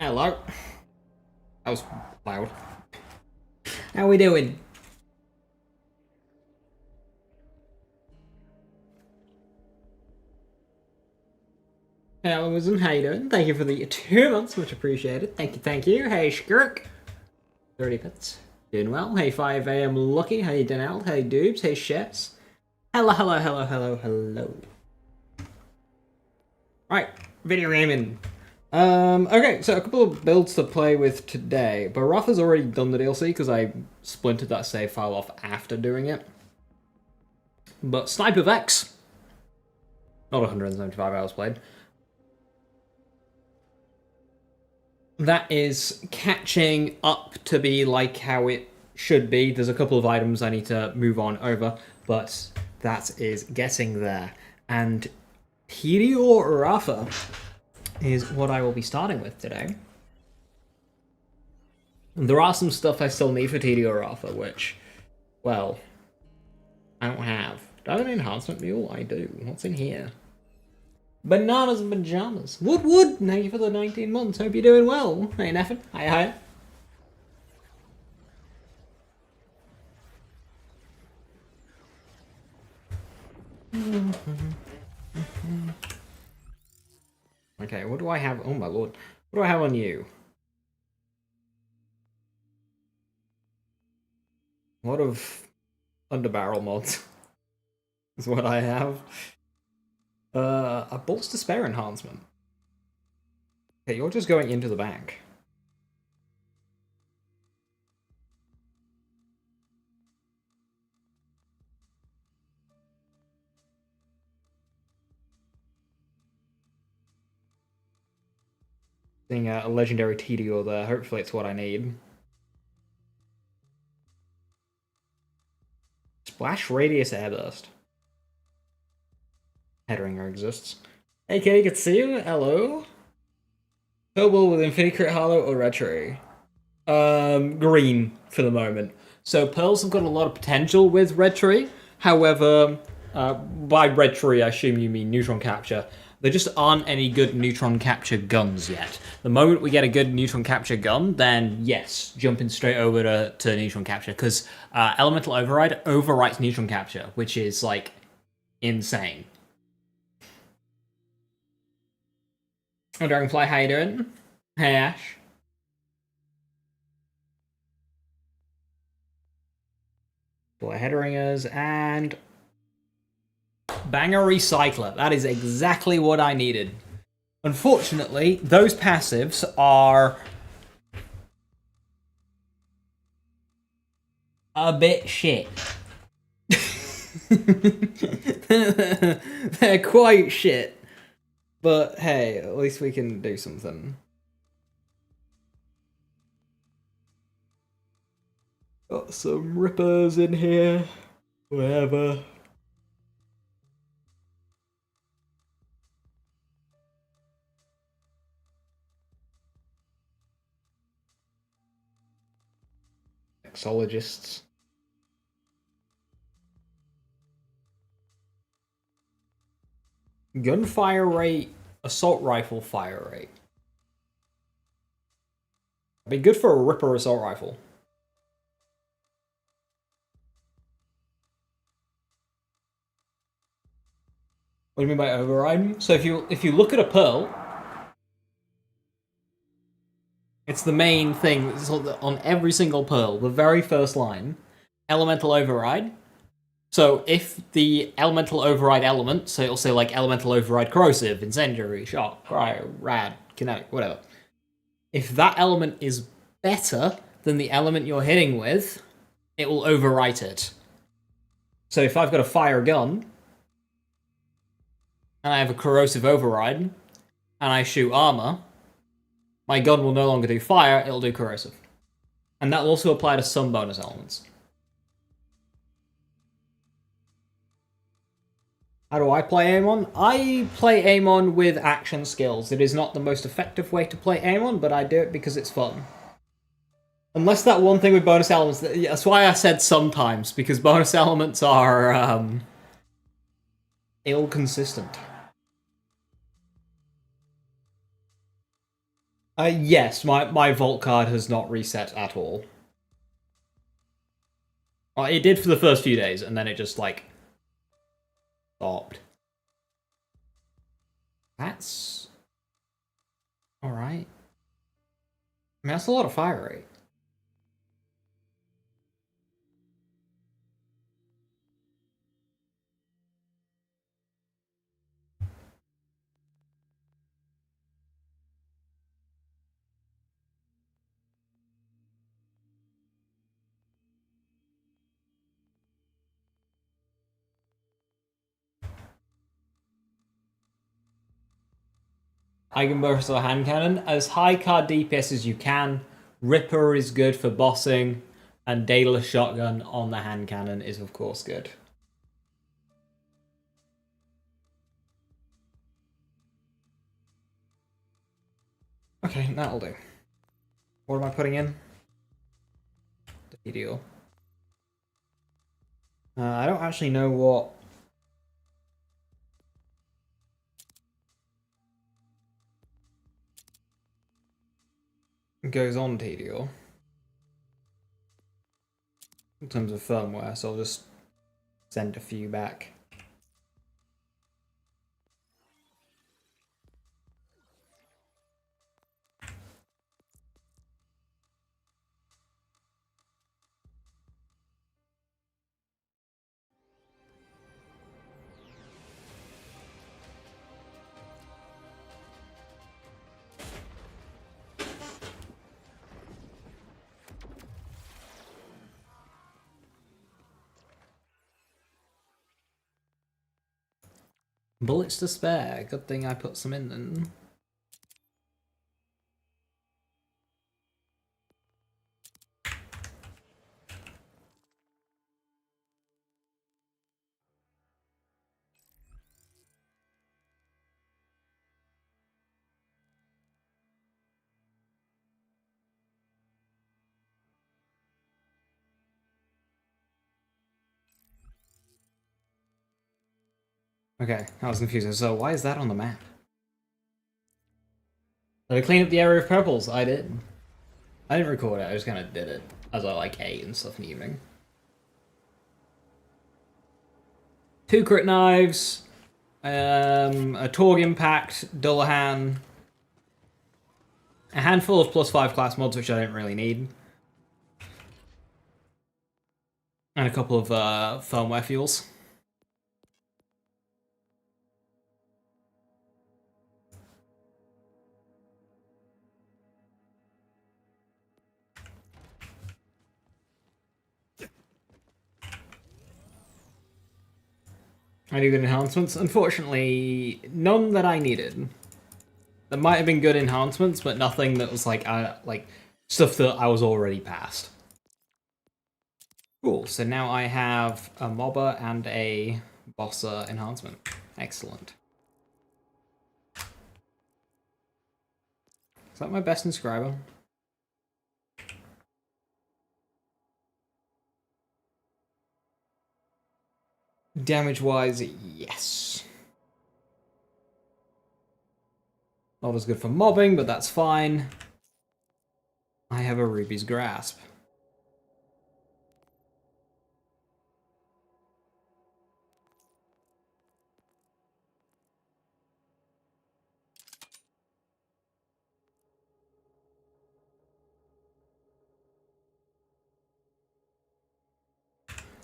Hello. That was loud. How we doing? Hello, Wisdom. How you doing? Thank you for the 2 months, much appreciated. Thank you, thank you. Hey, Skirk. 30 bits. Doing well. Hey, 5 AM Lucky. Hey, Donald. Hey, Doobs. Hey, Chefs. Hello, hello, hello, hello, hello. Right, video gaming. Okay, so a couple of builds to play with today. Baroth has already done the DLC because I splintered that save file off after doing it. But Sniper Vex, not 175 hours played. That is catching up to be like how it should be. There's a couple of items I need to move on over, but that is getting there. And Tediore Rafa is what I will be starting with today. There are some stuff I still need for Tediore Rafa, which, well, I don't have. Do I have an enhancement mule? I do. What's in here? Bananas and pajamas. Wood, thank you for the 19 months. Hope you're doing well. Hey, Neffin. Hi. Okay, what do I have? Oh my lord. What do I have on you? A lot of underbarrel mods is what I have. A Bolts to Spare enhancement. Okay, you're just going into the bank. Seeing a legendary Tediore there. Hopefully it's what I need. Splash Radius Airburst. Headringer exists. Hey Kitty, good to see you. Hello. Turbo with Infinity Crit Harlow or Retro? Green for the moment. So Pearls have got a lot of potential with Retro. However, by Retro I assume you mean Neutron Capture. There just aren't any good Neutron Capture guns yet. The moment we get a good Neutron Capture gun, then yes, jumping straight over to Neutron Capture, because Elemental Override overwrites Neutron Capture, which is, like, insane. Oh, Dragonfly, how you doing? Hey, Ash. Boy, Headringers, and Banger Recycler. That is exactly what I needed. Unfortunately, those passives are a bit shit. They're quite shit. But hey, at least we can do something. Got some rippers in here. Whatever. Exologists. Gunfire rate, assault rifle fire rate. It'd be good for a Ripper assault rifle. What do you mean by override? So if you look at a Pearl, it's the main thing on every single Pearl, the very first line, Elemental Override. So if the Elemental Override element, so it'll say like Elemental Override Corrosive, Incendiary, Shock, Cryo, Rad, Kinetic, whatever. If that element is better than the element you're hitting with, it will overwrite it. So if I've got a fire gun, and I have a corrosive override, and I shoot armor, my gun will no longer do fire, it'll do corrosive. And that will also apply to some bonus elements. How do I play Amon? I play Amon with action skills. It is not the most effective way to play Amon, but I do it because it's fun. Unless that one thing with bonus elements, that's why I said sometimes, because bonus elements are ill-consistent. Yes, my vault card has not reset at all. Well, it did for the first few days, and then it just, like, stopped. That's... alright. I mean, that's a lot of fire rate. Eigenburst or hand cannon. As high card DPS as you can. Ripper is good for bossing, and Daedalus Shotgun on the hand cannon is of course good. Okay, that'll do. What am I putting in? Tediore. I don't actually know what goes on Tediore in terms of firmware, so I'll just send a few back. Bullets to spare. Good thing I put some in then. Okay, I was confused. So why is that on the map? Did I clean up the area of purples? I did. I didn't record it, I just kind of did it as I like ate and stuff in the evening. 2 crit knives, a Torg Impact, Dullahan, a handful of +5 class mods which I didn't really need, and a couple of firmware fuels. Any good enhancements? Unfortunately, none that I needed. There might have been good enhancements, but nothing that was like stuff that I was already past. Cool, so now I have a mobber and a bosser enhancement. Excellent. Is that my best inscriber? Damage-wise, yes. Not as good for mobbing, but that's fine. I have a Ruby's Grasp.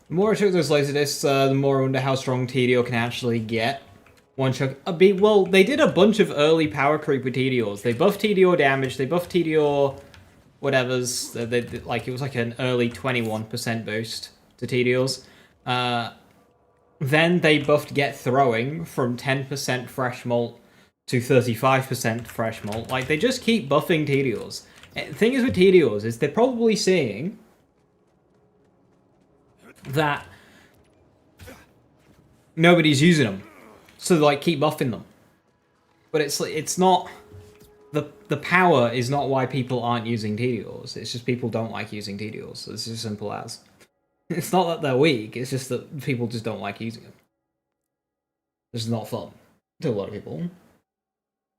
The more I took those laser discs, the more I wonder how strong Tediore can actually get. One chuck. Well, they did a bunch of early power creep with Tediores. They buffed Tediore damage, they buffed Tediore whatever's. Like, it was like an early 21% boost to Tediores. Then they buffed Get Throwing from 10% fresh malt to 35% fresh malt. Like, they just keep buffing Tediores. The thing is with Tediores is they're probably seeing that nobody's using them, so they like keep buffing them. But it's not the power is not why people aren't using Tediores. It's just people don't like using Tediores. It's as simple as. It's not that they're weak. It's just that people just don't like using them. It's not fun to a lot of people.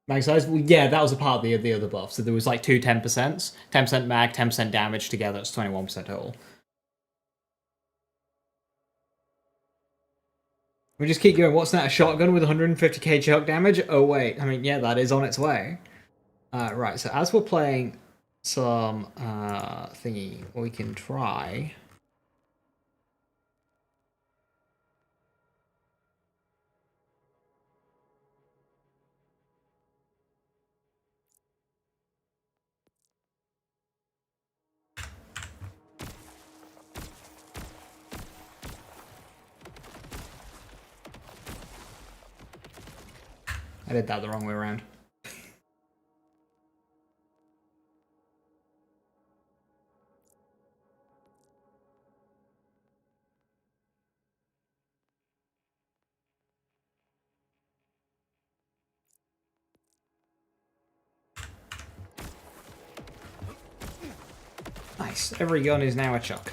Mag size? Well, yeah, that was a part of the other buff. So there was like two 10%. 10% mag, 10% damage together. It's 21% total. We just keep going. What's that? A shotgun with 150k chuck damage? Oh, wait. I mean, yeah, that is on its way. Right, so as we're playing some thingy, we can try. I did that the wrong way around. Nice. Every gun is now a chuck.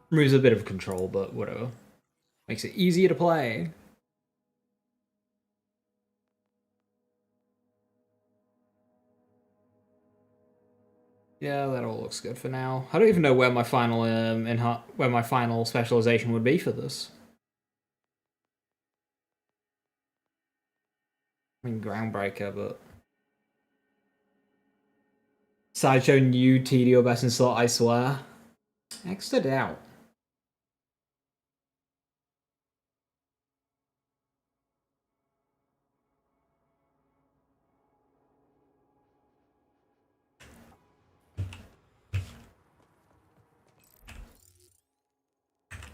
Removes a bit of control, but whatever. Makes it easier to play. Yeah, that all looks good for now. I don't even know where my final where my final specialization would be for this. I mean, Groundbreaker, but Sideshow new Tediore best in slot, I swear. Extra doubt.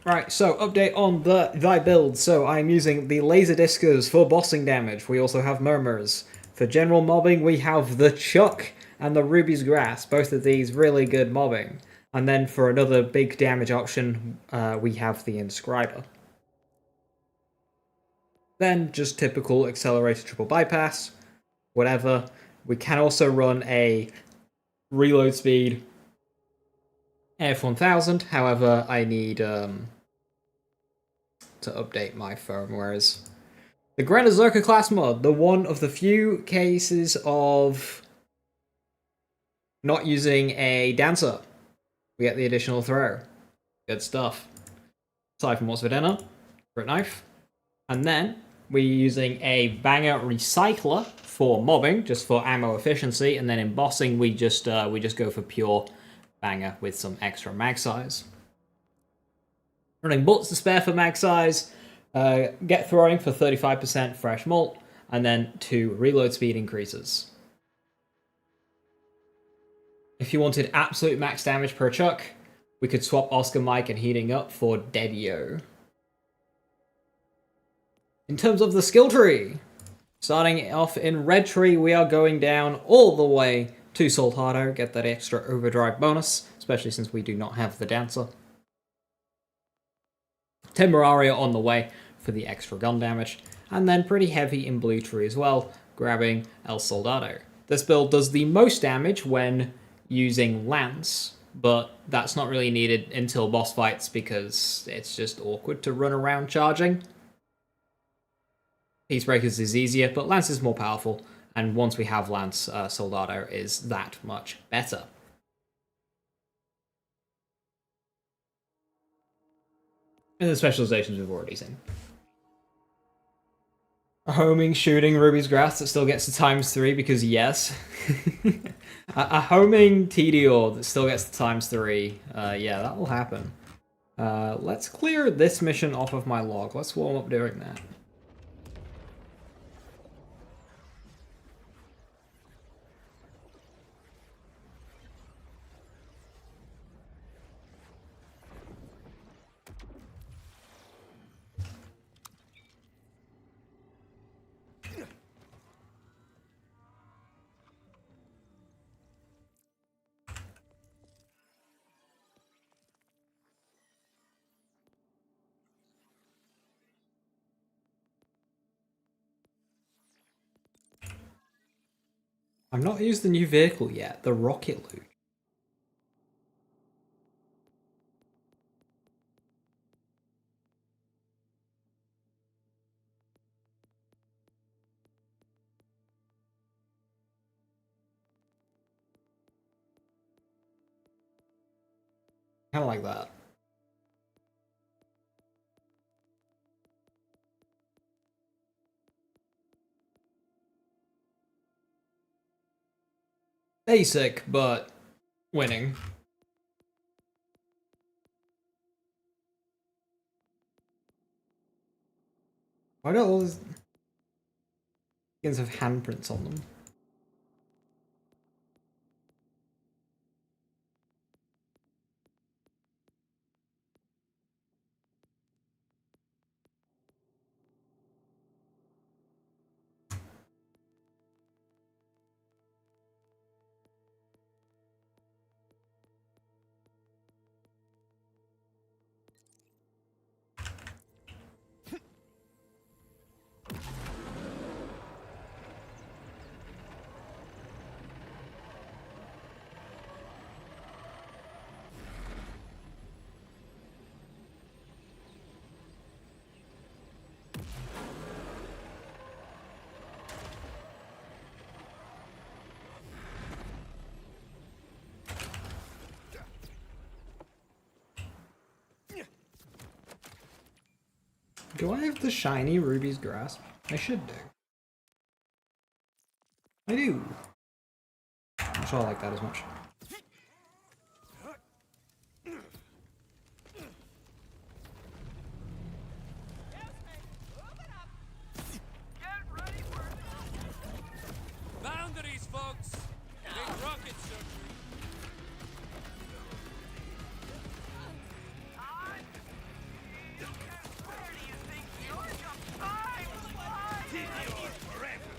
Right, so update on thy build. So I'm using the laser discers for bossing damage. We also have murmurs. For general mobbing, we have the Chuck and the Ruby's Grass. Both of these really good mobbing. And then for another big damage option, we have the Inscriber. Then just typical accelerated triple bypass, whatever. We can also run a reload speed F1000. However, I need to update my firmwares. The Granazurka class mod, the one of the few cases of not using a dancer. We get the additional throw. Good stuff. Aside from what's for dinner, fruit knife. And then we're using a banger recycler for mobbing, just for ammo efficiency, and then in bossing we just go for pure banger with some extra mag size. Running bullets to spare for mag size, get throwing for 35% fresh mult, and then 2 reload speed increases. If you wanted absolute max damage per chuck, we could swap Oscar Mike and Heating Up for Tediore. In terms of the skill tree, starting off in red tree, we are going down all the way to Soldado, get that extra overdrive bonus, especially since we do not have the Dancer. Temeraria on the way for the extra gun damage, and then pretty heavy in blue tree as well, grabbing El Soldado. This build does the most damage when using Lance, but that's not really needed until boss fights because it's just awkward to run around charging. Peacebreakers is easier, but Lance is more powerful, and once we have Lance, Soldado is that much better. And the specializations we've already seen. A homing, shooting Ruby's Grass that still gets to ×3 because yes. a homing Tediore that still gets to ×3. Yeah, that will happen. Let's clear this mission off of my log. Let's warm up doing that. I've not used the new vehicle yet, the rocket loot. Kind of like that. Basic, but winning. Why do all these skins have handprints on them? Do I have the shiny Ruby's Grasp? I should do. I do. I'm sure I like that as much. Boundaries, folks! Big rocket surgery. Where do you think you're just Tediore forever!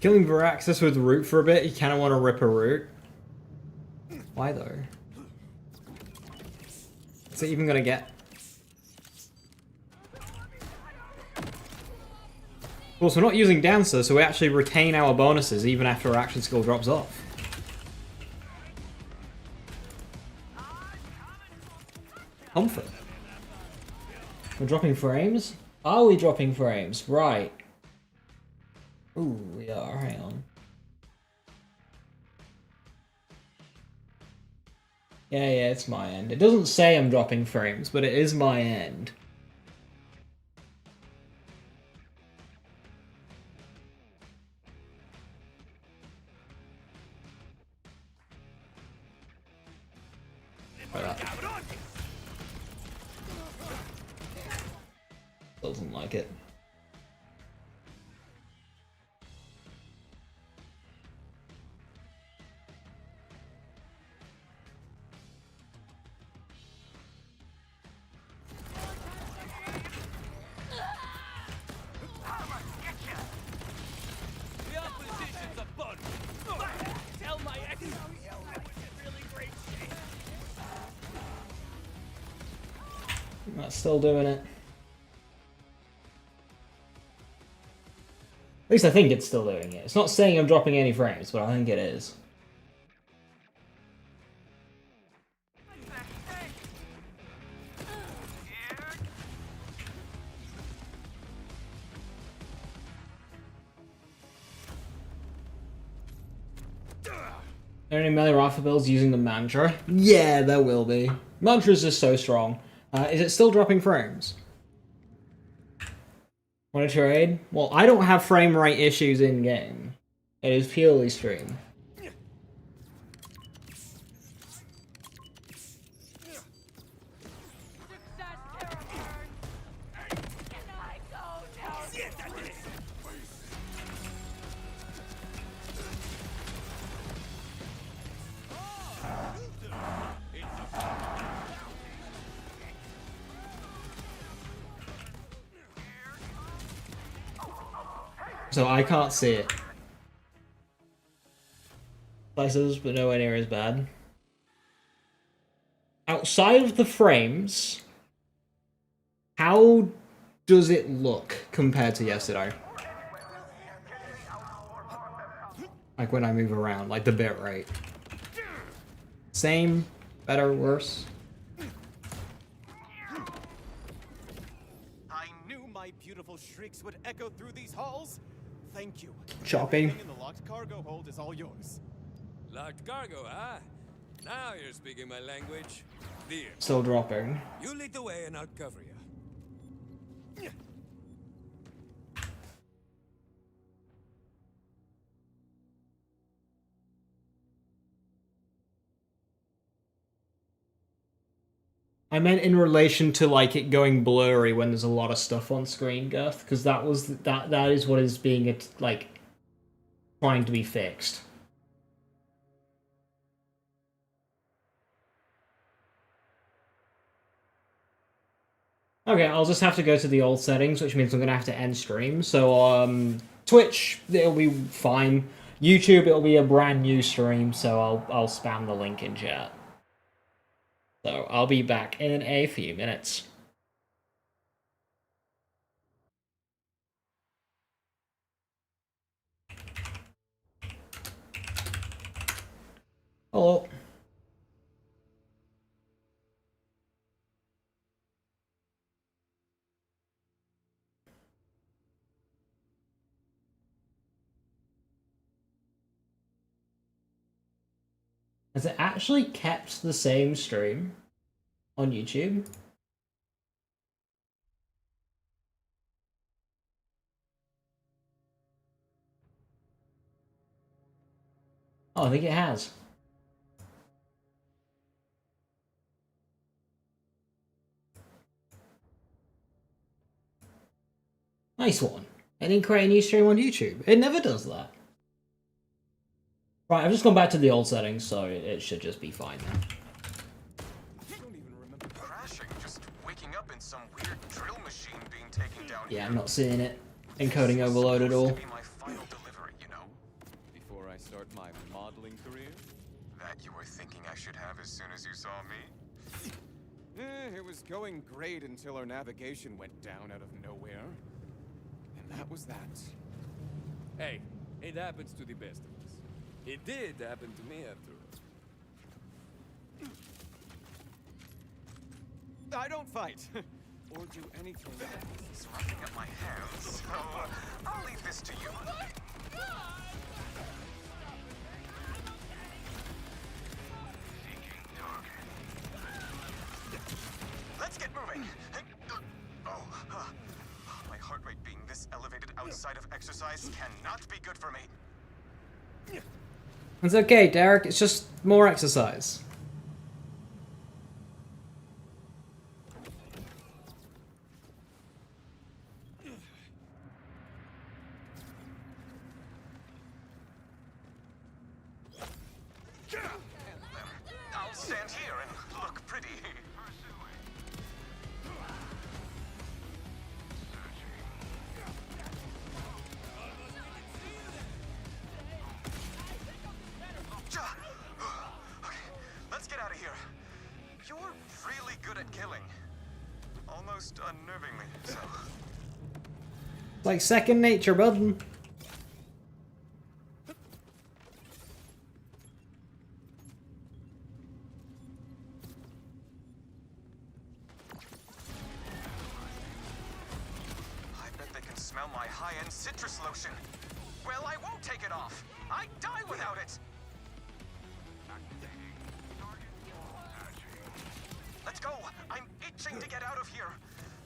Killing Varaxis with root for a bit, you kind of want to rip a root. Why though? Is it even gonna get? Of course, we're not using Dancer, so we actually retain our bonuses even after our action skill drops off. Comfort. We're dropping frames? Are we dropping frames? Right. Ooh, we are. Hang on. Yeah, it's my end. It doesn't say I'm dropping frames, but it is my end. Doesn't like it. That's still doing it. At least I think it's still doing it. It's not saying I'm dropping any frames, but I think it is. Are there any melee rifle builds using the mantra? Yeah, there will be. Mantra is just so strong. Is it still dropping frames? Want to trade? Well, I don't have frame rate issues in game. It is purely stream. So I can't see it. Places, but nowhere near as bad. Outside of the frames, how does it look compared to yesterday? Like when I move around, like the bit rate. Same, better, worse? I knew my beautiful shrieks would echo through these halls. Thank you. Choppy. Everything in the locked cargo hold is all yours. Locked cargo, huh? Now you're speaking my language. Dear, Still dropping. you lead the way and I'll cover you. I meant in relation to like it going blurry when there's a lot of stuff on screen, Girth, because that is what is being like trying to be fixed. Okay, I'll just have to go to the old settings, which means I'm gonna have to end stream. So Twitch, it'll be fine. YouTube, it'll be a brand new stream, so I'll spam the link in chat. So I'll be back in a few minutes. Hello. Has it actually kept the same stream on YouTube? Oh, I think it has. Nice one. I didn't create a new stream on YouTube. It never does that. Right, I've just gone back to the old settings, so it should just be fine now. I don't even remember crashing, just waking up in some weird drill machine being taken down. Yeah, I'm not seeing it. Encoding overload at all. This is supposed to be my final delivery, you know. Before I start my modeling career. That you were thinking I should have as soon as you saw me? It was going great until our navigation went down out of nowhere. And that was that. Hey, it happens to the best of us. It did happen to me after all. I don't fight. Or do anything. He's rubbing at my hands, so I'll leave this to you. Let's get moving. My heart rate being this elevated outside of exercise cannot be good for me. It's okay, Derek. It's just more exercise. I'll stand here and look pretty. Okay, let's get out of here. You're really good at killing. Almost unnervingly so. Like second nature, bud. I bet they can smell my high-end citrus lotion. Well, I won't take it off. I die without it. Let's go. I'm itching to get out of here.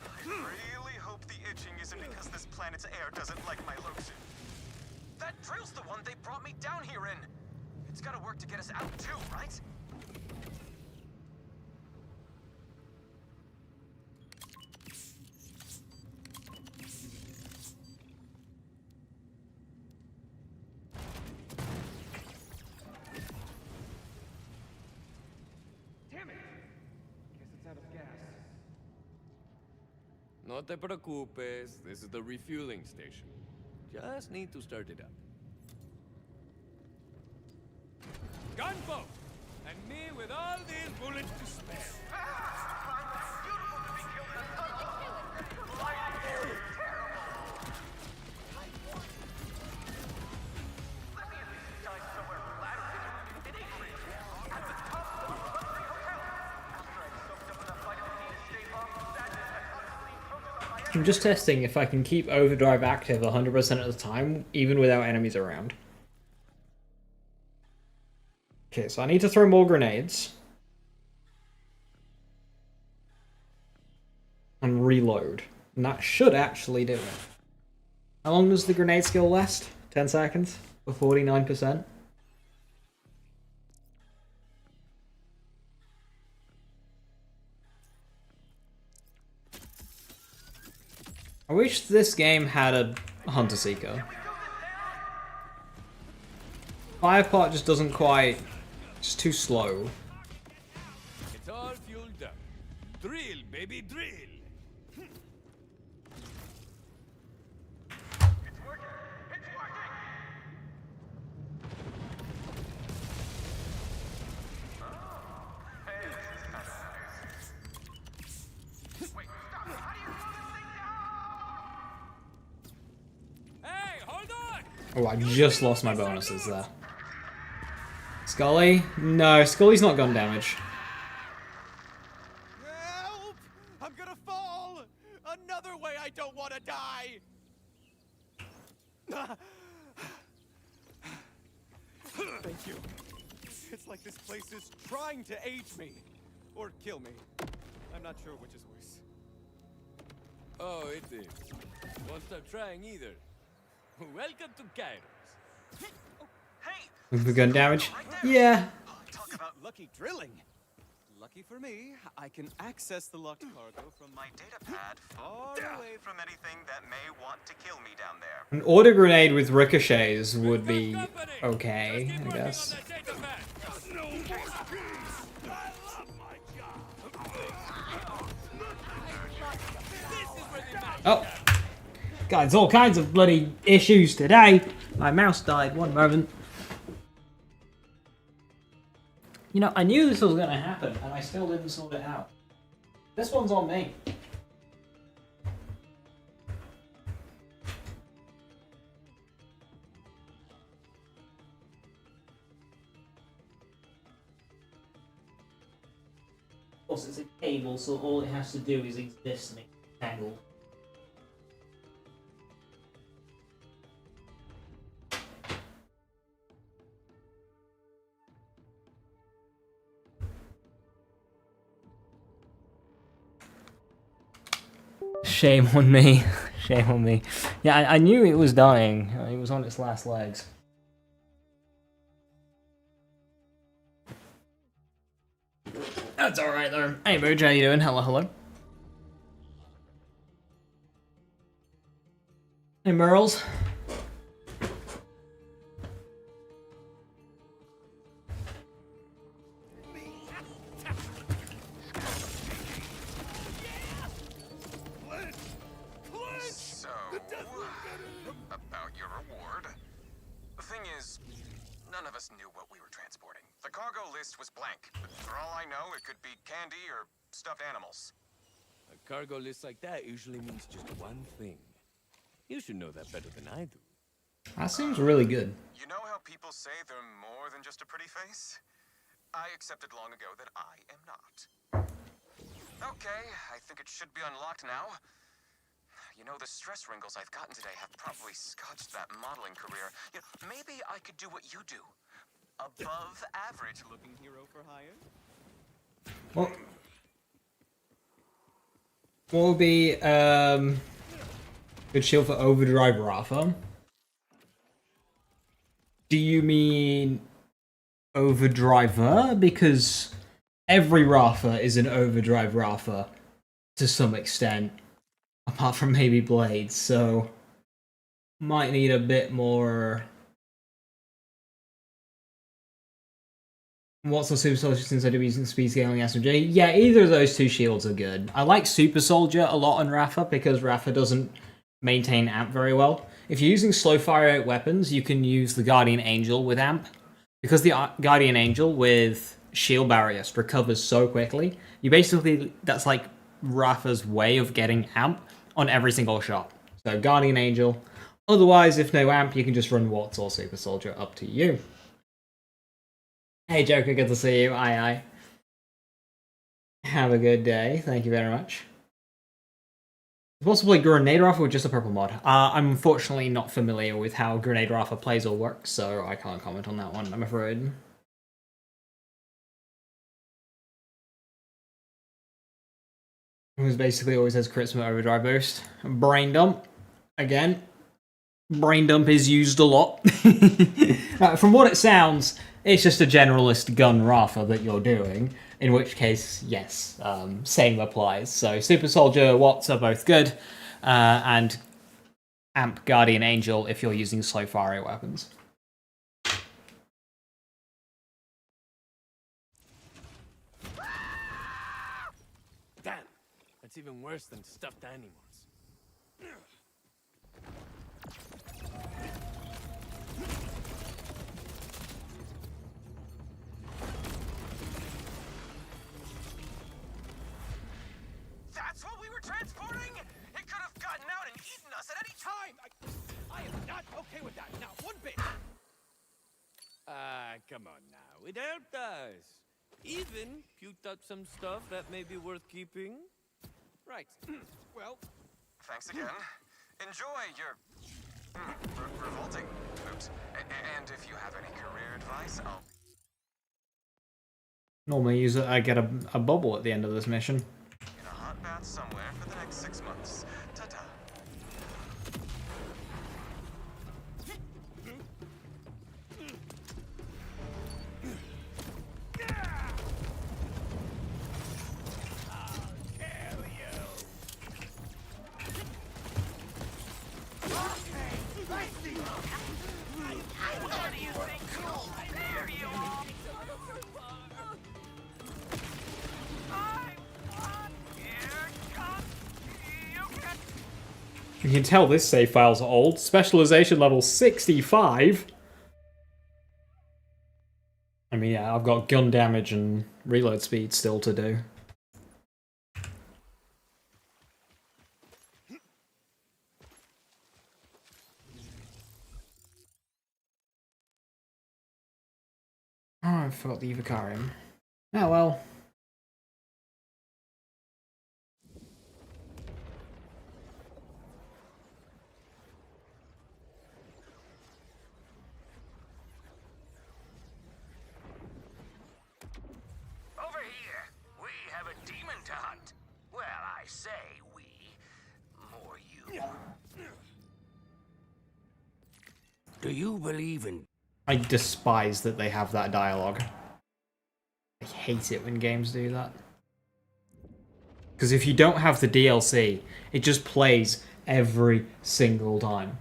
I really hope the itching isn't because this planet's air doesn't like my lotion. That drill's the one they brought me down here in. It's gotta work to get us out too, right? Damn it! Guess it's out of gas. No te preocupes, this is the refueling station. Just need to start it up. Gunboat! And me with all these bullets to spare. I'm just testing if I can keep overdrive active 100% of the time, even without enemies around. Okay, so I need to throw more grenades. And reload. And that should actually do it. How long does the grenade skill last? 10 seconds? For 49%? I wish this game had a Hunter Seeker. Firepot just doesn't quite... It's too slow. It's all fueled up. Drill, baby, drill. Hey, hold on! Oh, I just lost my bonuses there. Scully? No, Scully's not gun damage. Help! I'm gonna fall! Another way I don't want to die! Thank you. It's like this place is trying to age me. Or kill me. I'm not sure which is worse. Oh, it is. Won't stop trying either. Welcome to Kairos. Hey! With the gun damage? Yeah. Talk about lucky drilling. Lucky for me, I can access the locked cargo from my data pad far away from anything that may want to kill me down there. An auto grenade with ricochets would be okay, I guess. Oh! Guys, all kinds of bloody issues today. My mouse died, one moment. You know, I knew this was going to happen, and I still didn't sort it out. This one's on me. Of course, it's a cable, so all it has to do is exist and it's tangled. Shame on me. Shame on me. Yeah, I knew it was dying. It was on its last legs. That's alright though. Hey Booch, how you doing? Hello, hello. Hey Merles. So, about your reward. The thing is, none of us knew what we were transporting. The cargo list was blank. For all I know, it could be candy or stuffed animals. A cargo list like that usually means just one thing. You should know that better than I do. That seems really good. You know how people say they're more than just a pretty face? I accepted long ago that I am not. Okay, I think it should be unlocked now. You know, the stress wrinkles I've gotten today have probably scotched that modeling career. You know, maybe I could do what you do. Above average looking hero for hire? What would be good shield for overdrive Rafa? Do you mean overdriver? Because every Rafa is an overdrive Rafa to some extent, apart from maybe Blades, so might need a bit more. What's the Super Soldier since I do using speed scaling SMG? Yeah, either of those two shields are good. I like Super Soldier a lot on Rafa because Rafa doesn't maintain amp very well. If you're using slow fire out weapons, you can use the Guardian Angel with amp. Because the Guardian Angel with shield barriers recovers so quickly, you basically, that's like Rafa's way of getting amp on every single shot. So Guardian Angel. Otherwise, if no amp, you can just run Watts or Super Soldier, up to you. Hey Joker, good to see you. Aye. Have a good day. Thank you very much. Possibly Grenade Rifle with just a purple mod. I'm unfortunately not familiar with how Grenade Rifle plays or works, so I can't comment on that one, I'm afraid. Who's basically always has Charisma Overdrive boost. Brain Dump. Again. Brain Dump is used a lot. From what it sounds, it's just a generalist gun Rafa that you're doing. In which case, yes, same applies. So Super Soldier, Watts are both good. And Amp Guardian Angel if you're using slow fire weapons. Damn, that's even worse than stuffed animals. That's what we were transporting? It could have gotten out and eaten us at any time! I am not okay with that, not one bit! Come on now, it helped us. Even puked up some stuff that may be worth keeping. Right. Well, Thanks again. Enjoy your... revolting moves. And if you have any career advice, I'll... Normally I get a bubble at the end of this mission. in a hot bath somewhere for the next 6 months. Ta-ta. You can tell this save file's old. Specialization level 65. I mean, yeah, I've got gun damage and reload speed still to do. Oh, I forgot the Evocarium. Oh well. Over here, we have a demon to hunt. Well, I say we. More you. Do you believe in... I despise that they have that dialogue. I hate it when games do that. Because if you don't have the DLC, it just plays every single time.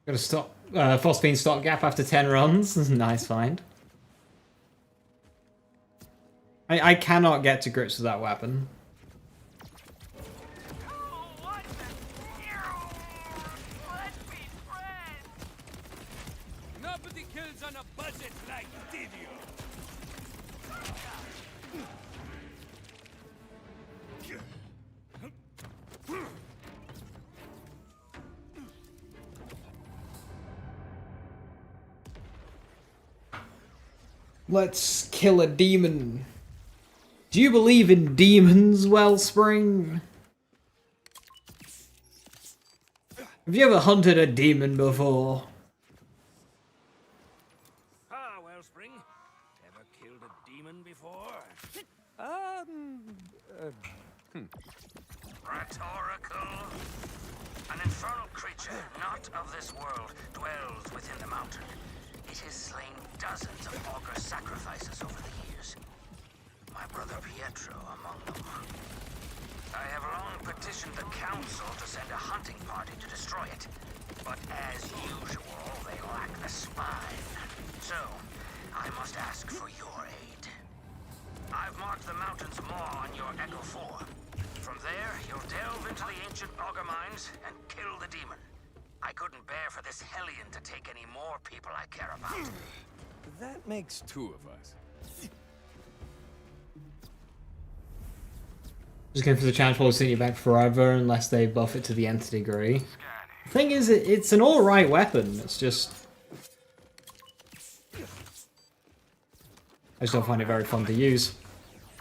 Got to stop. Phosphine stock gap after 10 runs. Nice find. I cannot get to grips with that weapon. What the hell? Let's be friends! Nobody kills on a budget like Tediore. Let's kill a demon. Do you believe in demons, Wellspring? Have you ever hunted a demon before? Ah, Wellspring. Ever killed a demon before? Rhetorical. An infernal creature, not of this world, dwells within the mountain. It has slain dozens of augur sacrifices over the years. My brother Pietro among them. I have long petitioned the council to send a hunting party to destroy it. But as usual, they lack the spine. So, I must ask for your aid. I've marked the mountain's maw on your Echo 4. From there, you'll delve into the ancient augur mines and kill the demon. I couldn't bear for this hellion to take any more people I care about. That makes two of us. Just going for the chance will send you back forever unless they buff it to the nth degree. The thing is, it's an alright weapon. It's just... I just don't find it very fun to use.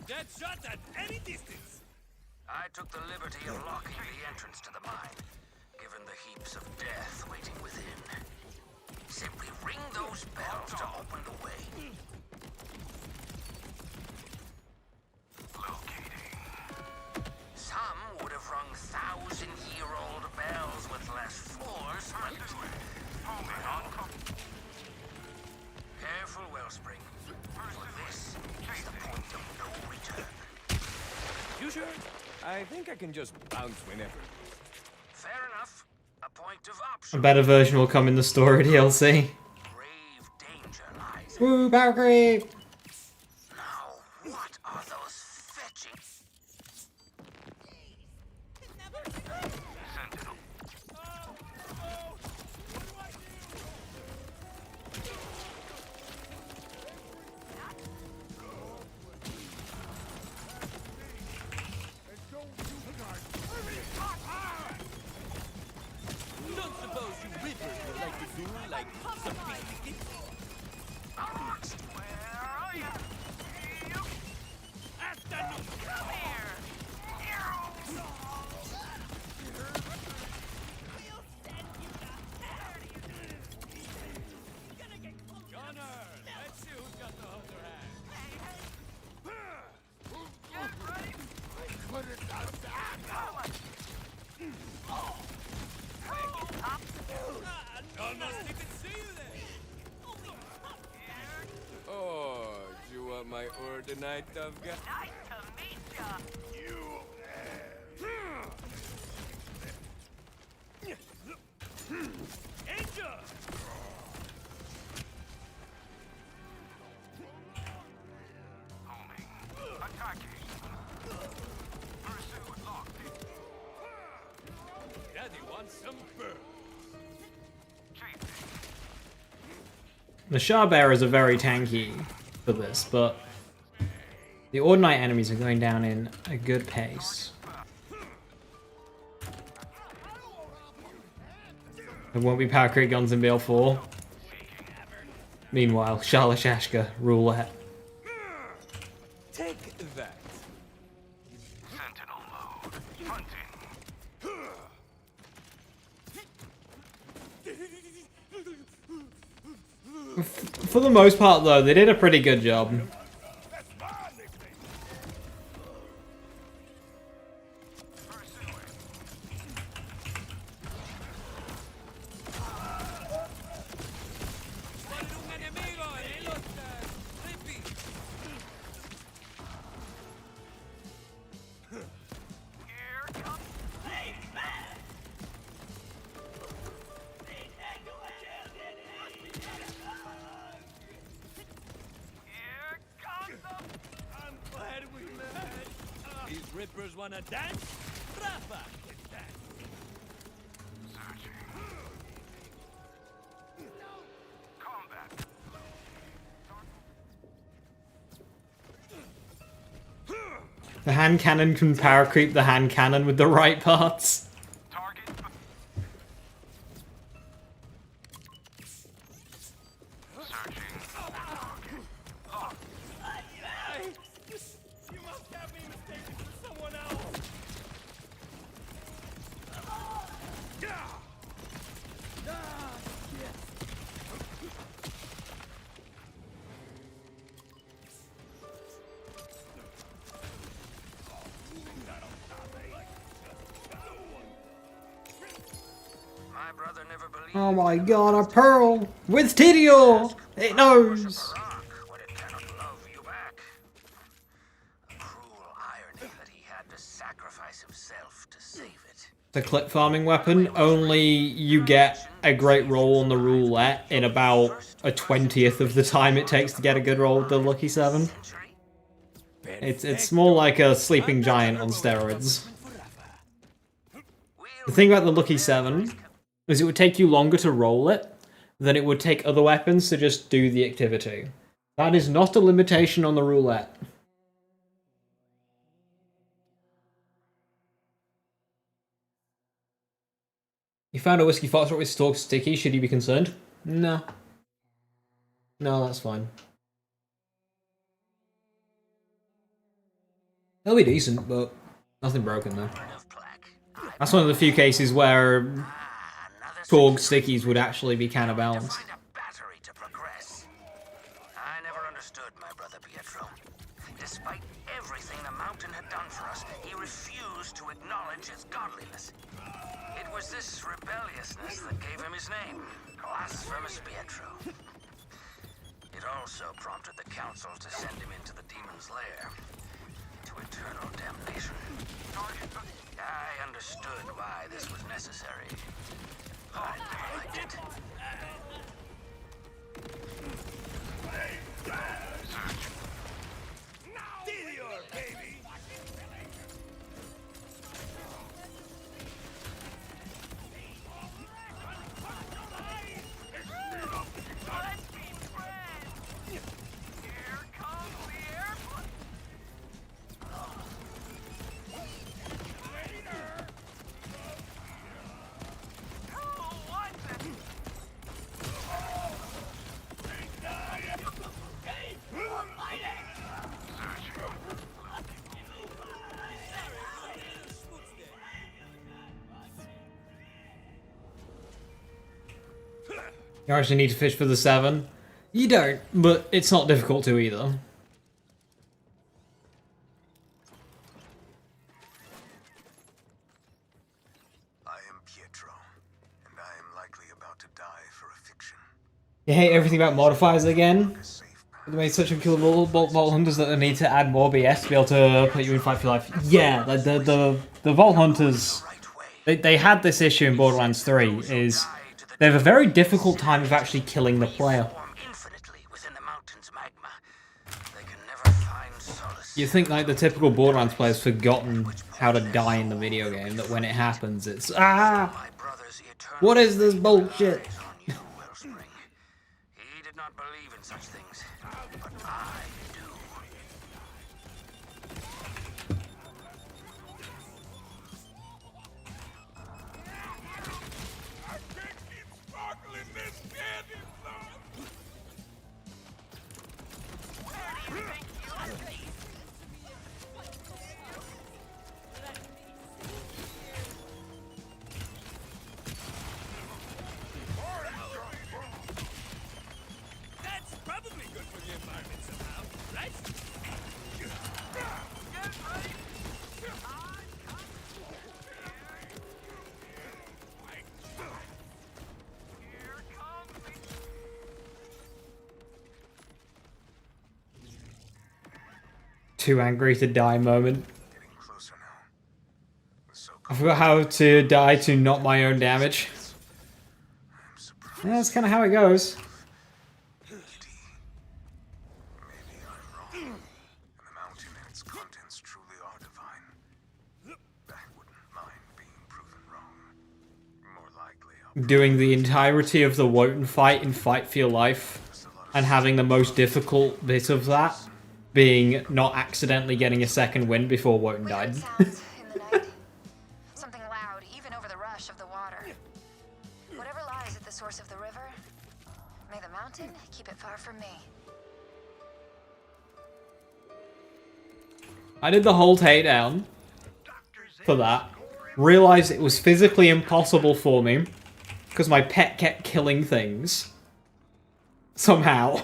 Dead shot at any distance. I took the liberty of locking the entrance to the mine, given the heaps of death waiting within. Simply ring those bells to open the way. Some would have rung 1,000-year-old bells with less force, but... Careful, Wellspring. For this is the point of no return. You sure? I think I can just bounce whenever. Fair enough. A point of A option. better version will come in the story DLC. Grave danger lies. Woo, power creep! Now, what are those fetching? Sentinel. Don't suppose you rippers would like to do like some picnic? Where are you? Afternoon. Come here. Gunner, let's see who's got the upper hand. Almost didn't see you there. Oh, do you want my ordinite tough guy? Nice to meet ya. Angel! Daddy wants some birds. The Shard Bearers are very tanky for this, but the Ordinite enemies are going down in a good pace. There won't be power creep guns in BL4. Meanwhile, Shalashashka, roulette. Take that. Sentinel mode. Hunting. For the most part, though, they did a pretty good job. Un enemigo en los creepy. Here comes. Here comes the. I'm glad we met. These rippers wanna dance? Rafa can dance. Combat. The hand cannon can power creep the hand cannon with the right parts. Target. Searching. You must have me mistaken for someone else. My brother never believed. Oh my god, a pearl! With Tediore! It knows! Rock when it cannot love you back. A cruel irony that he had to sacrifice himself to save it. The clip farming weapon, only you get a great roll on the roulette in about a 20th of the time it takes to get a good roll with the Lucky 7. Century? It's more like a sleeping giant on steroids. The thing about the Lucky 7 is it would take you longer to roll it than it would take other weapons to just do the activity. That is not a limitation on the roulette. You found a whiskey foxtrot with stalk sticky. Should you be concerned? No. No, that's fine. They'll be decent, but nothing broken though. That's one of the few cases where Torg stickies would actually be counterbalanced. Find a battery to progress. I never understood my brother Pietro. Despite everything the mountain had done for us, he refused to acknowledge its godliness. It was this rebelliousness that gave him his name, Blasphemous Pietro. It also prompted the council to send him into the demon's lair, to eternal damnation. I understood why this was necessary, but I never liked it. Tediore, baby! Here comes the airplane! You actually need to fish for the 7. You don't, but it's not difficult to either. I am Pietro, and I am likely about to die for a fiction. You hate everything about modifiers again? A safe path. They made such unkillable Vault Hunters that they need to add more BS to be able to put you in fight for life. Yeah, the Vault Hunters, they had this issue in Borderlands 3, is they have a very difficult time of actually killing the player. Infinitely within the mountain's magma. They can never find solace. You think like the typical Borderlands player's forgotten how to die in the video game, that when it happens it's My brother's eternal what is this bullshit? eyes on you, Wellspring. He did not believe in such things, but I do. That's probably good for the environment somehow, right? Too angry to die moment. Getting closer now. The I so-called forgot how to die to not my own damage. I'm surprised. Yeah, that's kind of how it goes. Maybe I'm wrong. And the mountain and its contents truly are divine. I wouldn't mind being proven wrong. More likely, I'll Doing the entirety of the Wotan fight in Fight for Your Life and having the most difficult bit of that being not accidentally getting a second win before Wotan We died. heard sounds in the night. Something loud, even over the rush of the water. Whatever lies at the source of the river, may the mountain keep it far from me. I did the whole takedown for that. Realized it was physically impossible for me because my pet kept killing things. Somehow.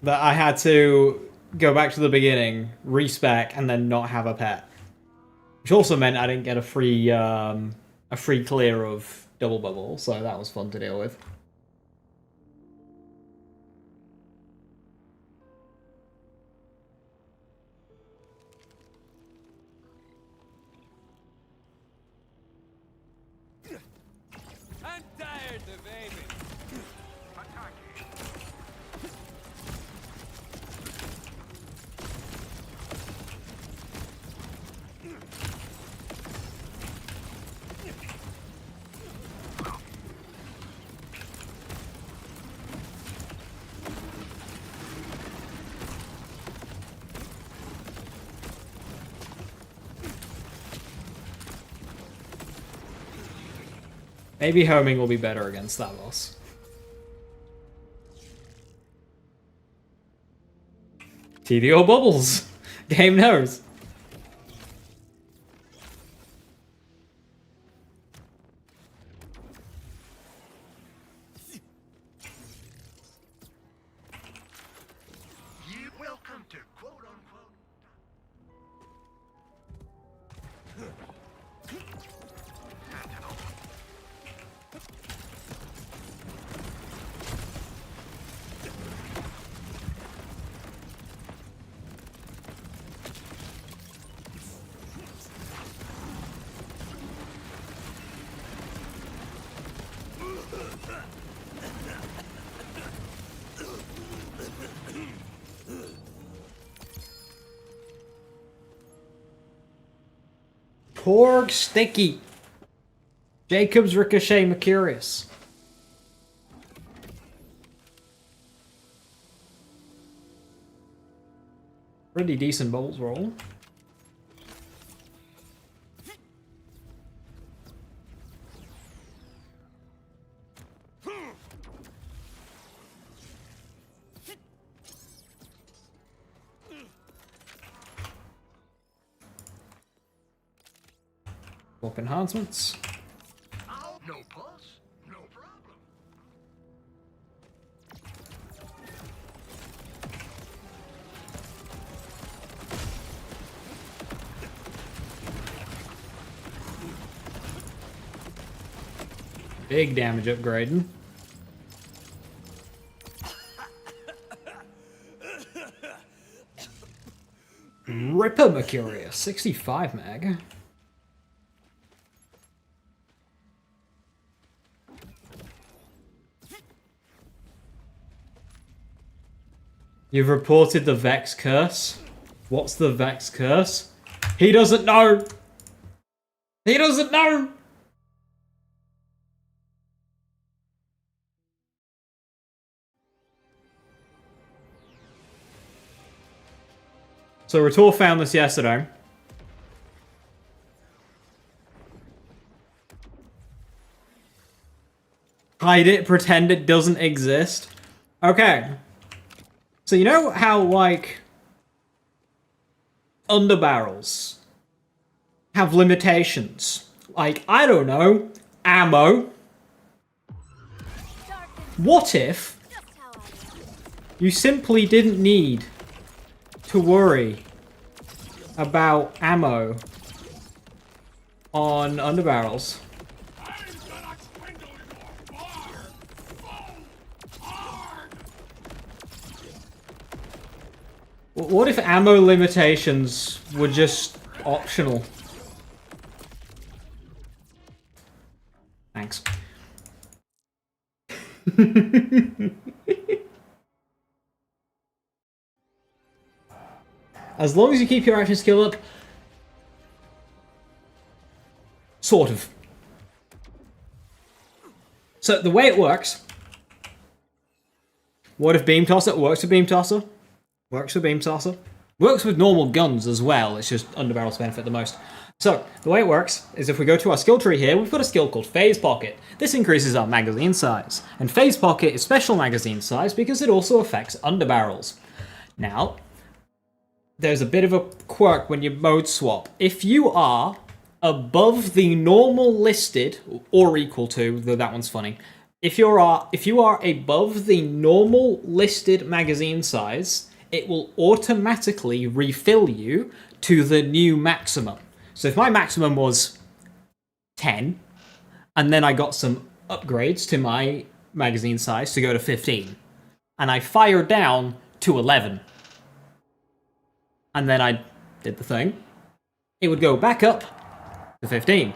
That I had to go back to the beginning, respec, and then not have a pet. Which also meant I didn't get a free clear of Double Bubble, so that was fun to deal with. I'm tired of aiming. Maybe homing will be better against that boss. Tediore bubbles. Game knows. Welcome to quote-unquote... Porg Sticky. Jacob's Ricochet Mercurius. Pretty decent bowls roll. Swap enhancements. No pulse, no problem. Big damage upgrading. Ripper Mercurius, 65 mag. You've reported the Vex Curse. What's the Vex Curse? He doesn't know! He doesn't know! So Rator found this yesterday. Hide it, pretend it doesn't exist. Okay. So you know how, like, underbarrels have limitations? Like, I don't know, ammo. What if you simply didn't need to worry about ammo on underbarrels? What if ammo limitations were just optional? Thanks. As long as you keep your action skill up. Sort of. So the way it works. What if Beam Tosser works with Beam Tosser? Works with Beam Tosser. Works with normal guns as well, it's just underbarrels benefit the most. So, the way it works is if we go to our skill tree here, we've got a skill called Phase Pocket. This increases our magazine size. And Phase Pocket is special magazine size because it also affects underbarrels. Now, there's a bit of a quirk when you mode swap. If you are above the normal listed, or equal to, though that one's funny, if you are above the normal listed magazine size, it will automatically refill you to the new maximum. So if my maximum was 10, and then I got some upgrades to my magazine size to go to 15, and I fired down to 11, and then I did the thing, it would go back up to 15.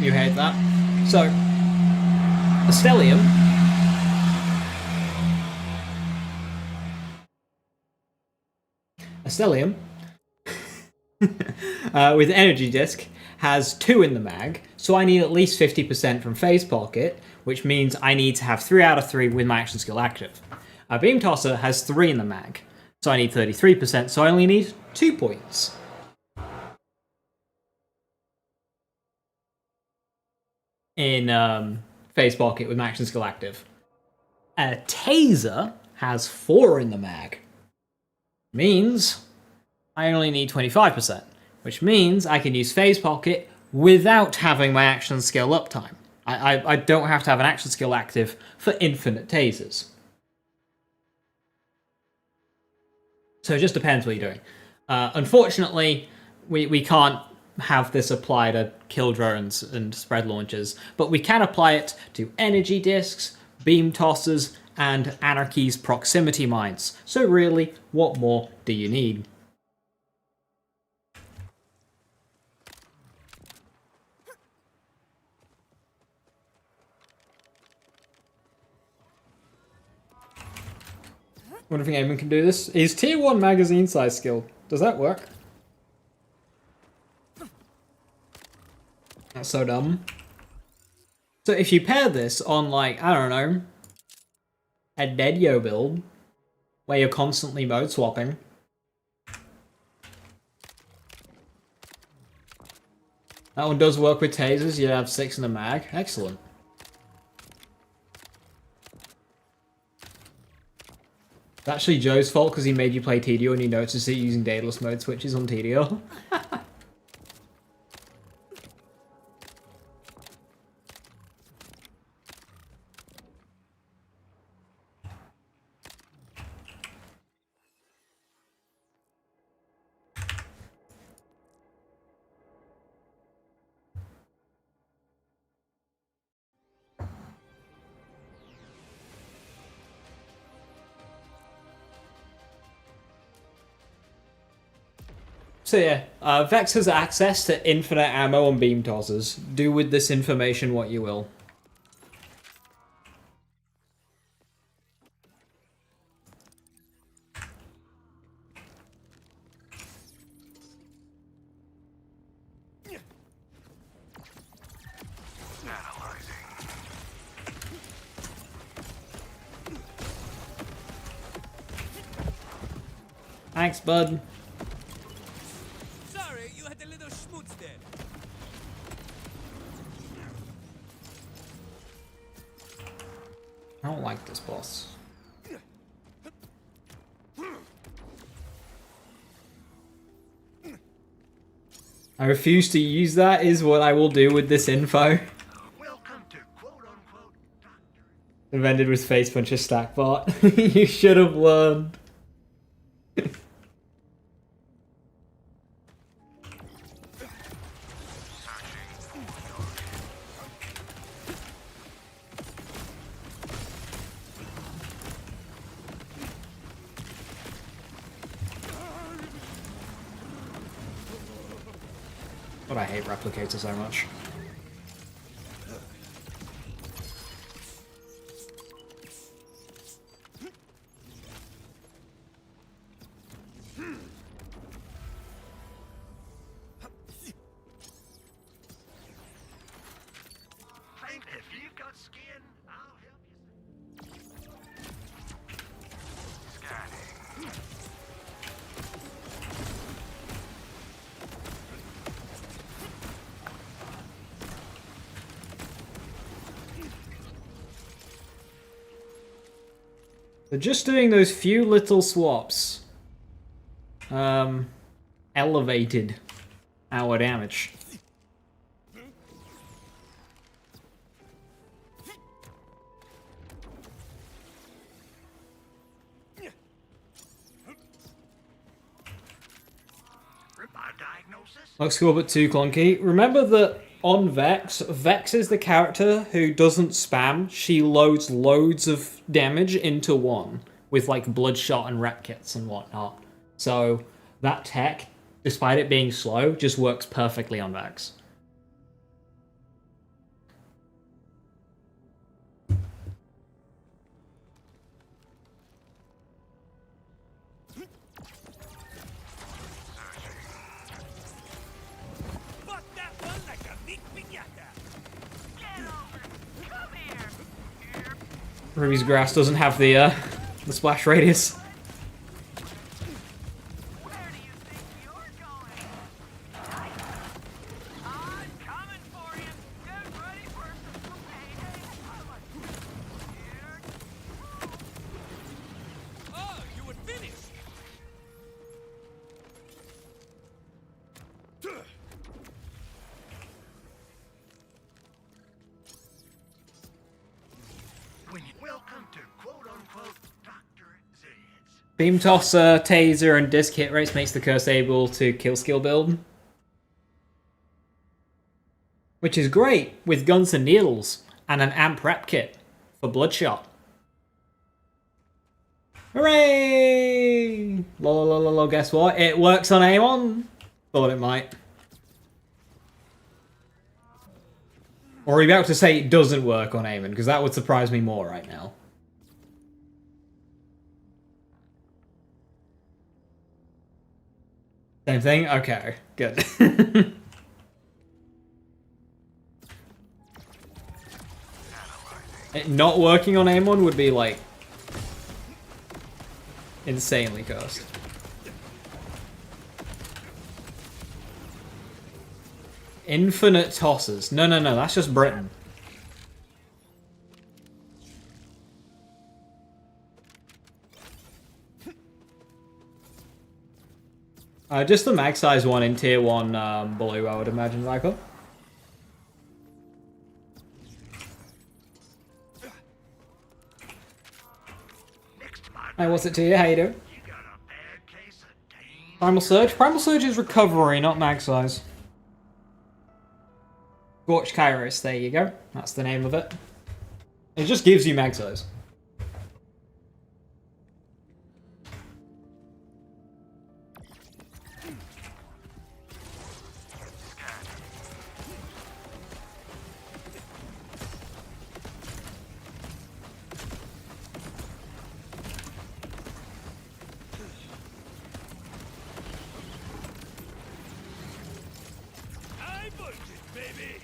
You hate that. So, Stellium with Energy Disc has 2 in the mag, so I need at least 50% from phase pocket, which means I need to have 3 out of 3 with my action skill active. A beam tosser has 3 in the mag, so I need 33%, so I only need 2 points. In phase pocket with my action skill active. A taser has 4 in the mag. Means I only need 25%, which means I can use phase pocket without having my action skill uptime. I don't have to have an action skill active for infinite tasers. So it just depends what you're doing. Unfortunately, we can't have this apply to kill drones and spread launchers, but we can apply it to energy discs, beam tossers, and Anarchy's proximity mines. So really, what more do you need? Wonder if anyone can do this. Is tier 1 magazine size skill? Does that work? That's so dumb. So if you pair this on, like, I don't know, a Tediore build, where you're constantly mode swapping, that one does work with tasers. You have 6 in the mag. Excellent. It's actually Joe's fault because he made you play Tediore and you noticed it using dataless mode switches on Tediore. So yeah, Vex has access to infinite ammo and beam tossers. Do with this information what you will. Thanks, bud. Sorry, you had a little schmutz there. I don't like this boss. I refuse to use that is what I will do with this info. Welcome to quote-unquote doctor. Invented with Face Puncher Stackbot. You should have learned. But I hate Replicator so much. Think if you've got skin, I'll help you. Scanning. So just doing those few little swaps elevated our damage. Looks cool but too clunky. Remember that on Vex, Vex is the character who doesn't spam. She loads loads of damage into one with like Bloodshot and rep kits and whatnot. So that tech, despite it being slow, just works perfectly on Vex. Fuck that one! Ruby's grass doesn't have the splash radius. Where do you think you're going? I'm coming for you. Get ready for some payday. Here. Oh, you were finished. Welcome to quote-unquote Dr. Zed's. Beam tosser, taser, and disc hit rates makes the curse able to kill skill build. Which is great with guns and needles and an amp rep kit for bloodshot. Hooray! Lol, guess what? It works on Amon. Thought it might. Or are you about to say it doesn't work on Amon? Because that would surprise me more right now. Same thing? Okay, good. It not working on Amon would be like insanely cursed. Infinite tosses. No, that's just Britain. Just the max size one in tier 1 blue, I would imagine, Viper. Hey, what's it to you? How you doing? You got a bad case of danger. Primal Surge? Primal Surge is recovery, not max size. Scorched Kairos, there you go. That's the name of it. It just gives you max size. I booked it, baby.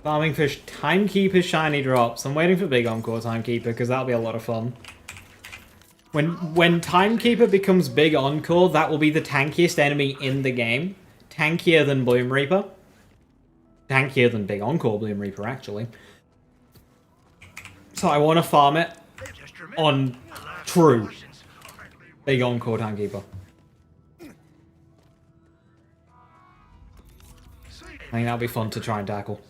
Farming fish, Timekeeper shiny drops. I'm waiting for Big Encore Timekeeper because that'll be a lot of fun. When Timekeeper becomes Big Encore, that will be the tankiest enemy in the game. Tankier than Bloom Reaper. Tankier than Big Encore Bloom Reaper, actually. So I want to farm it Just remember, on true Big Encore Timekeeper. I think that'll be fun to try and tackle.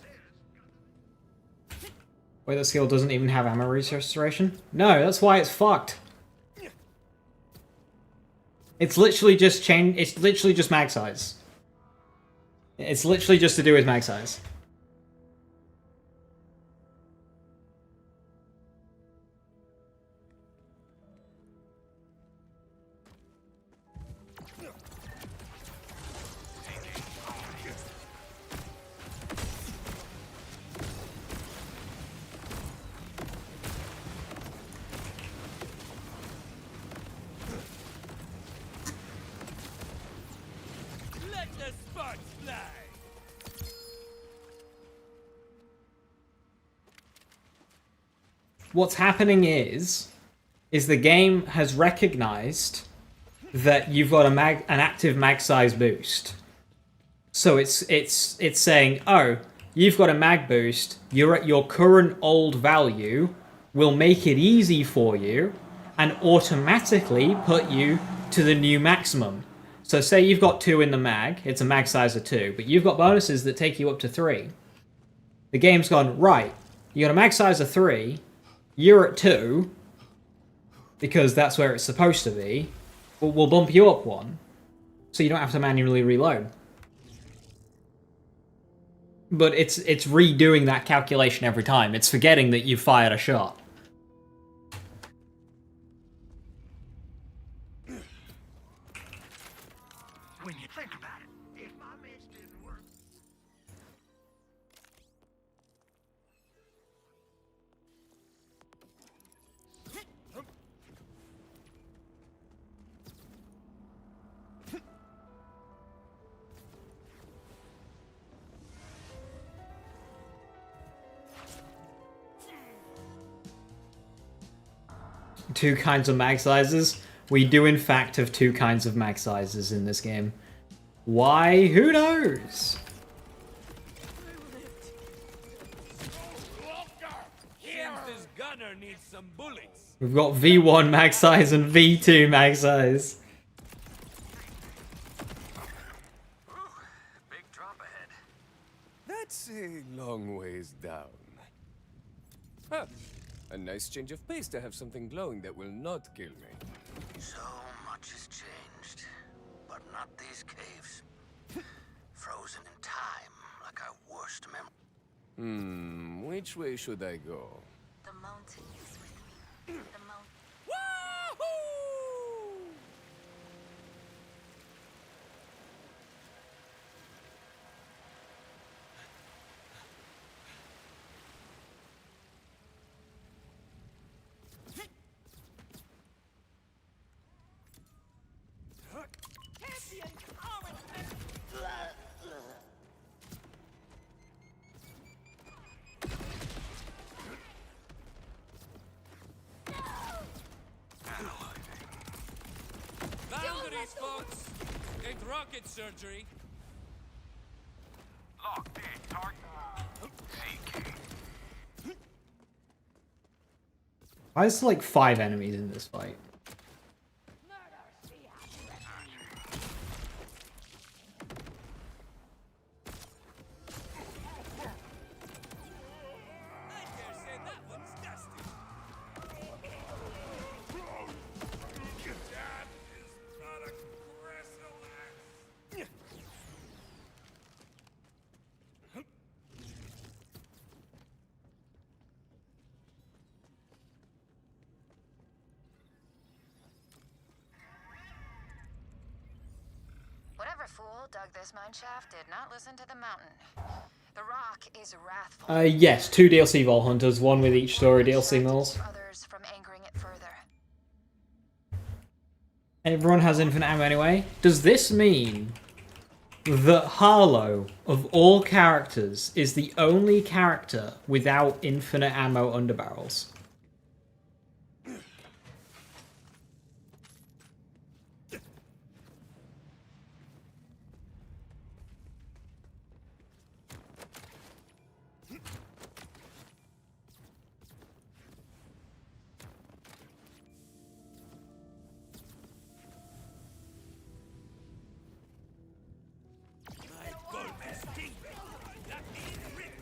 Wait, that skill doesn't even have ammo restoration? No, that's why it's fucked. It's literally just it's literally just mag size. It's literally just to do with mag size. Let the sparks fly. What's happening is the game has recognized that you've got an active mag size boost. So it's saying, oh, you've got a mag boost, you're at your current old value, we'll make it easy for you, and automatically put you to the new maximum. So say you've got 2 in the mag, it's a mag size of 2, but you've got bonuses that take you up to 3. The game's gone, right, you got a mag size of 3, you're at 2, because that's where it's supposed to be, but we'll bump you up 1, so you don't have to manually reload. But it's redoing that calculation every time. It's forgetting that you've fired a shot. when you think about it, if my meds didn't work, two kinds of mag sizes. We do in fact have two kinds of mag sizes in this game. Why? Who knows? This gunner needs some bullets. We've got V1 mag size and V2 mag size. Big drop ahead. That's a long ways down. Huh. A nice change of pace to have something glowing that will not kill me. So much has changed, but not these caves. Frozen in time, like our worst memory. Which way should I go? The mountain is with me. The mountain. Wahoo! Boundaries, folks! Ain't rocket surgery. Locked in. Target. Why is there like 5 enemies in this fight? I dare say that one's dusty. That is not aggressive. Whatever fool dug this mine shaft did not listen to the mountain. The rock is wrathful. Yes, 2 DLC Vault Hunters, one with each story DLC mills. Others from angering it further. Everyone has infinite ammo anyway. Does this mean that Harlow, of all characters, is the only character without infinite ammo underbarrels? My gold is stinking. That means rip.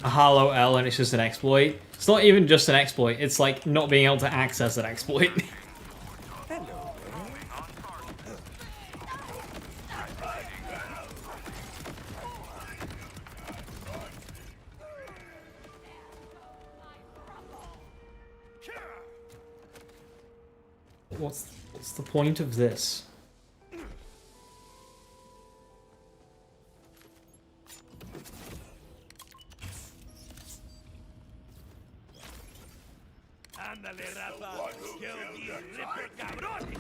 A Harlow L and it's just an exploit. It's not even just an exploit, it's like not being able to access an exploit. What's the point of this? Ándale, Rafa. Kill these ripper cabrones.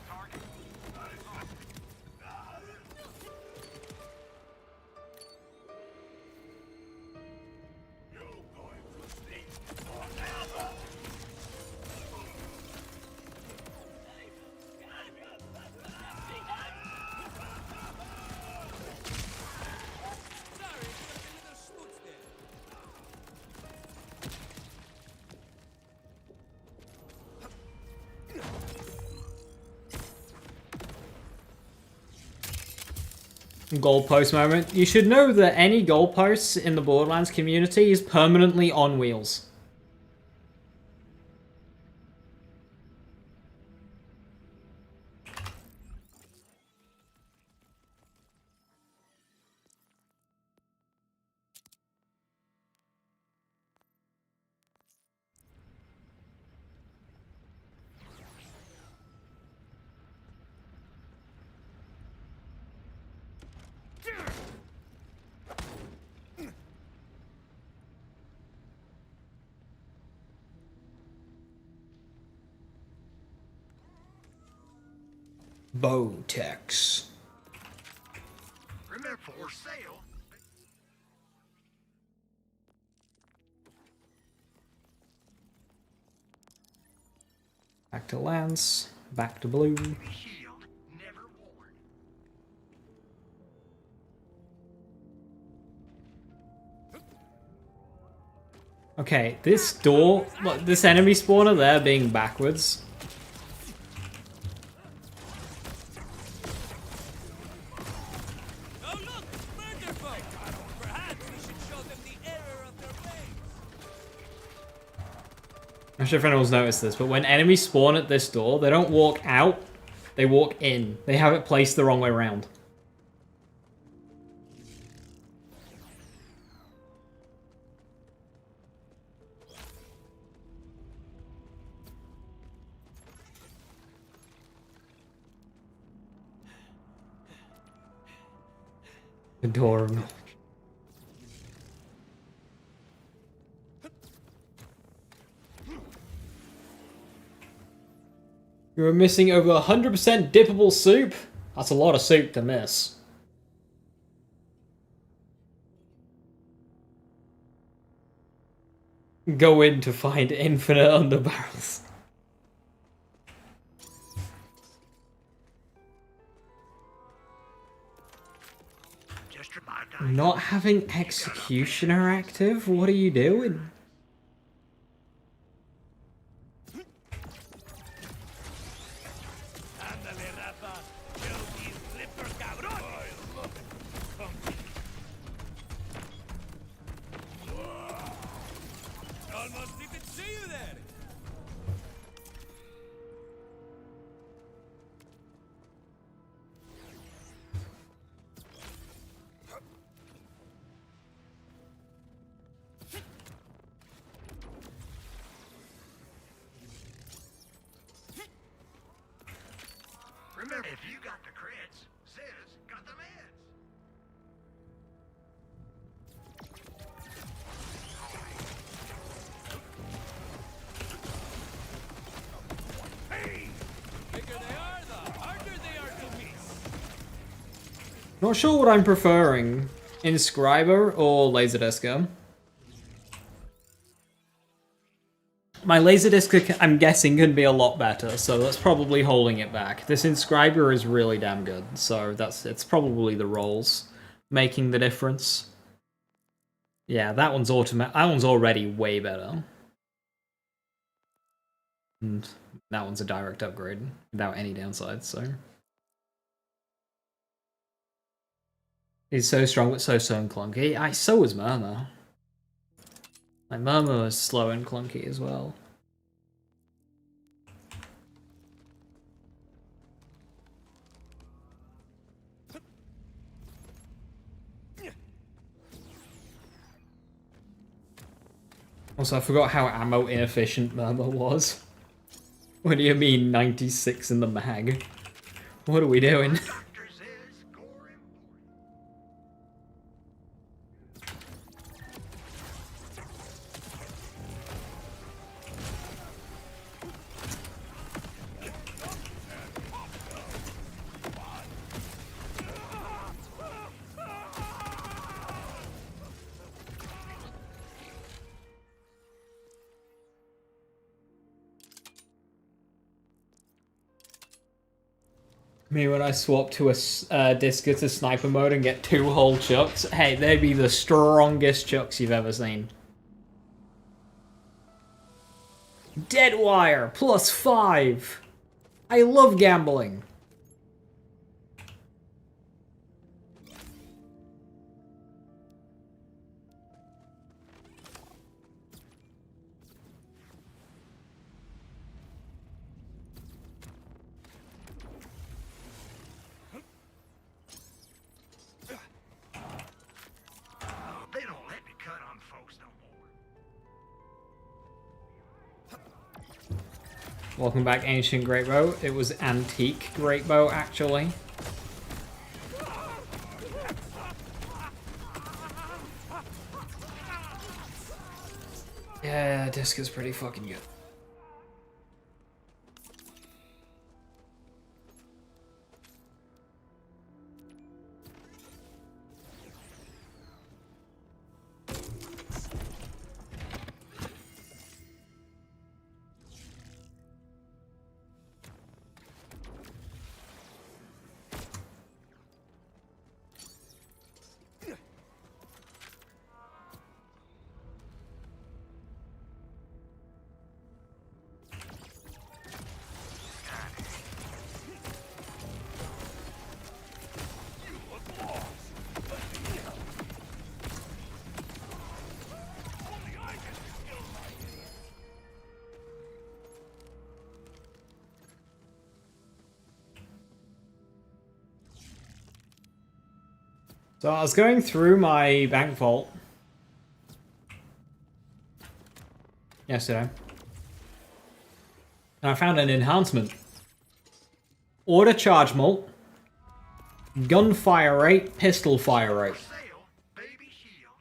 Sorry, but a little schmutz there. Goalpost moment. You should know that any goalposts in the Borderlands community is permanently on wheels. Botex. Remember, for sale. Back to Lance. Back to Blue. Shield never worn. Okay, this door, look, this enemy spawner there being backwards. Oh look, murder folk! Perhaps we should show them the error of their ways. I'm not sure if anyone's noticed this, but when enemies spawn at this door, they don't walk out, they walk in. They have it placed the wrong way around. Adorable. You were missing over 100% dippable soup? That's a lot of soup to miss. Go in to find infinite underbarrels. Just remind I Not having Executioner active? What are you doing? Ándale, Rafa. Show these flippers, cabrón. Almost you could see you there. remember if you got the creds, Ziz got the meds. Bigger they are, the harder they are to miss. Not sure what I'm preferring. Inscriber or Laserdisc? My Laserdisc, I'm guessing, can be a lot better, so that's probably holding it back. This Inscriber is really damn good, so it's probably the rolls making the difference. Yeah, that one's already way better. And that one's a direct upgrade without any downsides, so. He's so strong but so slow and clunky. So is Murmur. Like, Murmur is slow and clunky as well. Also, I forgot how ammo inefficient Murmur was. What do you mean 96 in the mag? What are we doing? Dr. Ziz, gore him. Me when I swap to a Disca to sniper mode and get 2 whole chucks, hey, they'd be the strongest chucks you've ever seen. Deadwire +5. I love gambling. They don't let me cut on folks no more. Welcome back, Ancient Greatbow. It was Antique Greatbow, actually. Yeah, Disca's pretty fucking good. So I was going through my bank vault yesterday, and I found an enhancement. Auto charge mult, gunfire rate, pistol fire rate. Sale, baby shield.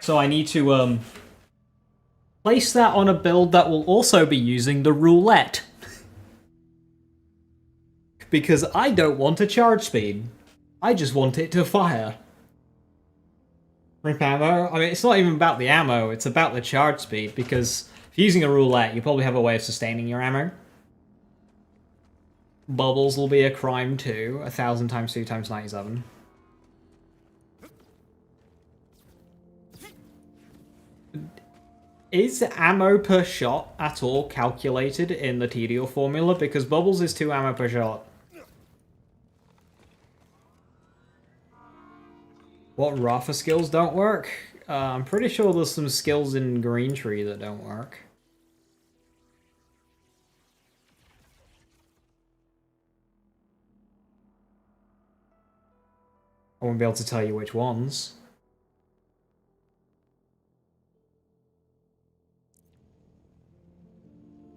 So I need to place that on a build that will also be using the roulette. Because I don't want a charge speed. I just want it to fire. Rip ammo? I mean, it's not even about the ammo, it's about the charge speed, because if you're using a roulette, you probably have a way of sustaining your ammo. Bubbles will be a crime too. 1,000 times 2 times 97. Is ammo per shot at all calculated in the Tediore formula? Because Bubbles is 2 ammo per shot. What Rafa skills don't work? I'm pretty sure there's some skills in Green Tree that don't work. I won't be able to tell you which ones.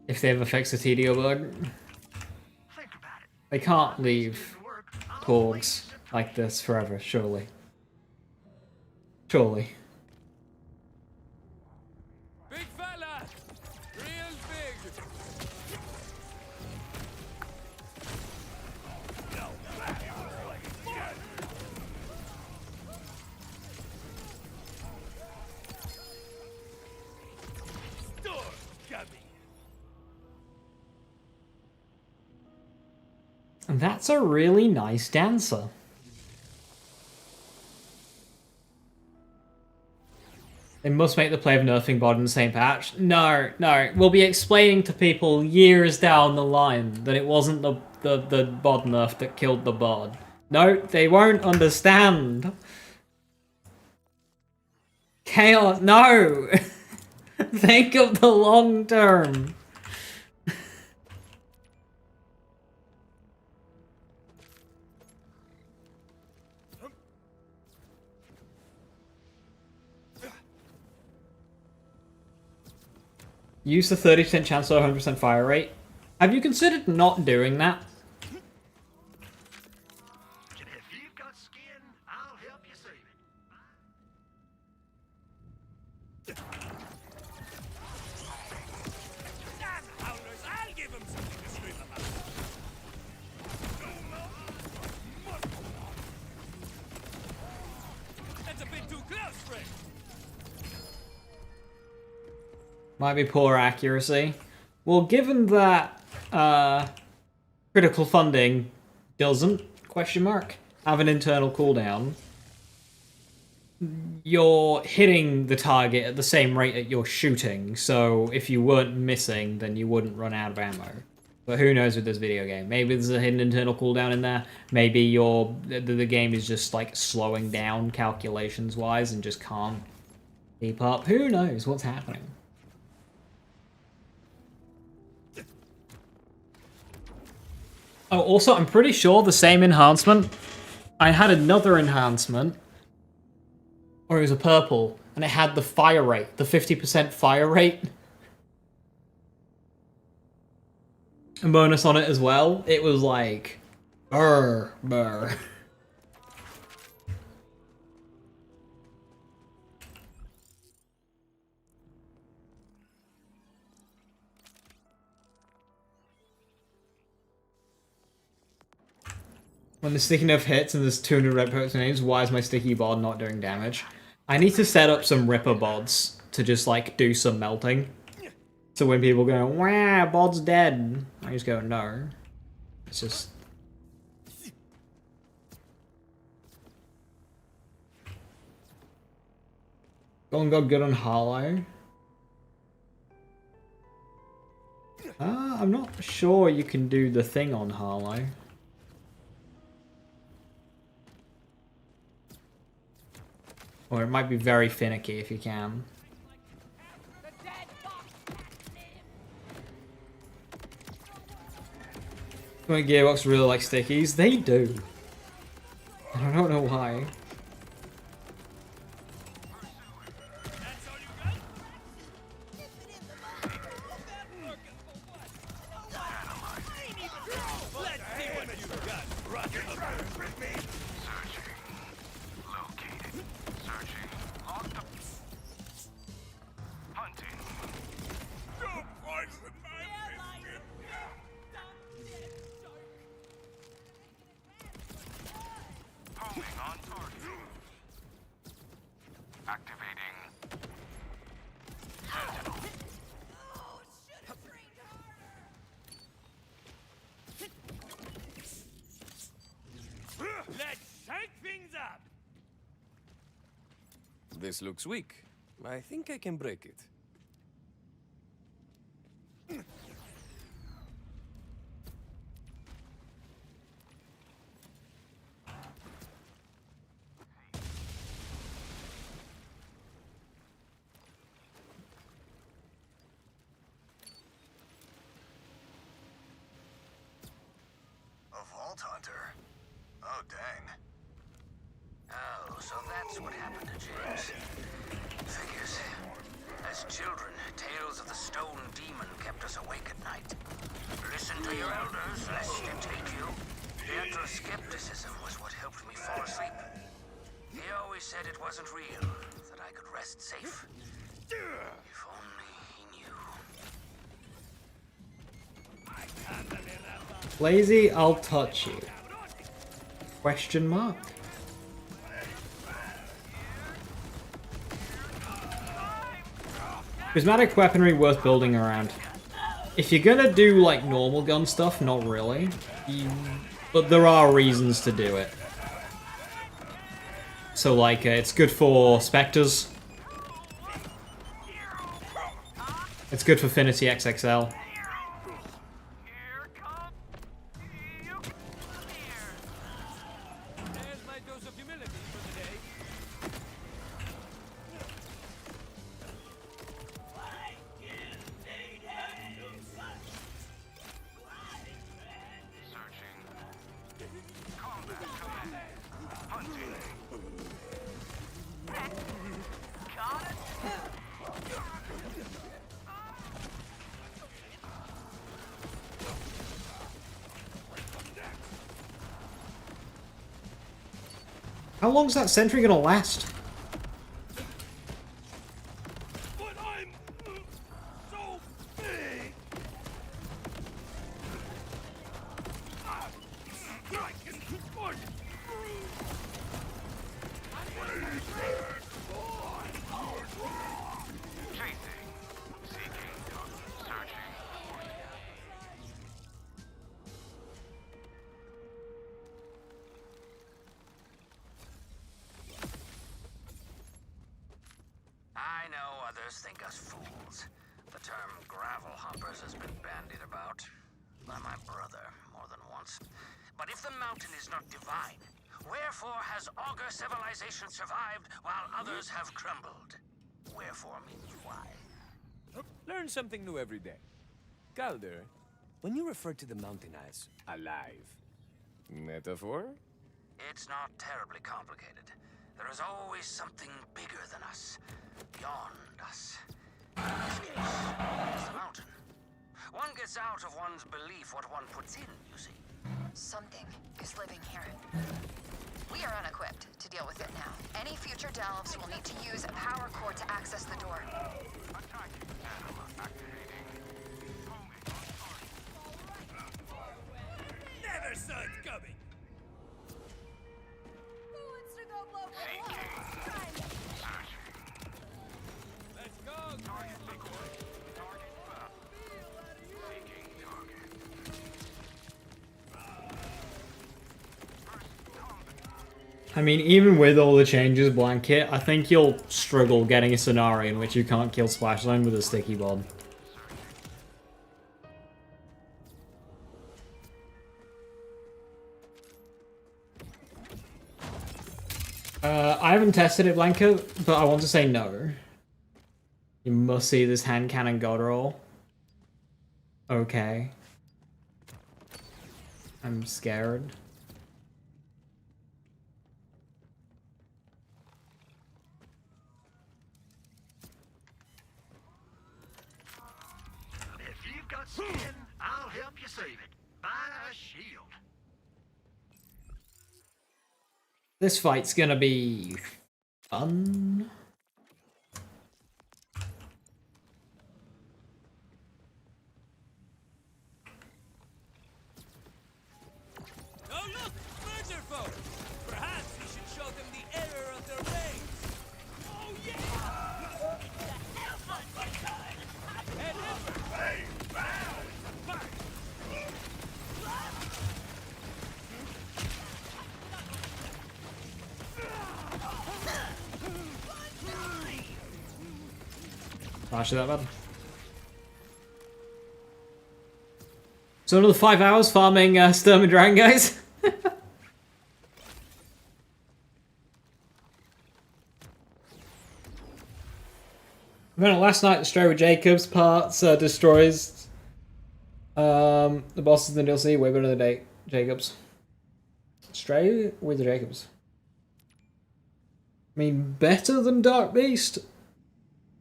If they ever fix a Tediore bug. Think about it. They can't leave Work. I'll Torgs like this forever, surely. Surely. Big fella! Real big! Store gummy. And that's a really nice dancer. They must make the play of nerfing bod in the same patch. No, no. We'll be explaining to people years down the line that it wasn't the bod nerf that killed the bod. No, they won't understand. Chaos, no! Think of the long term. Use the 30% chance or 100% fire rate. Have you considered not doing that? And if you've got skin, I'll help you save it. Damn howlers, I'll give them something to scream about. That's a bit too close, friend. Might be poor accuracy. Well, given that critical funding doesn't, question mark, have an internal cooldown, you're hitting the target at the same rate that you're shooting, so if you weren't missing, then you wouldn't run out of ammo. But who knows with this video game? Maybe there's a hidden internal cooldown in there. Maybe the game is just like slowing down calculations-wise and just can't keep up. Who knows what's happening? Oh, also, I'm pretty sure the same enhancement. I had another enhancement, or it was a purple, and it had the fire rate, the 50% fire rate. A bonus on it as well. It was like, brr, brr. When the sticky enough hits and there's 200 red perks names, why is my sticky bod not doing damage? I need to set up some ripper bods to just like do some melting. So when people go, wow, bod's dead, I just go, no. It's just... Golden got good on Harlow. I'm not sure you can do the thing on Harlow. Or it might be very finicky if you can. When Gearbox really like stickies, they do. I don't know why. Let's shake things up. This looks weak. I think I can break it. A Vault Hunter? Oh, dang. Oh, so that's what happened to James. Figures. As children, tales of the Stone Demon kept us awake at night. Listen to your elders, lest it take you. Their skepticism was what helped me fall asleep. He always said it wasn't real, that I could rest safe. If only he knew. Lazy, I'll touch you. Question mark? Prismatic weaponry worth building around. If you're gonna do like normal gun stuff, not really. But there are reasons to do it. So like, it's good for Spectres. It's good for Finity XXL. There's my dose of humility for the day. How long's that sentry gonna last? But I'm so big. I can push through. I know others think us fools. The term gravel hoppers has been bandied about by my brother more than once. But if the mountain is not divine, wherefore has augur civilization survived while others have crumbled? Wherefore means why. Learn something new every day. Calder, when you refer to the mountain as alive, metaphor? It's not terribly complicated. There is always something bigger than us, beyond us. In this case, it's the mountain. One gets out of one's belief what one puts in, you see. Something is living here. We are unequipped to deal with it now. Any future delves will need to use a power core to access the door. Never saw it coming. Let's go. I mean, even with all the changes, Blanket, I think you'll struggle getting a scenario in which you can't kill Splash Zone with a sticky bomb. I haven't tested it, Blanket, but I want to say no. You must see this hand cannon god roll. Okay. I'm scared. If you've got skin, I'll help you save it. Buy a shield. This fight's gonna be fun. Oh look, murder folk! Perhaps we should show them the error of their ways. Oh yeah! Actually, that bad. So another 5 hours farming Sturm and Dragon, guys. Last night, the Stray with Jacobs parts destroys the bosses in the DLC. Way better than Jacobs. Stray with the Jacobs. I mean, better than Dark Beast?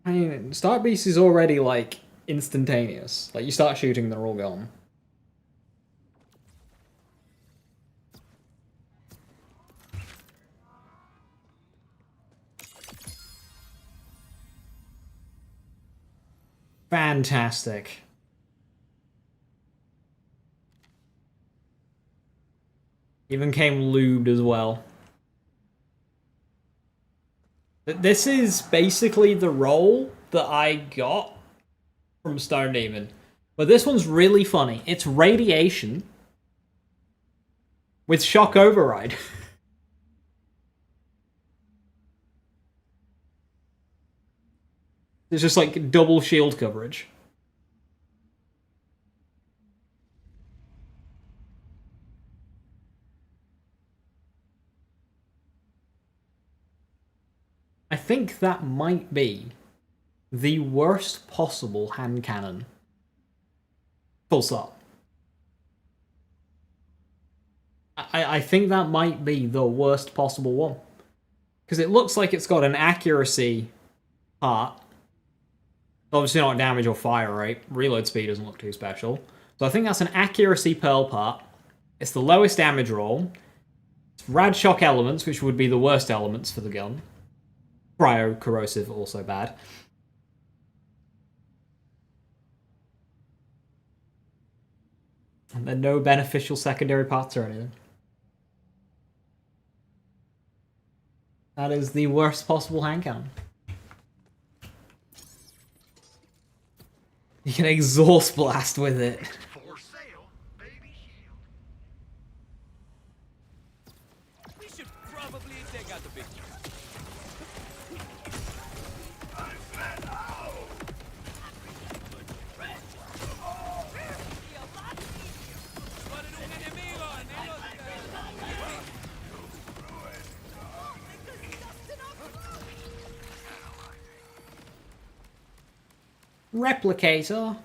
I mean, Dark Beast is already, like, instantaneous. Like, you start shooting, they're all gone. Fantastic. Even came lubed as well. This is basically the role that I got from Stone Demon. But this one's really funny. It's radiation with shock override. It's just like double shield coverage. I think that might be the worst possible hand cannon. Full stop. I think that might be the worst possible one. Because it looks like it's got an accuracy part. Obviously not damage or fire rate. Reload speed doesn't look too special. So I think that's an accuracy pearl part. It's the lowest damage roll. It's rad shock elements, which would be the worst elements for the gun. Cryo corrosive, also bad. And then no beneficial secondary parts or anything. That is the worst possible hand cannon. You can exhaust blast with it. For sale, baby shield. We should probably take out the big one. Replicator.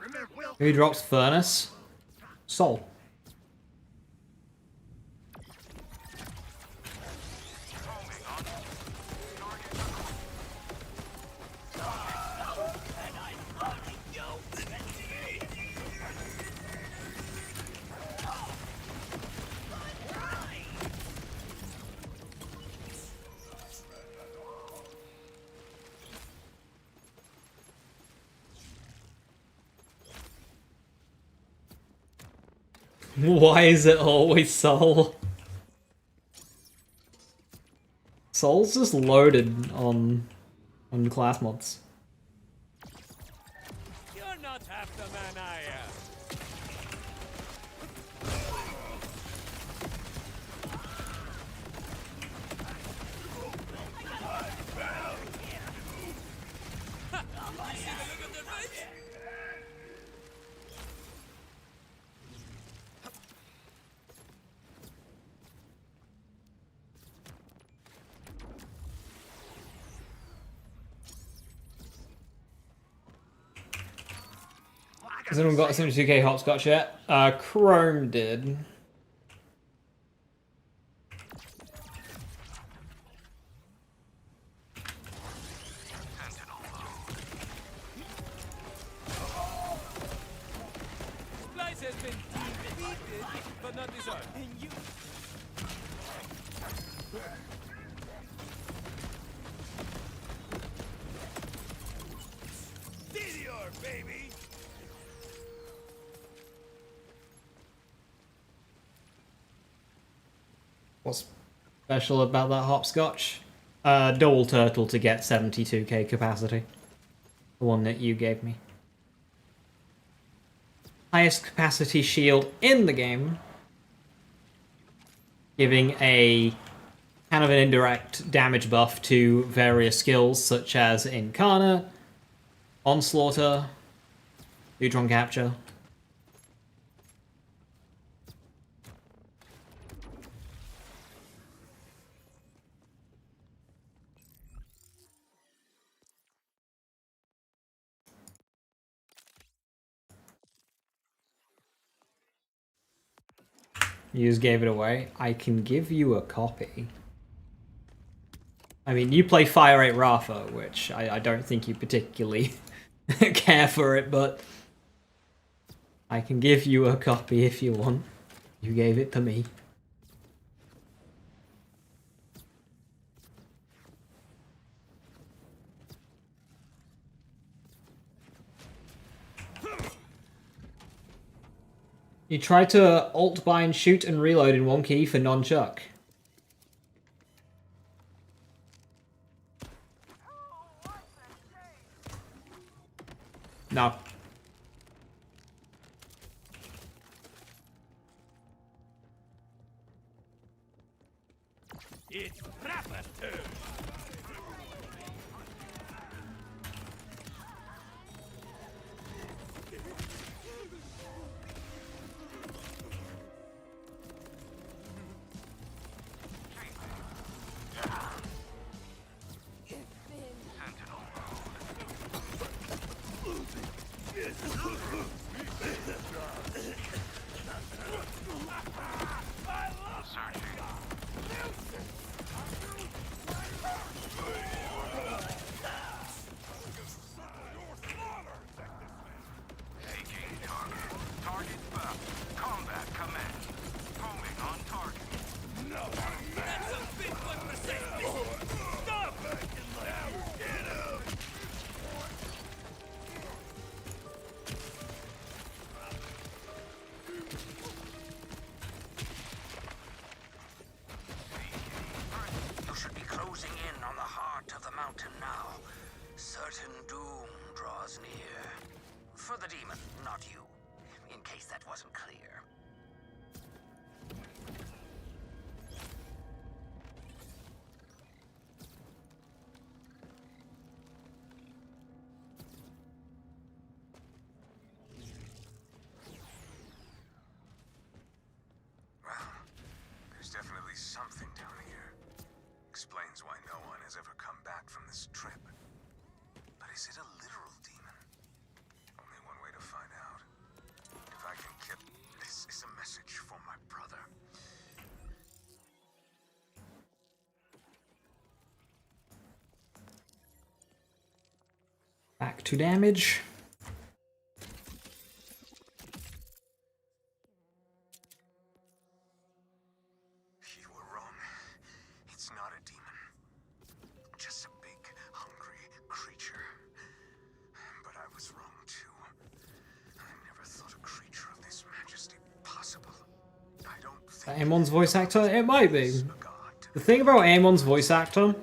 Remember, well, Who drops Furnace? Soul. Why is it always Soul? Soul's just loaded on class mods. You're not half the man I am. Has anyone got a 72k hopscotch yet? Chrome did. Splice has been defeated, but not disarmed. And you... Tediore, baby! What's special about that hopscotch? Double turtle to get 72k capacity. The one that you gave me. Highest capacity shield in the game. Giving a kind of an indirect damage buff to various skills such as Incarnate, Onslaughter, Neutron Capture. You just gave it away. I can give you a copy. I mean, you play Fire 8 Rafa, which I don't think you particularly care for it, but I can give you a copy if you want. You gave it to me. You try to alt bind, shoot, and reload in one key for non-chuck. No. It's Rapper's turn. You should be closing in on the heart of the mountain now. Certain doom draws near. For the demon, not you. In case that wasn't clear. Well, there's definitely something down here. Explains why no one has ever come back from this trip. But is it a literal demon? Only one way to find out. If I can kill... This is a message for my brother. Back to damage. You were wrong. It's not a demon. Just a big, hungry creature. But I was wrong too. I never thought a creature of this majesty possible. I don't think Amon's voice actor? It might be. a god The thing about Amon's voice actor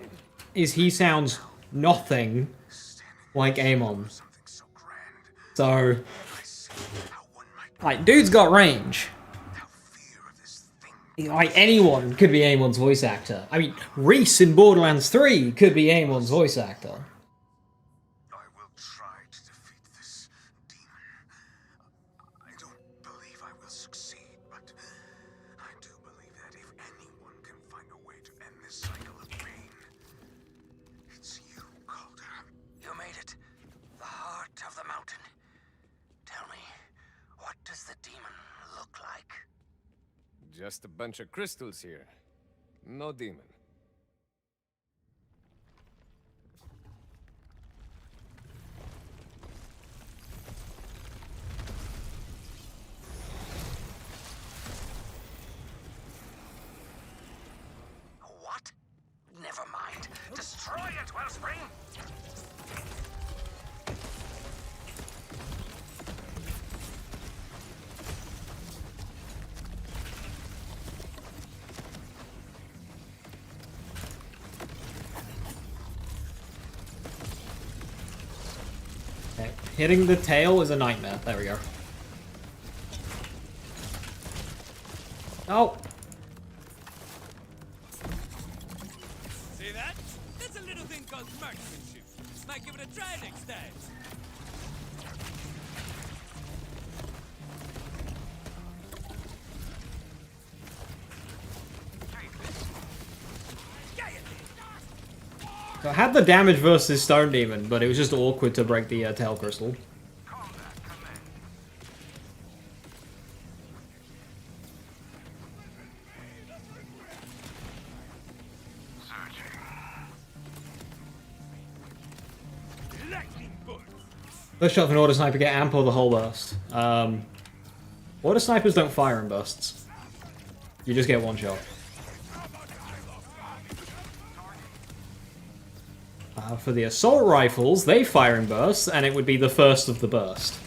is he sounds nothing standing like Amon. something so grand. So, I see how one might like, dude's got range. have fear of this thing. Like, anyone could be Amon's voice actor. I mean, Reese in Borderlands 3 could be Amon's voice actor. I will try to defeat this demon. I don't believe I will succeed, but I do believe that if anyone can find a way to end this cycle of pain, it's you, Calder. You made it. The heart of the mountain. Tell me, what does the demon look like? Just a bunch of crystals here. No demon. What? Never mind. Destroy it, Wellspring! Hitting the tail is a nightmare. There we go. Oh! See that? That's a little thing called marksmanship. Might give it a try next time. So I had the damage versus Stone Demon, but it was just awkward to break the tail crystal. First shot of an auto sniper, get amp or the whole burst. Auto snipers don't fire in bursts. You just get one shot. For the assault rifles, they fire in bursts, and it would be the first of the burst.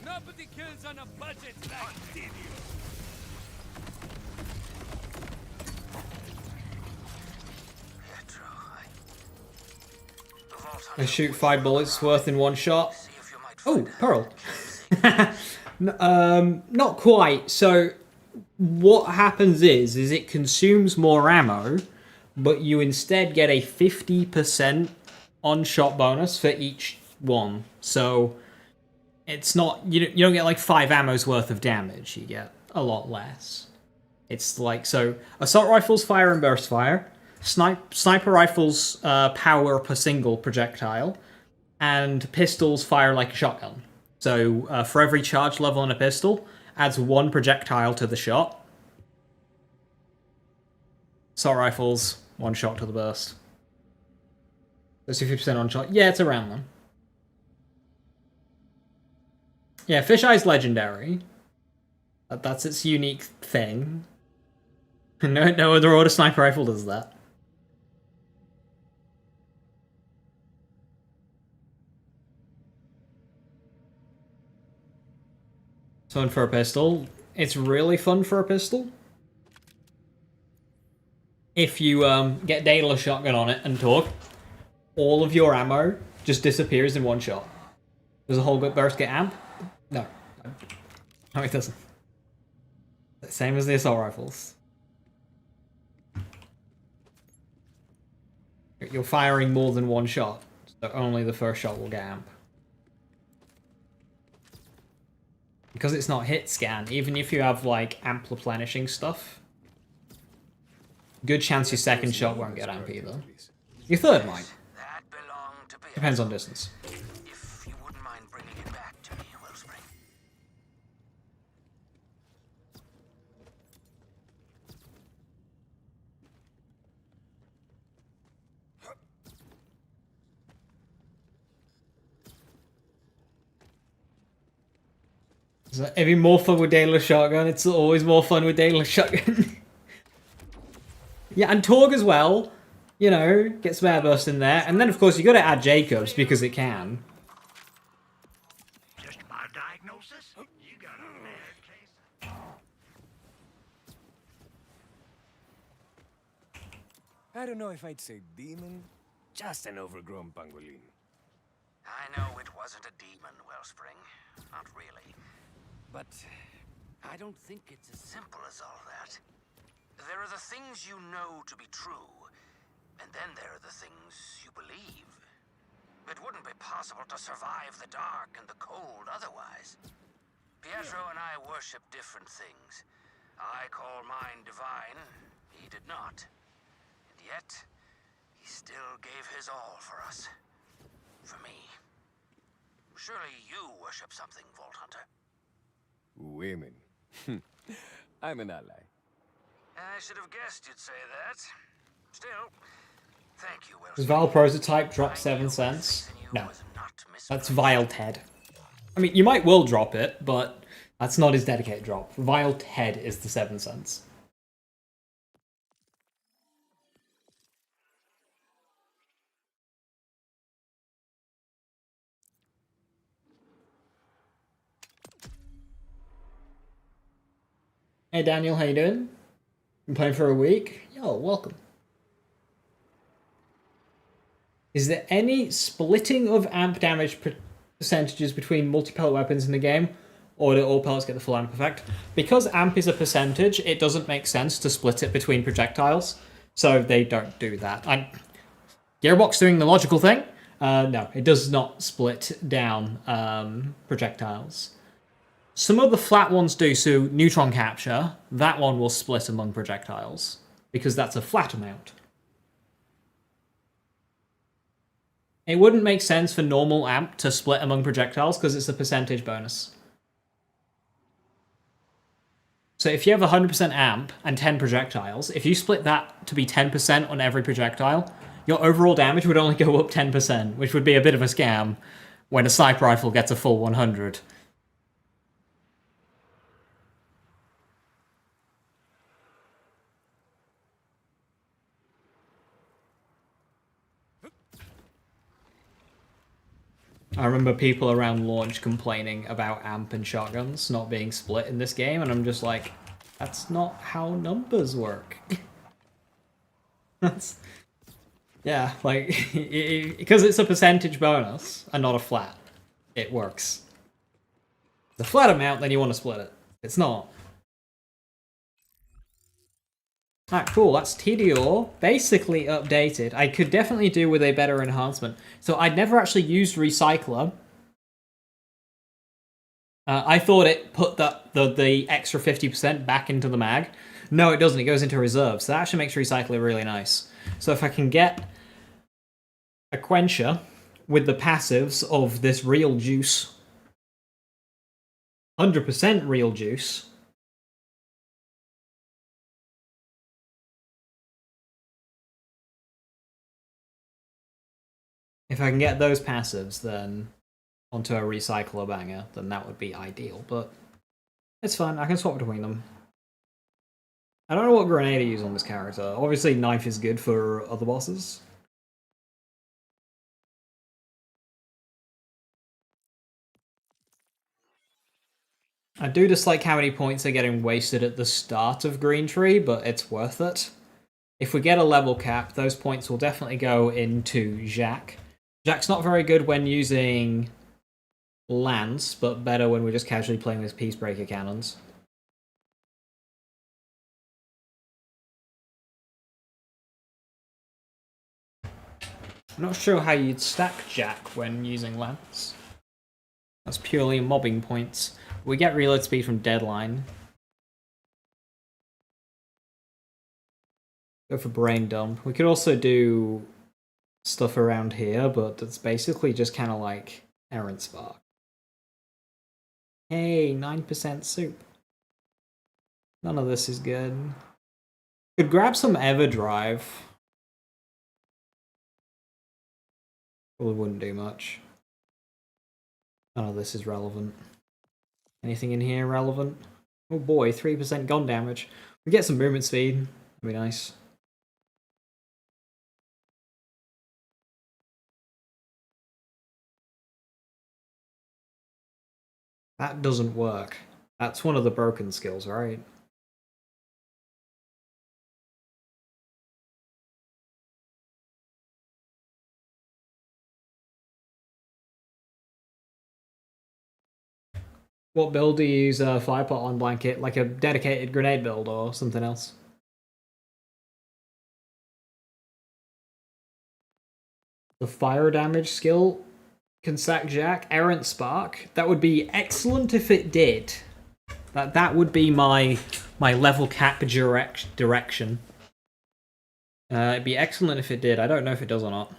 Nobody kills on a budget like Tediore. I shoot 5 bullets worth in one shot. Oh, Pearl. Not quite. So, what happens is it consumes more ammo, but you instead get a 50% on-shot bonus for each one. So, it's not... You don't get like 5 ammos worth of damage. You get a lot less. It's like... So, assault rifles fire and burst fire. Sniper rifles power per single projectile. And pistols fire like a shotgun. So, for every charge level on a pistol, adds 1 projectile to the shot. Assault rifles, 1 shot to the burst. That's 50% on shot. Yeah, it's around them. Yeah, Fisheye's legendary. That's its unique thing. No other auto sniper rifle does that. It's fun for a pistol. It's really fun for a pistol. If you get Daedalus shotgun on it and talk, all of your ammo just disappears in one shot. Does a whole burst get amp? No. No, it doesn't. Same as the assault rifles. You're firing more than one shot, so only the first shot will get amp. Because it's not hit scan, even if you have like amp replenishing stuff, good chance your second shot won't get amp either. Your third might. Depends on distance. If you wouldn't mind bringing it back to me, Wellspring. So it'd be more fun with Daedalus shotgun. It's always more fun with Daedalus shotgun. Yeah, and Torg as well. You know, get some airburst in there. And then, of course, you got to add Jacobs because it can. Just my diagnosis? You got a bad case. I don't know if I'd say demon, just an overgrown pangolin. I know it wasn't a demon, Wellspring. Not really. But I don't think it's as simple as all that. There are the things you know to be true, and then there are the things you believe. It wouldn't be possible to survive the dark and the cold otherwise. Pietro and I worship different things. I call mine divine, he did not. And yet, he still gave his all for us. For me. Surely you worship something, Vault Hunter. Women. I'm an ally. I should have guessed you'd say that. Still, thank you, Wilson. Does Vile Prototype drop 7 cents? No. That's Vile Ted. I mean, you might well drop it, but that's not his dedicated drop. Vile Ted is the 7 cents. Hey Daniel, how you doing? Been playing for a week? Yo, welcome. Is there any splitting of amp damage percentages between multi-pellet weapons in the game, or do all pellets get the full amp effect? Because amp is a percentage, it doesn't make sense to split it between projectiles, so they don't do that. Gearbox doing the logical thing? No, it does not split down projectiles. Some of the flat ones do, so neutron capture, that one will split among projectiles, because that's a flat amount. It wouldn't make sense for normal amp to split among projectiles, because it's a percentage bonus. So if you have 100% amp and 10 projectiles, if you split that to be 10% on every projectile, your overall damage would only go up 10%, which would be a bit of a scam when a sniper rifle gets a full 100. I remember people around launch complaining about amp and shotguns not being split in this game, and I'm just like, that's not how numbers work. That's... Yeah, like, because it's a percentage bonus and not a flat, it works. It's a flat amount, then you want to split it. It's not. Ah, cool, that's Tediore, basically updated. I could definitely do with a better enhancement. So I'd never actually used Recycler. I thought it put the extra 50% back into the mag. No, it doesn't, it goes into reserve. So that actually makes Recycler really nice. So if I can get a Quencher with the passives of this real juice, 100% real juice, if I can get those passives then onto a recycler banger, then that would be ideal, but it's fine, I can swap between them. I don't know what grenade to use on this character. Obviously knife is good for other bosses. I do dislike how many points are getting wasted at the start of Green Tree, but it's worth it. If we get a level cap, those points will definitely go into Jacques. Jacques not very good when using Lance, but better when we're just casually playing with Peacebreaker cannons. I'm not sure how you'd stack Jacques when using Lance. That's purely mobbing points. We get reload speed from Deadline. Go for Brain Dump. We could also do stuff around here, but it's basically just kind of like Errant Spark. Hey, 9% soup. None of this is good. Could grab some Everdrive. Probably wouldn't do much. None of this is relevant. Anything in here relevant? Oh boy, 3% gun damage. We get some movement speed. That'd be nice. That doesn't work. That's one of the broken skills, right? What build do you use Firepot on Blanket? Like a dedicated grenade build or something else? The fire damage skill can sack Jack. Errant Spark. That would be excellent if it did. That would be my level cap direction. It'd be excellent if it did. I don't know if it does or not.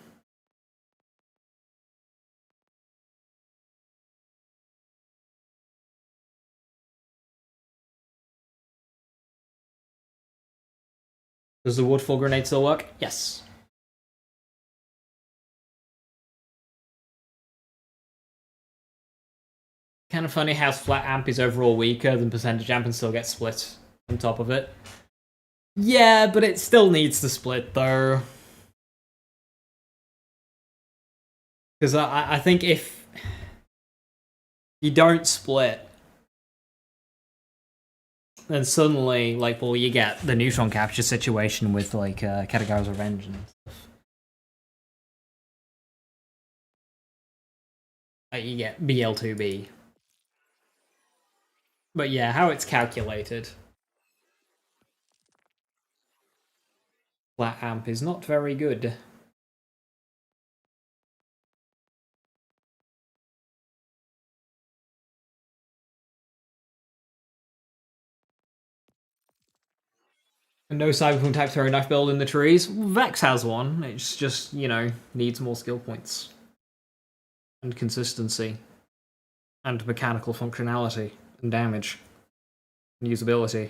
Does the Woodfall grenade still work? Yes. Kind of funny how flat amp is overall weaker than percentage amp and still gets split on top of it. Yeah, but it still needs to split though. Because I think if you don't split, then suddenly, like, well, you get the neutron capture situation with, like, Katagawa's Revenge and stuff. You get BL2B. But yeah, how it's calculated. Flat amp is not very good. And no Cyberpunk type throwing knife build in the trees. Vex has one. It's just, you know, needs more skill points. And consistency. And mechanical functionality. And damage. And usability.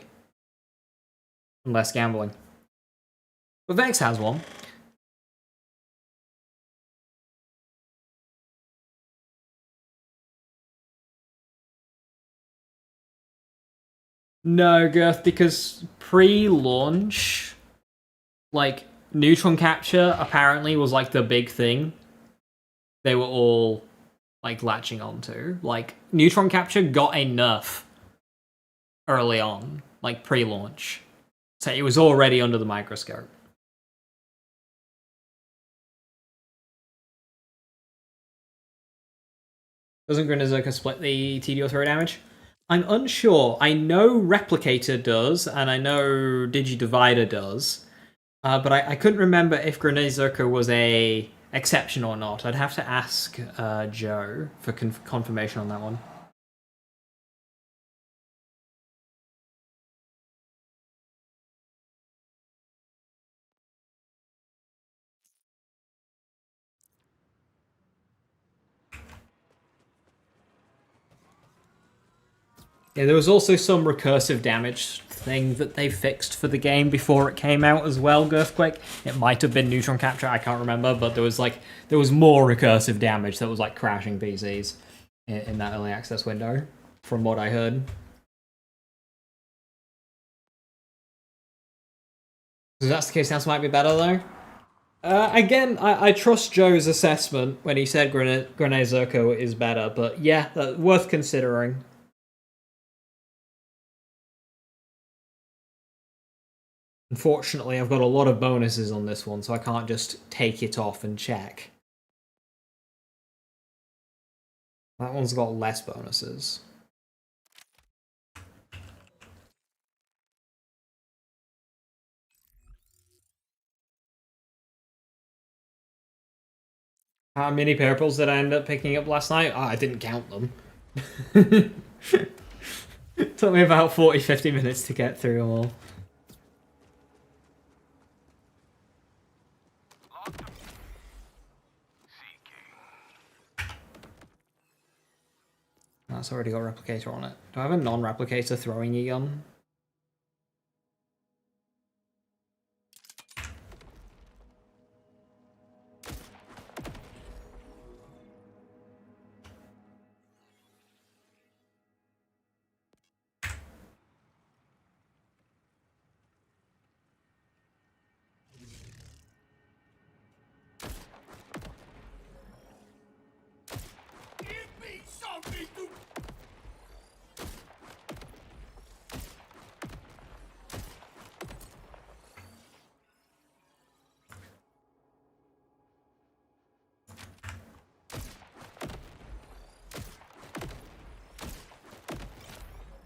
And less gambling. But Vex has one. No, Girth, because pre-launch, like, neutron capture apparently was, like, the big thing they were all, like, latching onto. Like, neutron capture got a nerf early on, like, pre-launch. So it was already under the microscope. Doesn't Granizoka split the TDO throw damage? I'm unsure. I know Replicator does, and I know Digidivider does. But I couldn't remember if Grenade was a exception or not. I'd have to ask Joe for confirmation on that one. Yeah, there was also some recursive damage thing that they fixed for the game before it came out as well, Girthquake. It might have been neutron capture, I can't remember, but there was more recursive damage that was like crashing PCs in that early access window, from what I heard. So that's the case, now might be better though. Again, I trust Joe's assessment when he said Grenade Zerko is better, but yeah, worth considering. Unfortunately, I've got a lot of bonuses on this one, so I can't just take it off and check. That one's got less bonuses. How many purples did I end up picking up last night? Oh, I didn't count them. It took me about 40-50 minutes to get through them all. That's already got a replicator on it. Do I have a non-replicator throwing a gun?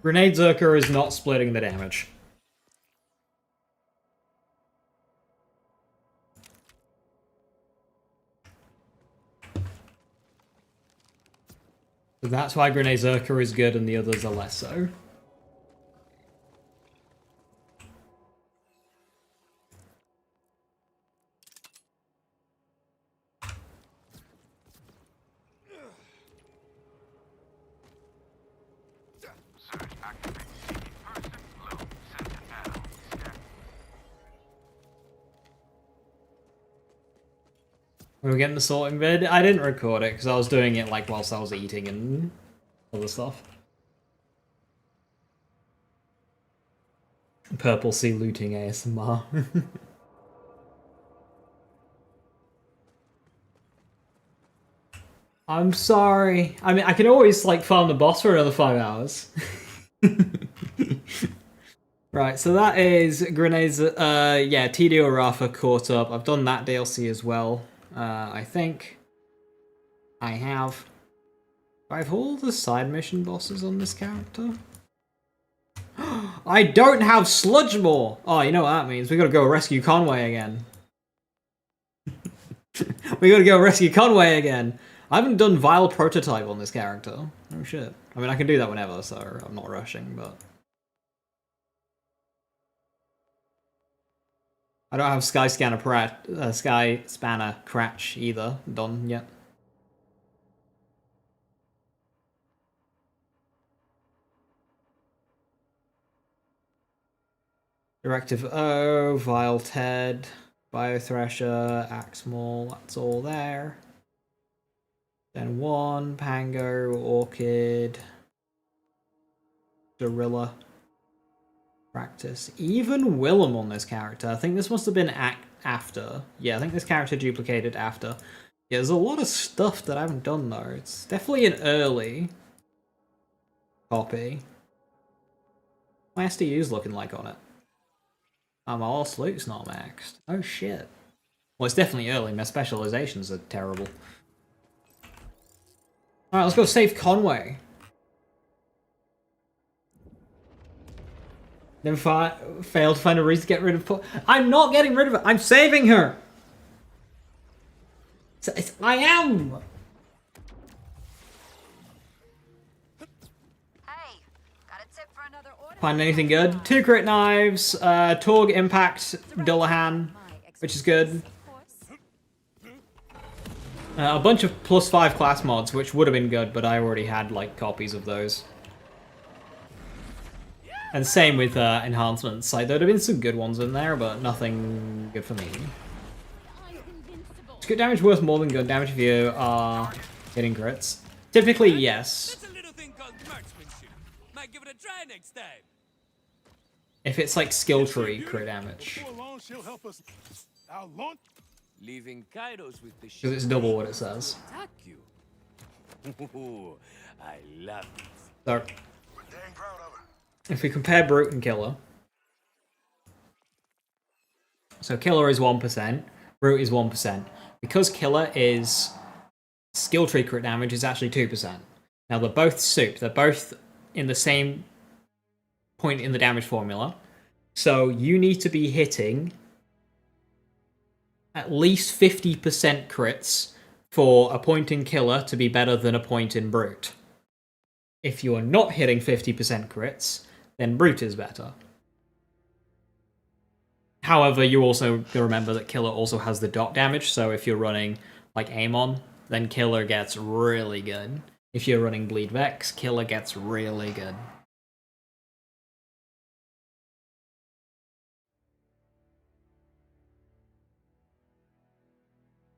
Grenade Zerker is not splitting the damage. So that's why Grenade Zerker is good and the others are less so. We were getting the sorting vid. I didn't record it because I was doing it like whilst I was eating and other stuff. Purple Sea looting ASMR. I'm sorry. I mean, I can always like farm the boss for another 5 hours. Right, so that is Grenades. Yeah, Tediore Rafa caught up. I've done that DLC as well. I think I have. I have all the side mission bosses on this character. I don't have Sludge More! Oh, you know what that means. We gotta go rescue Conway again. We gotta go rescue Conway again! I haven't done Vile Prototype on this character. Oh shit. I mean, I can do that whenever, so I'm not rushing, but... I don't have Sky Spanner Cratch either done yet. Directive O, Vile Ted, Biothresher, Axe Maul, that's all there. Then 1, Pango, Orchid, Gorilla, Practice. Even Willem on this character. I think this must have been after. Yeah, I think this character duplicated after. Yeah, there's a lot of stuff that I haven't done though. It's definitely an early copy. My SDU's looking like on it. Oh, my all loot's not maxed. Oh shit. Well, it's definitely early. My specializations are terrible. Alright, let's go save Conway. Then failed to find a reason to get rid of... I'm not getting rid of her! I'm saving her! I am! Hey, got a tip for another order? Find anything good? 2 crit knives, Torg Impact Dullahan, which is good. A bunch of +5 class mods, which would have been good, but I already had like copies of those. And same with enhancements. Like, there'd have been some good ones in there, but nothing good for me. Is good damage worth more than good damage if you are hitting crits? Typically, yes. That's a little thing called marksmanship. Might give it a try next time. If it's like skill tree crit damage. Leaving Kairos with the Because it's double what it says. attack you. Ooh, I love it. So, We're dang proud of her. if we compare Brute and Killer. So Killer is 1%, Brute is 1%. Because Killer is skill tree crit damage is actually 2%. Now they're both soup, they're both in the same point in the damage formula. So you need to be hitting at least 50% crits for a point in Killer to be better than a point in Brute. If you are not hitting 50% crits, then Brute is better. However, you also gotta remember that Killer also has the dot damage, so if you're running like Amon, then Killer gets really good. If you're running Bleed Vex, Killer gets really good.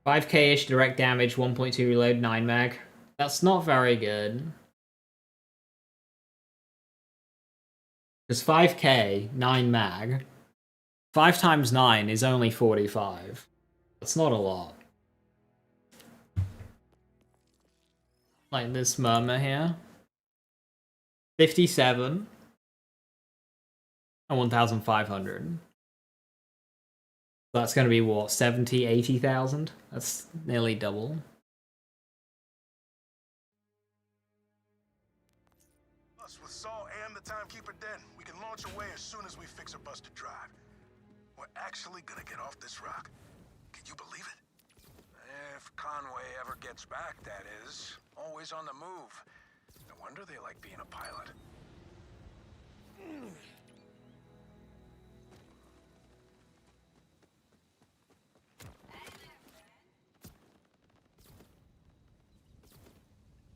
$5k-ish direct damage, 1.2 reload, 9 mag. That's not very good. Because 5k, 9 mag, 5 times 9 is only 45. That's not a lot. Like this Murmur here. 57. And 1,500. That's going to be what, 70, 80,000? That's nearly double. Us with Saul and the Timekeeper dead, we can launch away as soon as we fix a busted drive. We're actually gonna get off this rock. Can you believe it? If Conway ever gets back, that is. Always on the move. No wonder they like being a pilot.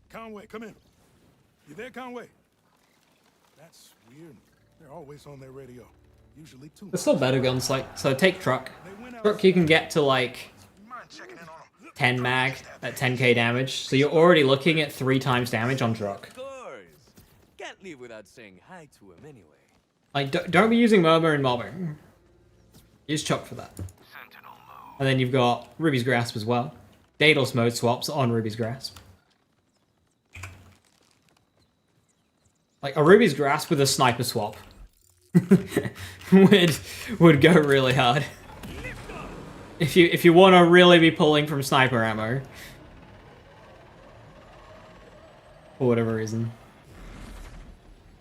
Conway, come in. You there, Conway? That's weird. They're always on their radio. Usually two. There's still better guns, like, so take Truck. Truck you can get to like Mind checking in on them? 10 mag at 10k damage, so you're already looking at 3 times damage on Truck. Of course. Can't leave without saying hi to him anyway. Like, don't be using Murmur and mobbing. Use Chuck for that. And then you've got Ruby's Grasp as well. Daedalus mode swaps on Ruby's Grasp. Like, a Ruby's Grasp with a sniper swap would go really hard. If you want to really be pulling from sniper ammo. for whatever reason.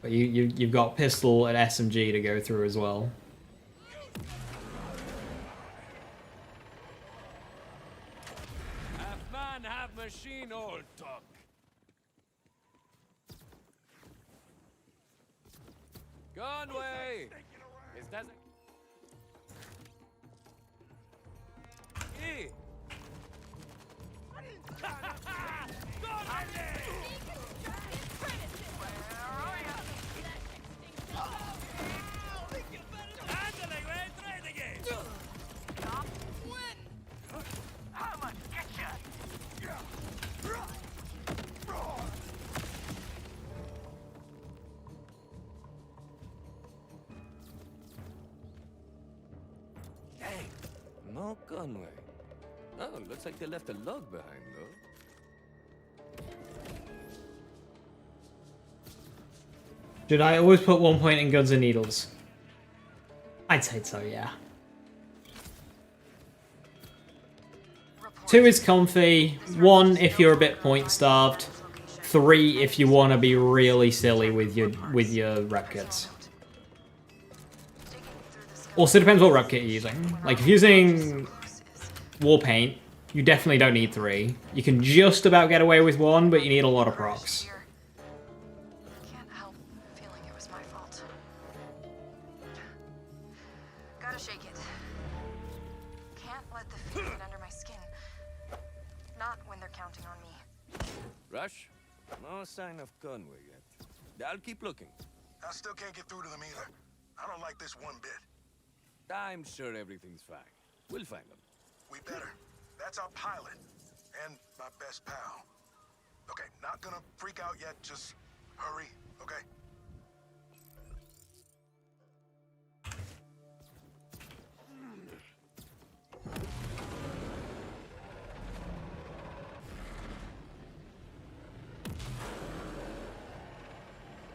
But you've got pistol and SMG to go through as well. Have man, have machine, old talk. Conway! Is that... Hey! How much get ya? Dang, no Conway. Oh, looks like they left a log behind, though. Should I always put 1 point in guns and needles? I'd say so, yeah. 2 is comfy, 1 if you're a bit point starved, 3 if you want to be really silly with your rep kits. Also depends what rep kit you're using. Like if you're using war paint, you definitely don't need 3. You can just about get away with 1, but you need a lot of procs. Can't help feeling it was my fault. Gotta shake it. Can't let the fear get under my skin. Not when they're counting on me. Rush? No sign of Conway yet. I'll keep looking. I still can't get through to them either. I don't like this one bit. I'm sure everything's fine. We'll find them. We better. That's our pilot. And my best pal. Okay, not gonna freak out yet, just hurry, okay?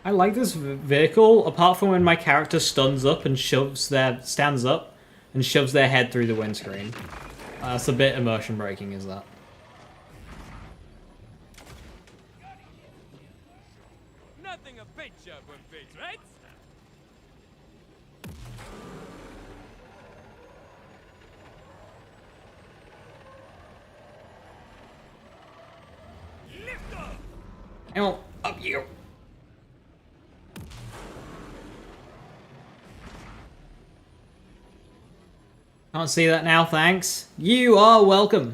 I like this vehicle, apart from when my character stands up and shoves their head through the windscreen. That's a bit immersion breaking, is that? Nothing a paint job won't fix, right? Lift off! Hang on, up you. Can't see that now, thanks. You are welcome.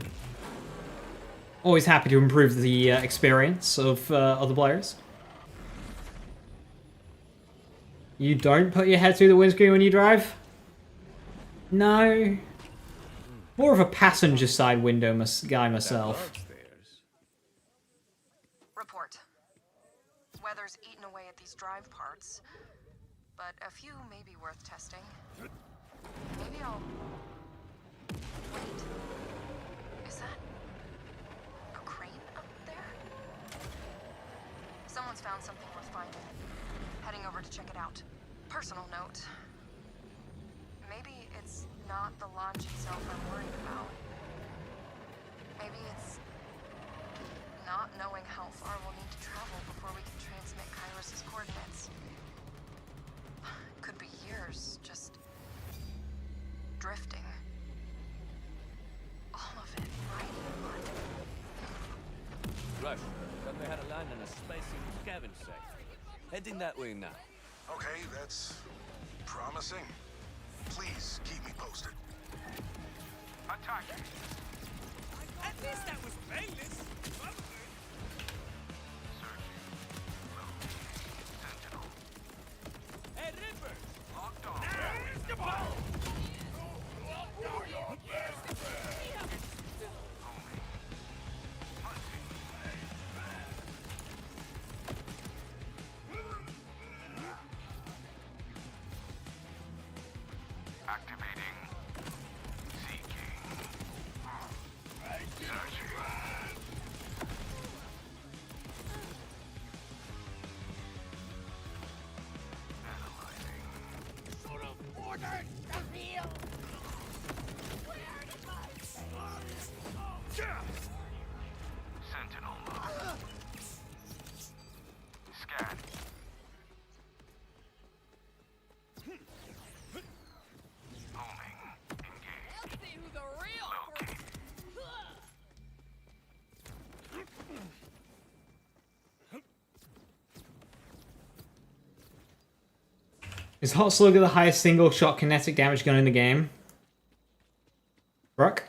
Always happy to improve the experience of other players. You don't put your head through the windscreen when you drive? No. More of a passenger side window guy myself. Report. Weather's eaten away at these drive parts, but a few may be worth testing. Maybe I'll... Wait. Is that... a crane up there? Someone's found something worth finding. Heading over to check it out. Personal note. Maybe it's not the launch itself I'm worried about. Maybe it's... not knowing how far we'll need to travel before we can transmit Kairos' coordinates. Could be years, just... drifting. All of it right in mud. Rush, thought they had a line on a spicy scavenge site. Heading that way now. Okay, that's promising. Please keep me posted. Attack! At least that was painless. Sentinel. Hey, Ripper! Locked on. There's the ball! Activating. Seeking. Searching. Analyzing. Sort of order! Is Hot Slugger the highest single shot kinetic damage gun in the game? Brooke?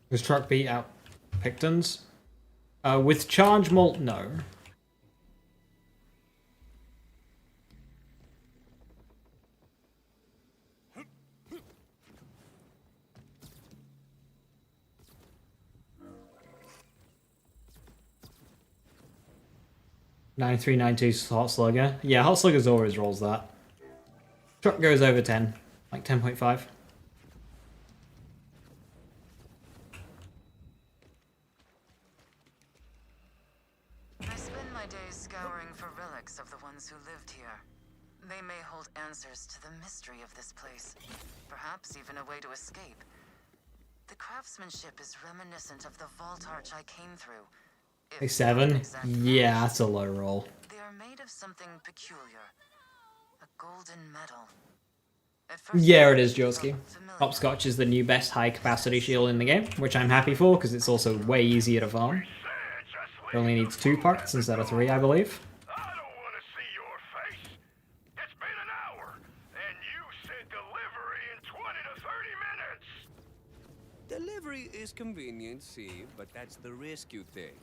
Does Truck beat out Pictons? With Charge Malt, no. (9392) Hot Slugger. Yeah, Hot Slugger's always rolls that. Truck goes over 10, like 10.5. I spend my days scouring for relics of the ones who lived here. They may hold answers to the mystery of this place. Perhaps even a way to escape. The craftsmanship is reminiscent of the vault arch I came through. If Like 7? not exact Yeah, match. that's a low roll. They are made of something peculiar. A golden metal. At first Yeah, it sight, is, it felt Jorsky. familiar. Hopscotch is the new best high capacity shield in the game, which I'm happy for because it's also way easier to farm. It only needs 2 parts instead of 3, I believe. I don't want to see your face. It's been an hour, and you said delivery in 20 to 30 minutes. Delivery is convenient, see, but that's the risk you take.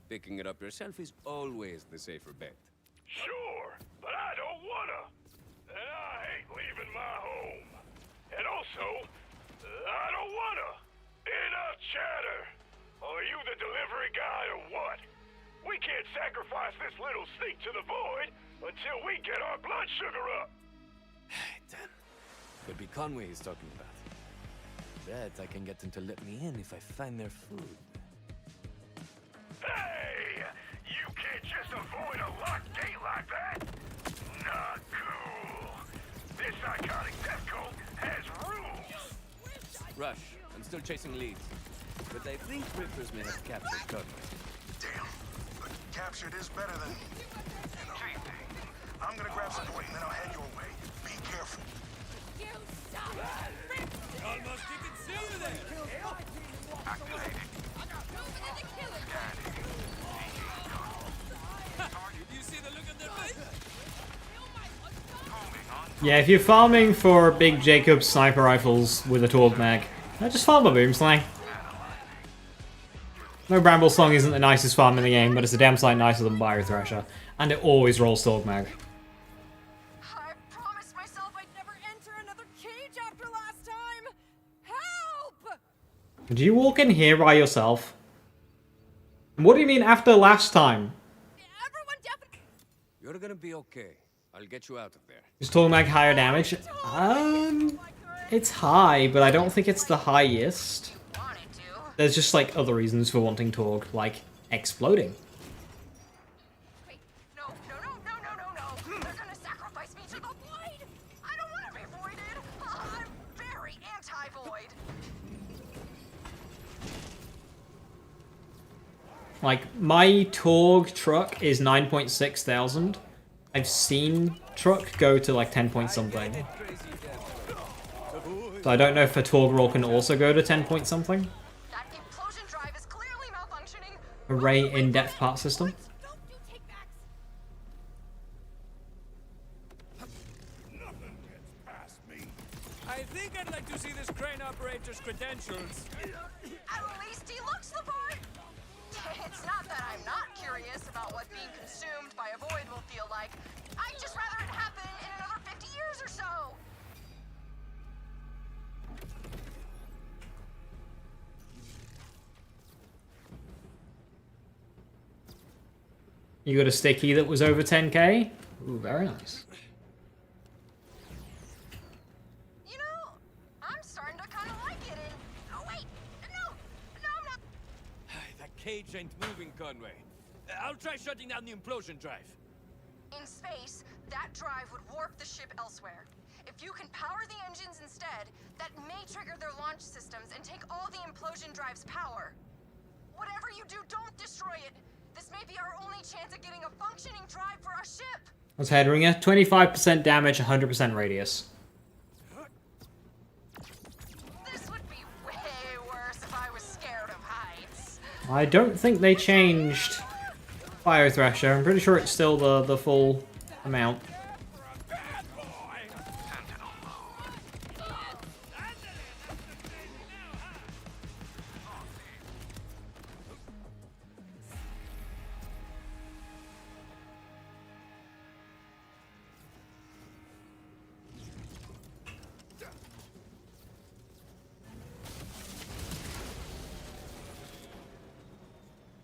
Picking it up yourself is always the safer bet. Sure, but I don't wanna. And I hate leaving my home. And also, I don't wanna. Enough chatter. Are you the delivery guy or what? We can't sacrifice this little sneak to the void until we get our blood sugar up. Damn. Could be Conway he's talking about. Bet I can get them to let me in if I find their food. Hey! You can't just avoid a locked gate like that! Not cool! This iconic death cult has rules! Rush, I'm still chasing leads. But I think Rippers may have captured Conway. Damn. But captured is better than... you know. I'm gonna grab support and then I'll head your way. Be careful. Almost didn't see you there. Did you see the look on their face? Yeah, if you're farming for Big Jacob sniper rifles with a Torg mag, just farm a boomslang. No, Bramble Song isn't the nicest farm in the game, but it's a damn sight nicer than Bio Thresher, and it always rolls Torg mag. I promised myself I'd never enter another cage after last time. Help! Did you walk in here by yourself? What do you mean after last time? Everyone definitely. You're gonna be okay. I'll get you out of there. Is Torg mag higher damage? It's high, but I don't think it's the highest. Wanted to. There's just like other reasons for wanting Torg, like exploding. Wait, no. They're gonna sacrifice me to the void. I don't want to be voided. I'm very anti-void. Like, my Torg truck is 9.6 thousand. I've seen truck go to like 10 point something. So I don't know if a Torg roll can also go to 10 point something. That implosion drive is clearly malfunctioning. Array in-depth part system. Don't you take backs. Nothing gets past me. I think I'd like to see this crane operator's credentials. At least he looks the part. It's not that I'm not curious about what being consumed by a void will feel like. I'd just rather it happen in another 50 years or so. You got a sticky that was over 10k? Ooh, very nice. You know, I'm starting to kind of like it. And oh wait, no, I'm not. That cage ain't moving, Conway. I'll try shutting down the implosion drive. In space, that drive would warp the ship elsewhere. If you can power the engines instead, that may trigger their launch systems and take all the implosion drive's power. Whatever you do, don't destroy it. This may be our only chance at getting a functioning drive for our ship. What's Headringer? 25% damage, 100% radius. This would be way worse if I was scared of heights. I don't think they changed Fire Thrasher. I'm pretty sure it's still the full amount.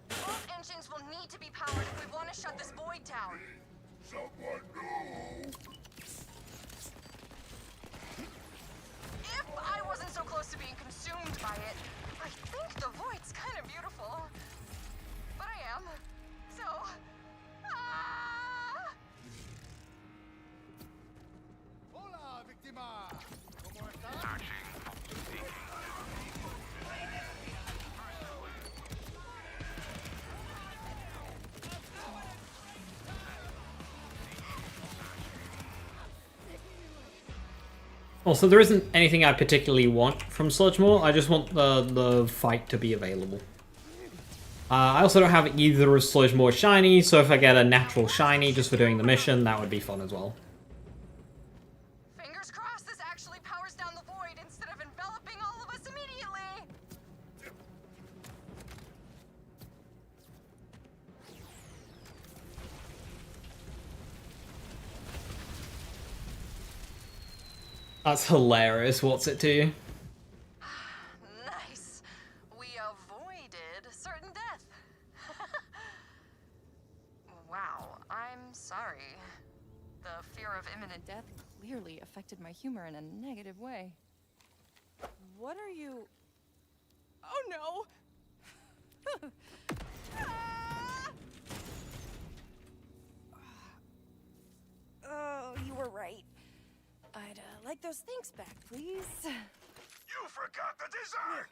Both engines will need to be powered if we want to shut this void down. Someone new! If I wasn't so close to being consumed by it, I think the void's kind of beautiful. But I am. So... Hola, víctima! ¿Cómo estás? Also, there isn't anything I particularly want from Sludgemore. I just want the fight to be available. I also don't have either of Sludgemore shiny, so if I get a natural shiny just for doing the mission, that would be fun as well. Fingers crossed this actually powers down the void instead of enveloping all of us immediately. That's hilarious. What's it to you? Nice. We avoided certain death. Wow, I'm sorry. The fear of imminent death clearly affected my humor in a negative way. What are you... Oh no! Oh, you were right. I'd like those things back, please. You forgot the dessert!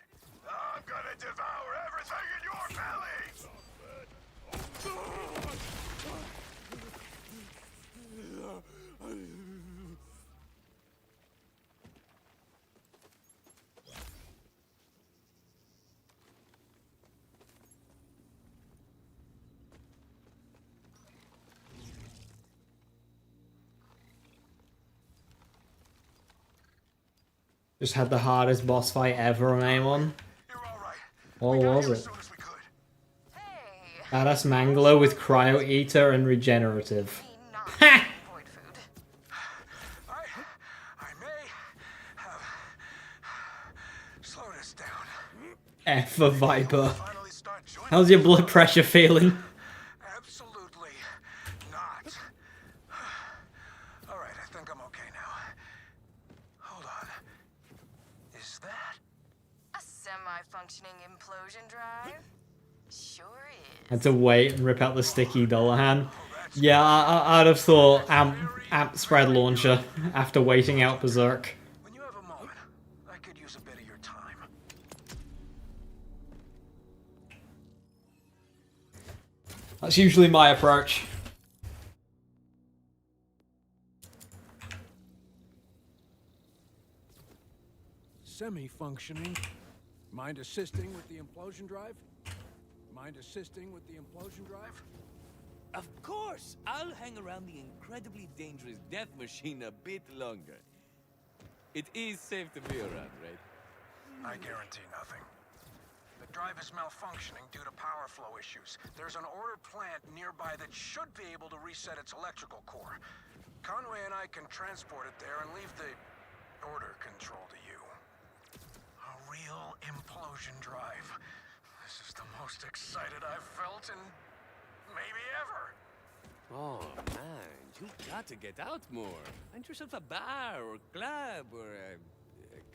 I'm gonna devour everything in your belly! Just had the hardest boss fight ever on A1. You're all right. What We got was here as it? soon as we could. Hey, Badass Mangler with Cryo Eater and Regenerative. me not Ha! void food. I may have slowed us down. F for Viper. Finally start joining. How's your blood pressure feeling? Absolutely not. All right, I think I'm okay now. Hold on. Is that? A semi-functioning implosion drive? Sure is. Had to wait and rip out the sticky Dullahan. Yeah, I'd have thought amp spread launcher after waiting out Berserk. When you have a moment, I could use a bit of your time. That's usually my approach. Semi-functioning. Mind assisting with the implosion drive? Mind assisting with the implosion drive? Of course, I'll hang around the incredibly dangerous death machine a bit longer. It is safe to be around, right? I guarantee nothing. The drive is malfunctioning due to power flow issues. There's an order plant nearby that should be able to reset its electrical core. Conway and I can transport it there and leave the order control to you. A real implosion drive. This is the most excited I've felt in maybe ever. Oh, man, you got to get out more. Find yourself a bar or club or a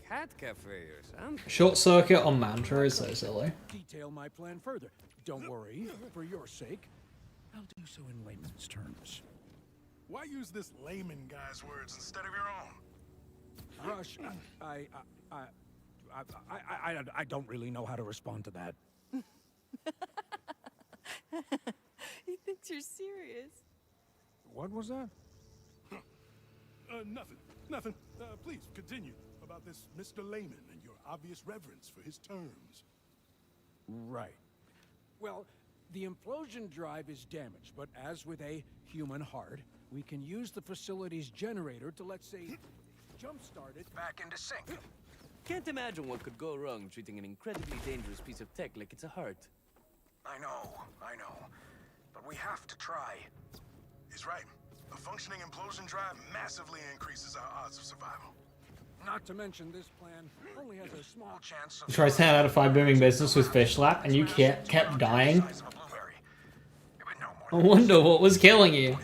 cat cafe or something. Short circuit on Mantra is so silly. Detail my plan further. Don't worry, for your sake. I'll do so in layman's terms. Why use this layman guy's words instead of your own? Rush, I don't really know how to respond to that. He thinks you're serious. What was that? Nothing. Please continue about this Mr. Layman and your obvious reverence for his terms. Right. Well, the implosion drive is damaged, but as with a human heart, we can use the facility's generator to, let's say, jumpstart it back into sync. Can't imagine what could go wrong treating an incredibly dangerous piece of tech like it's a heart. I know. But we have to try. He's right. A functioning implosion drive massively increases our odds of survival. Not to mention, this plan only has a small chance of... Tries 10 out of 5 booming business with fish lap, and you kept dying. I wonder what was killing you.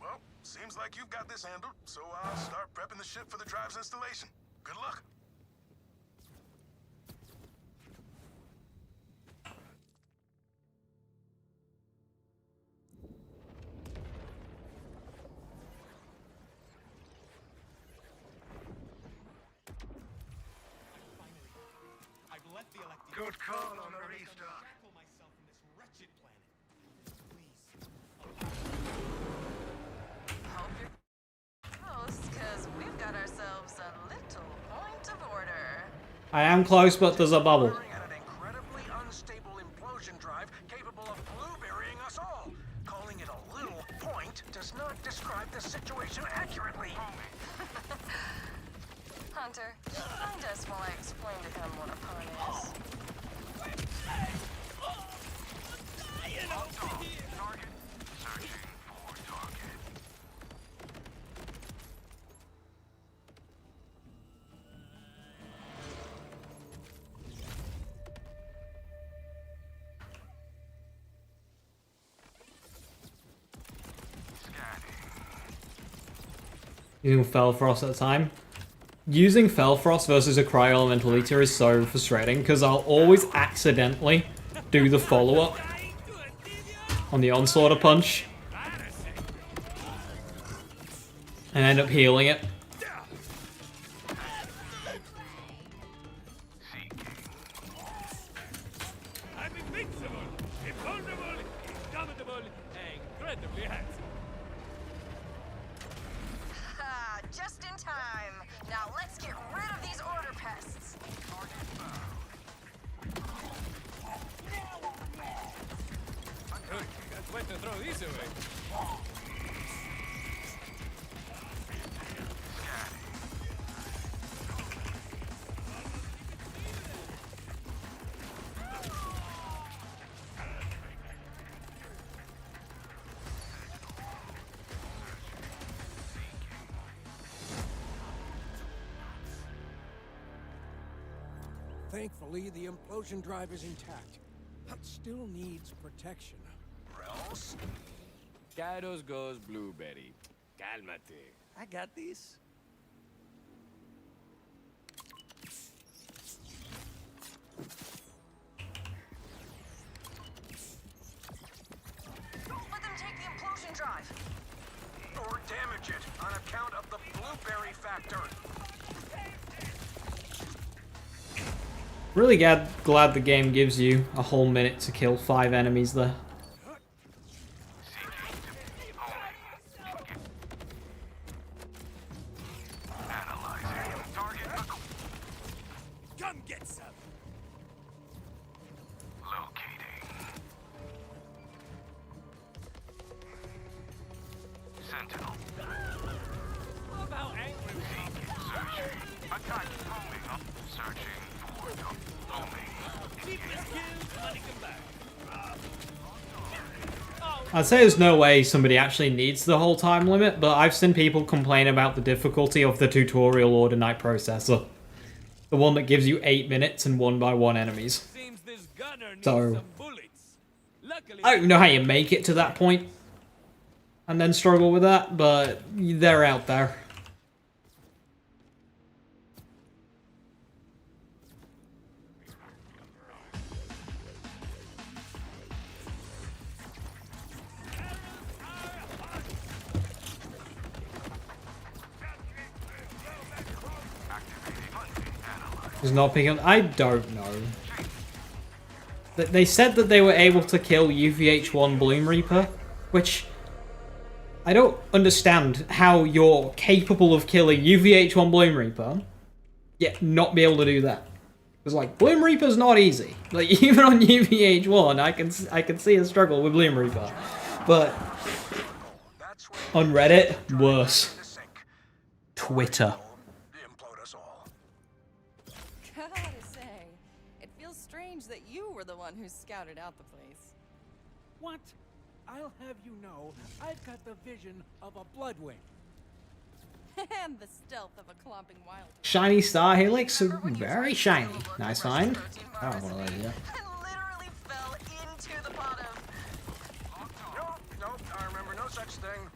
Well, seems like you've got this handled, so I'll start prepping the ship for the drive's installation. Good luck. Good call on the restock. Hope you're close, because we've got ourselves a little point of order. I am close, but there's a bubble. At an incredibly unstable implosion drive capable of blueberrying us all. Calling it a little point does not describe the situation accurately. Hunter, find us while I explain to him what a pun is. Target. Searching for target. Using Felfrost at the time. Using Felfrost versus a Cryo-Elemental Eater is so frustrating, because I'll always accidentally do the follow-up on the Onslaughter Punch and end up healing it. I'm invincible, invulnerable, indomitable, incredibly handsome. Just in time. Now let's get rid of these order pests. Good, that's way to throw these away. Thankfully, the implosion drive is intact. It still needs protection. Rels? Gyros goes blueberry. Calmate. I got this. Don't let them take the implosion drive. Or damage it on account of the blueberry factor. Really glad the game gives you a whole minute to kill 5 enemies there. Come get some. Locating. Sentinel. Love how angry we are. Searching. Attack homing. Searching for homing. Keep this kill, money come back. I'd say there's no way somebody actually needs the whole time limit, but I've seen people complain about the difficulty of the tutorial Order Night processor. The one that gives you 8 minutes and 1-by-1 enemies. Seems this gunner needs So, some bullets. Luckily, I don't even know how you make it to that point and then struggle with that, but they're out there. Is not picking up. I don't know. They said that they were able to kill UVH-1 Bloom Reaper, which I don't understand how you're capable of killing UVH-1 Bloom Reaper, yet not be able to do that. Because like Bloom Reaper's not easy. Like even on UVH-1, I can see a struggle with Bloom Reaper, but on Reddit, worse. Twitter. Gotta say, it feels strange that you were the one who scouted out the place. What? I'll have you know, I've got the vision of a Bloodwing. And the stealth of a clomping wild. Shiny Star Helix, very shiny. Nice find. I don't want to let you. I literally fell into the bottom. Nope, I remember no such thing.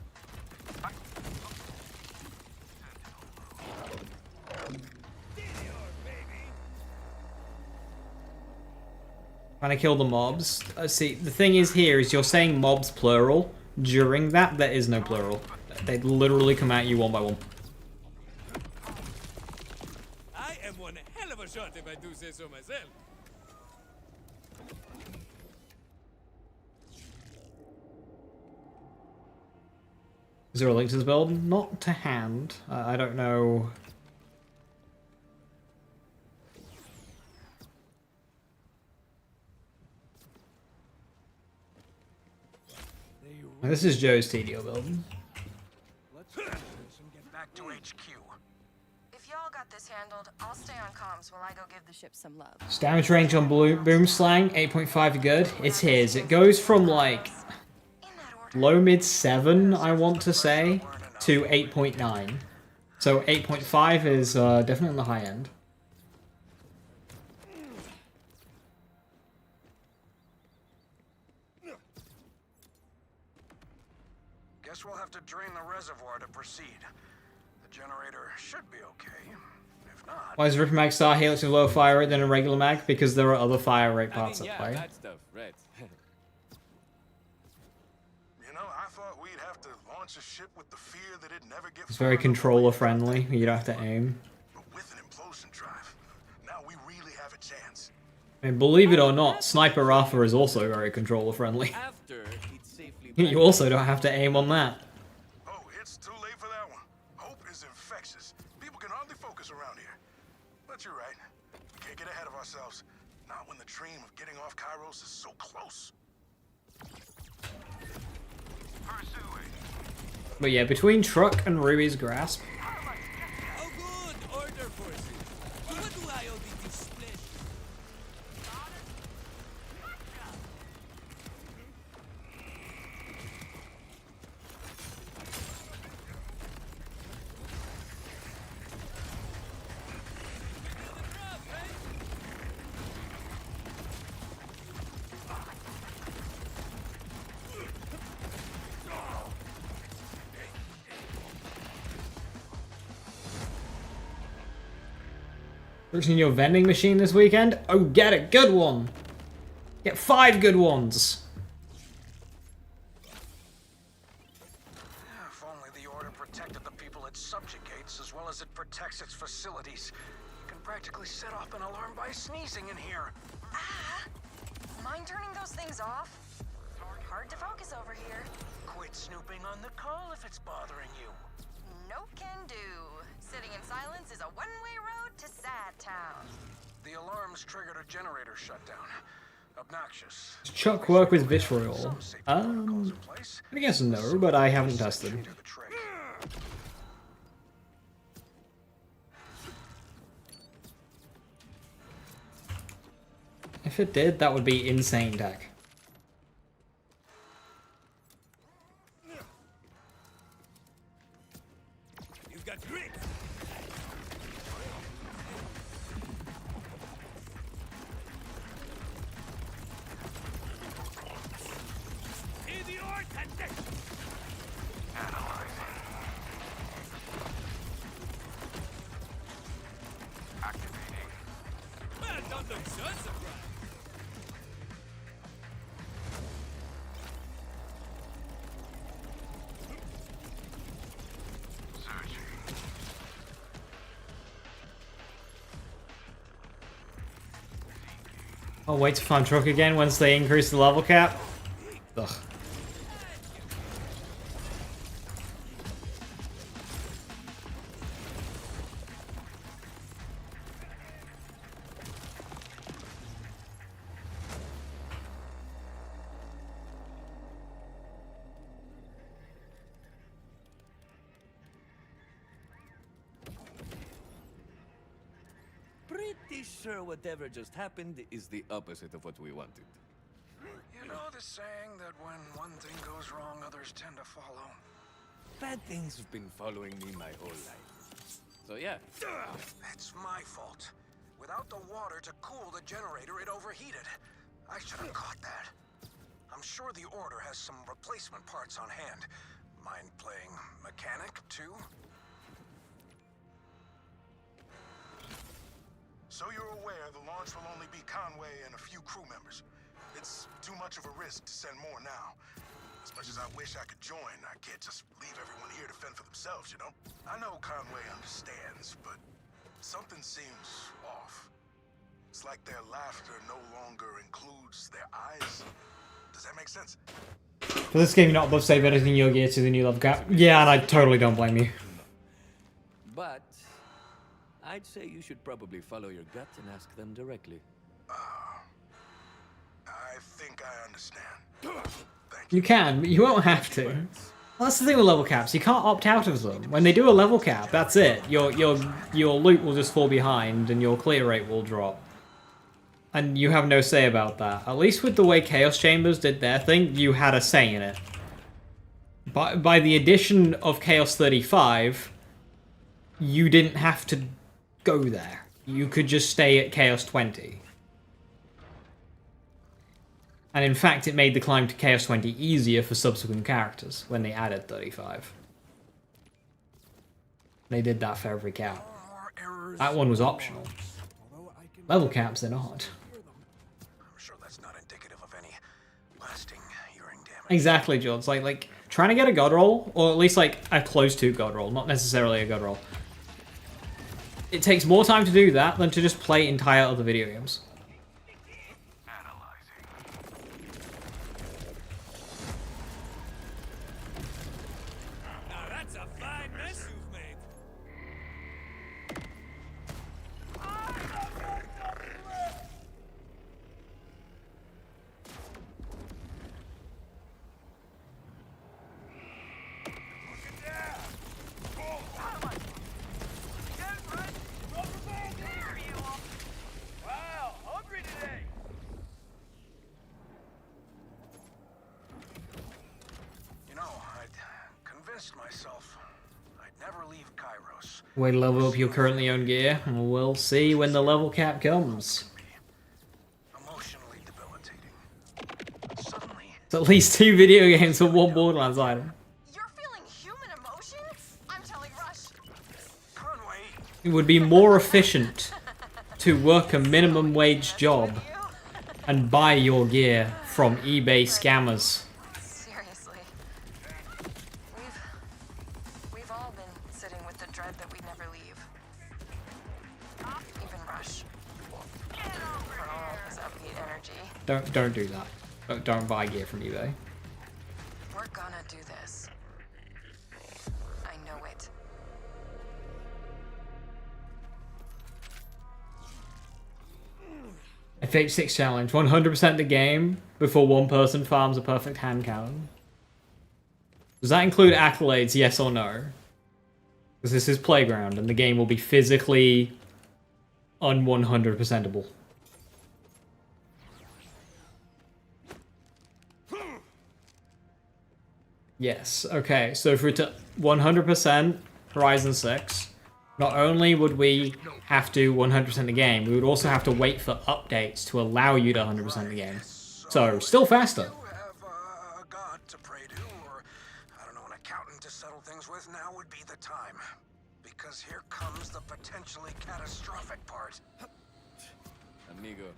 Trying to kill the mobs. See, the thing is here is you're saying mobs plural. During that, there is no plural. They literally come at you one by one. I am one hell of a shot if I do say so myself. Is there a link to this build? Not to hand. I don't know. This is Joe's Tediore build. Back to HQ. If y'all got this handled, I'll stay on comms while I go give the ship some love. Damage range on Boom Slang, 8.5 good. It's his. It goes from like low mid 7, I want to say, to 8.9. So 8.5 is definitely on the high end. Guess we'll have to drain the reservoir to proceed. The generator should be okay. If not... Why is Ripper Mag Star Helix with lower fire rate than a regular mag? Because there are other fire rate parts yeah, at play. that stuff, right. You know, I thought we'd have to launch a ship with the fear that it'd never get It's very controller friendly. You don't have to aim. But with an implosion drive, now we really have a chance. I mean, believe it or not, Sniper Rafa is also very controller friendly. After it's safely You also don't have to aim on that. Oh, it's too late for that one. Hope is infectious. People can hardly focus around here. But you're right. We can't get ahead of ourselves. Not when the dream of getting off Kairos is so close. Pursuing. But yeah, between Truck and Ruby's Grasp, Oh good, order forces. What do I owe these splash? purchasing your vending machine this weekend? Oh, get a good one! Get 5 good ones! If only the Order protected the people it subjugates as well as it protects its facilities. You can practically set off an alarm by sneezing in here. Ah! Mind turning those things off? Hard to focus over here. Quit snooping on the call if it's bothering you. Nope can do. Sitting in silence is a one-way road to Sad Town. The alarms triggered a generator shutdown. Obnoxious. Does Chuck work with Vitriol? I guess no, but I haven't tested. Do the trick. If it did, that would be insane tech. You've got grit. Tediore, Activating. well, don't look so surprised. Searching. I'll wait to find truck again once they increase the level cap. Ugh. Pretty sure whatever just happened is the opposite of what we wanted. You know the saying that when one thing goes wrong, others tend to follow? Bad things have been following me my whole life. So yeah. It's my fault. Without the water to cool the generator, it overheated. I should have caught that. I'm sure the Order has some replacement parts on hand. Mind playing mechanic, too? So you're aware the launch will only be Conway and a few crew members. It's too much of a risk to send more now. As much as I wish I could join, I can't just leave everyone here to fend for themselves, you know? I know Conway understands, but something seems off. It's like their laughter no longer includes their eyes. Does that make sense? For this game, you're not above save editing your gear to the new level cap. Yeah, and I totally don't blame you. But I'd say you should probably follow your gut and ask them directly. I think I understand. Thank You can, but you won't have to. Well, that's the thing with level caps. You can't opt out of them. When they do a level cap, that's it. Your loot will just fall behind, and your clear rate will drop. And you have no say about that. At least with the way Chaos Chambers did their thing, you had a say in it. By the addition of Chaos 35, you didn't have to go there. You could just stay at Chaos 20. And in fact, it made the climb to Chaos 20 easier for subsequent characters when they added 35. They did that for every cap. That one was optional. Level caps, they're not. I'm sure that's not indicative of any lasting hearing damage. Exactly, George. Like trying to get a god roll, or at least like a close to god roll, not necessarily a god roll. It takes more time to do that than to just play entire other video games. Now that's a fine mess you've made. Wow, hungry today! You know, I'd convinced myself I'd never leave Kairos. Way to level up your currently owned gear, and we'll see when the level cap comes. Emotionally debilitating. Suddenly, It's at least 2 video games for one Borderlands item. You're feeling human emotion? I'm telling Rush. Conway, It would be more efficient to work a minimum wage job You? and buy your gear from eBay scammers. Seriously. We've all been sitting with the dread that we'd never leave. Even Rush. For all his upbeat energy. Don't do that. Don't buy gear from eBay. We're gonna do this. I know it. FH6 challenge: 100% the game before one person farms a perfect hand cannon. Does that include accolades, yes or no? Because this is Playground, and the game will be physically un-100%able. Yes, okay, so if we're to 100% Horizon 6, not only would we have to 100% the game, we would also have to wait for updates to allow you to 100% the game. So, still faster. you have a god to pray to, or I don't know, an accountant to settle things with. Now would be the time, because here comes the potentially catastrophic part. Amigo,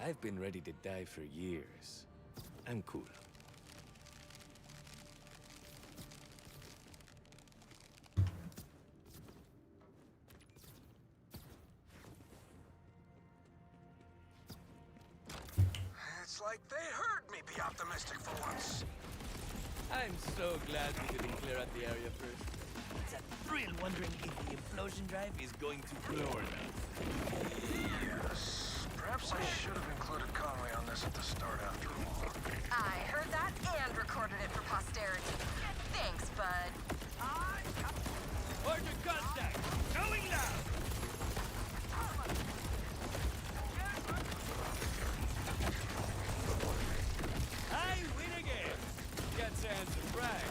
I've been ready to die for years. I'm cool. It's like they heard me be optimistic for once. I'm so glad we didn't clear out the area first. It's a thrill wondering if the implosion drive is going to blow or not. Yes. Perhaps I should have included Conway on this at the start after all. I heard that and recorded it for posterity. Thanks, bud. Order contact! Going loud! I win again! Got Sans surprise.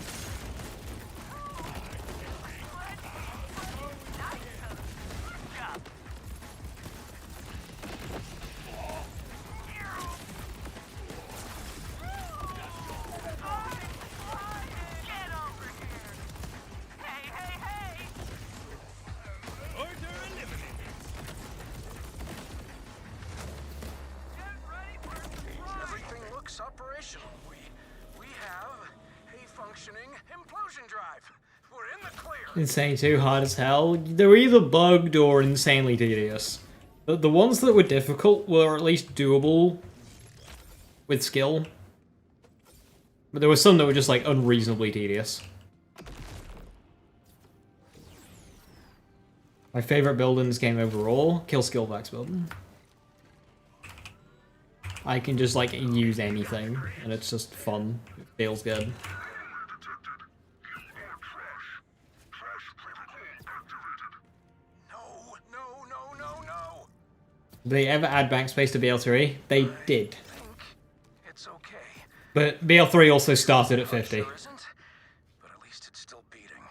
Order eliminated. Everything looks operational. We have a functioning implosion drive. We're in the clear. Insane too, hard as hell. They were either bugged or insanely tedious. The ones that were difficult were at least doable with skill. But there were some that were just like unreasonably tedious. My favorite build in this game overall, kill skillbacks building. I can just like use anything and it's just fun. It feels good. No. Did they ever add bank space to BL3? They did. It's okay. But BL3 also started at 50. Sure isn't, but at least it's still beating.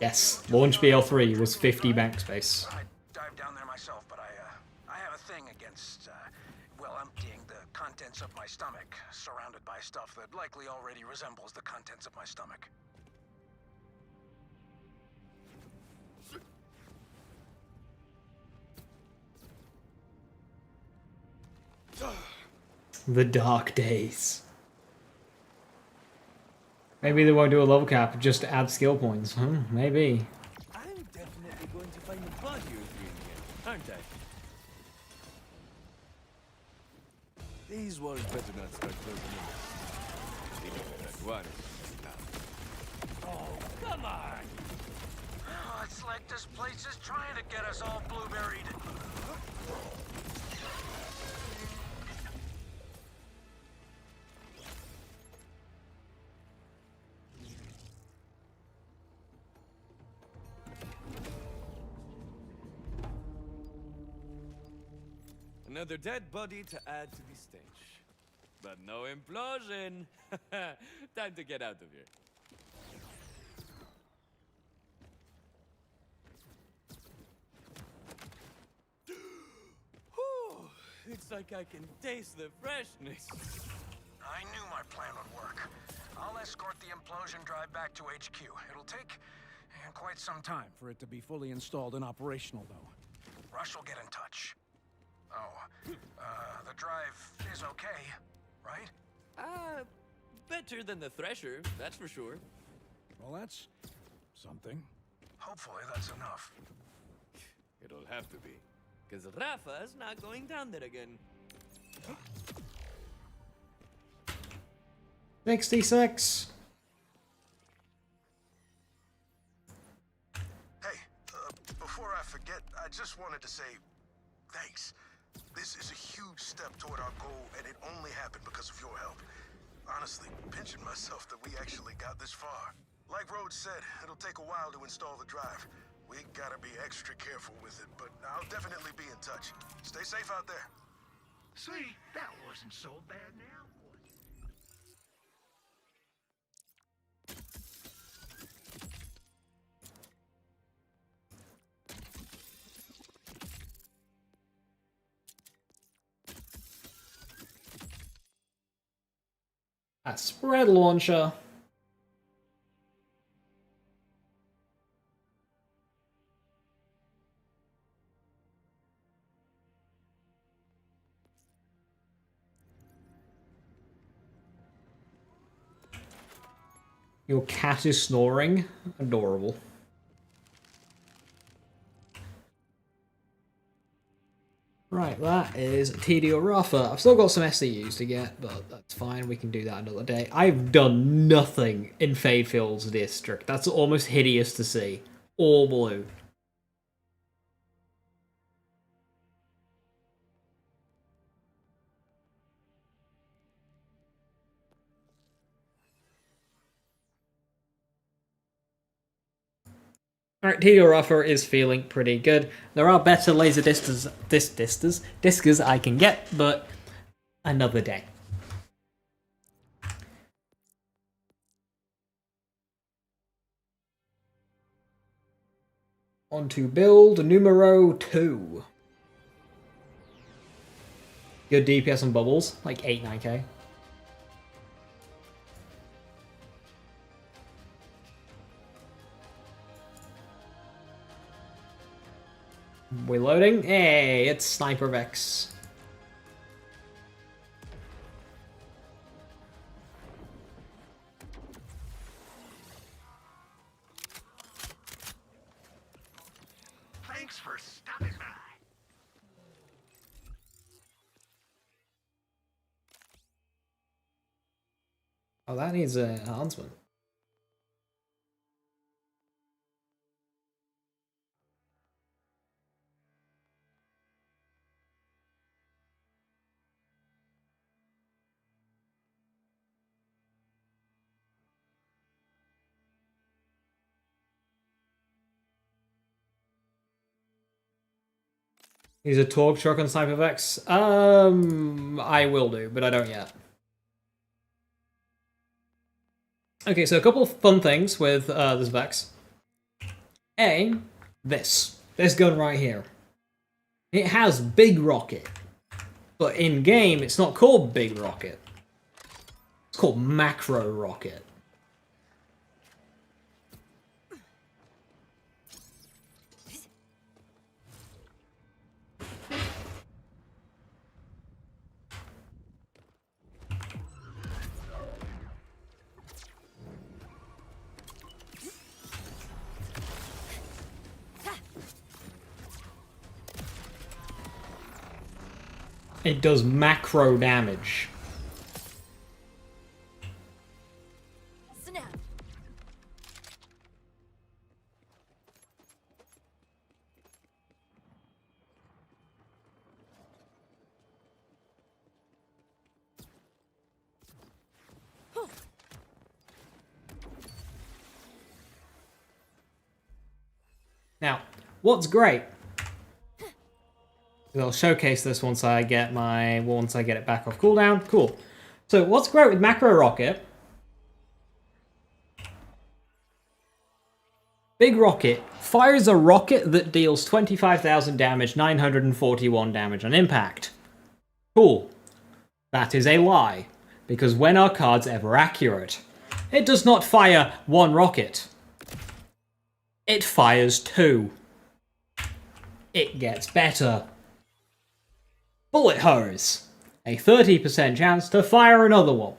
Yes, launch BL3 was 50 bank space. I dived down there myself, but I have a thing against, well, emptying the contents of my stomach, surrounded by stuff that likely already resembles the contents of my stomach. The dark days. Maybe they won't do a level cap, just add skill points. Maybe. I'm definitely going to find the body of you in here, aren't I? These walls better not start closing in. Leave it at one. Oh, come on! Oh, it's like this place is trying to get us all blueberried. Another dead body to add to the stage. But no implosion! Time to get out of here. Whew, it's like I can taste the freshness. I knew my plan would work. I'll escort the implosion drive back to HQ. It'll take quite some time. For it to be fully installed and operational, though. Rush will get in touch. Oh, the drive is okay, right? Better than the Thresher, that's for sure. Well, that's something. Hopefully that's enough. It'll have to be, because Rafa's not going down there again. 66. Hey, before I forget, I just wanted to say thanks. This is a huge step toward our goal, and it only happened because of your help. Honestly, pinching myself that we actually got this far. Like Rhodes said, it'll take a while to install the drive. We gotta be extra careful with it, but I'll definitely be in touch. Stay safe out there. See, that wasn't so bad now, was it? A spread launcher. Your cat is snoring. Adorable. Right, that is Tediore. I've still got some SCUs to get, but that's fine. We can do that another day. I've done nothing in Fadefield's district. That's almost hideous to see. All blue. Alright, Tediore is feeling pretty good. There are better laser discers I can get, but another day. On to build numero 2. Good DPS on bubbles, like 8-9k. We're loading. Hey, it's Sniper Vex. Thanks for stopping by. Oh, that needs an enhancement. He's a torque truck on Sniper Vex. I will do, but I don't yet. Okay, so a couple of fun things with this Vex. A, this gun right here. It has Big Rocket, but in game it's not called Big Rocket. It's called Macro Rocket. It does macro damage. Snap. Now, what's great? I'll showcase this once I get it back off cooldown. Cool. So what's great with Macro Rocket? Big Rocket fires a rocket that deals 25,000 damage, 941 damage on impact. Cool. That is a lie, because when are cards ever accurate? It does not fire one rocket. It fires 2. It gets better. Bullet Hose. A 30% chance to fire another one.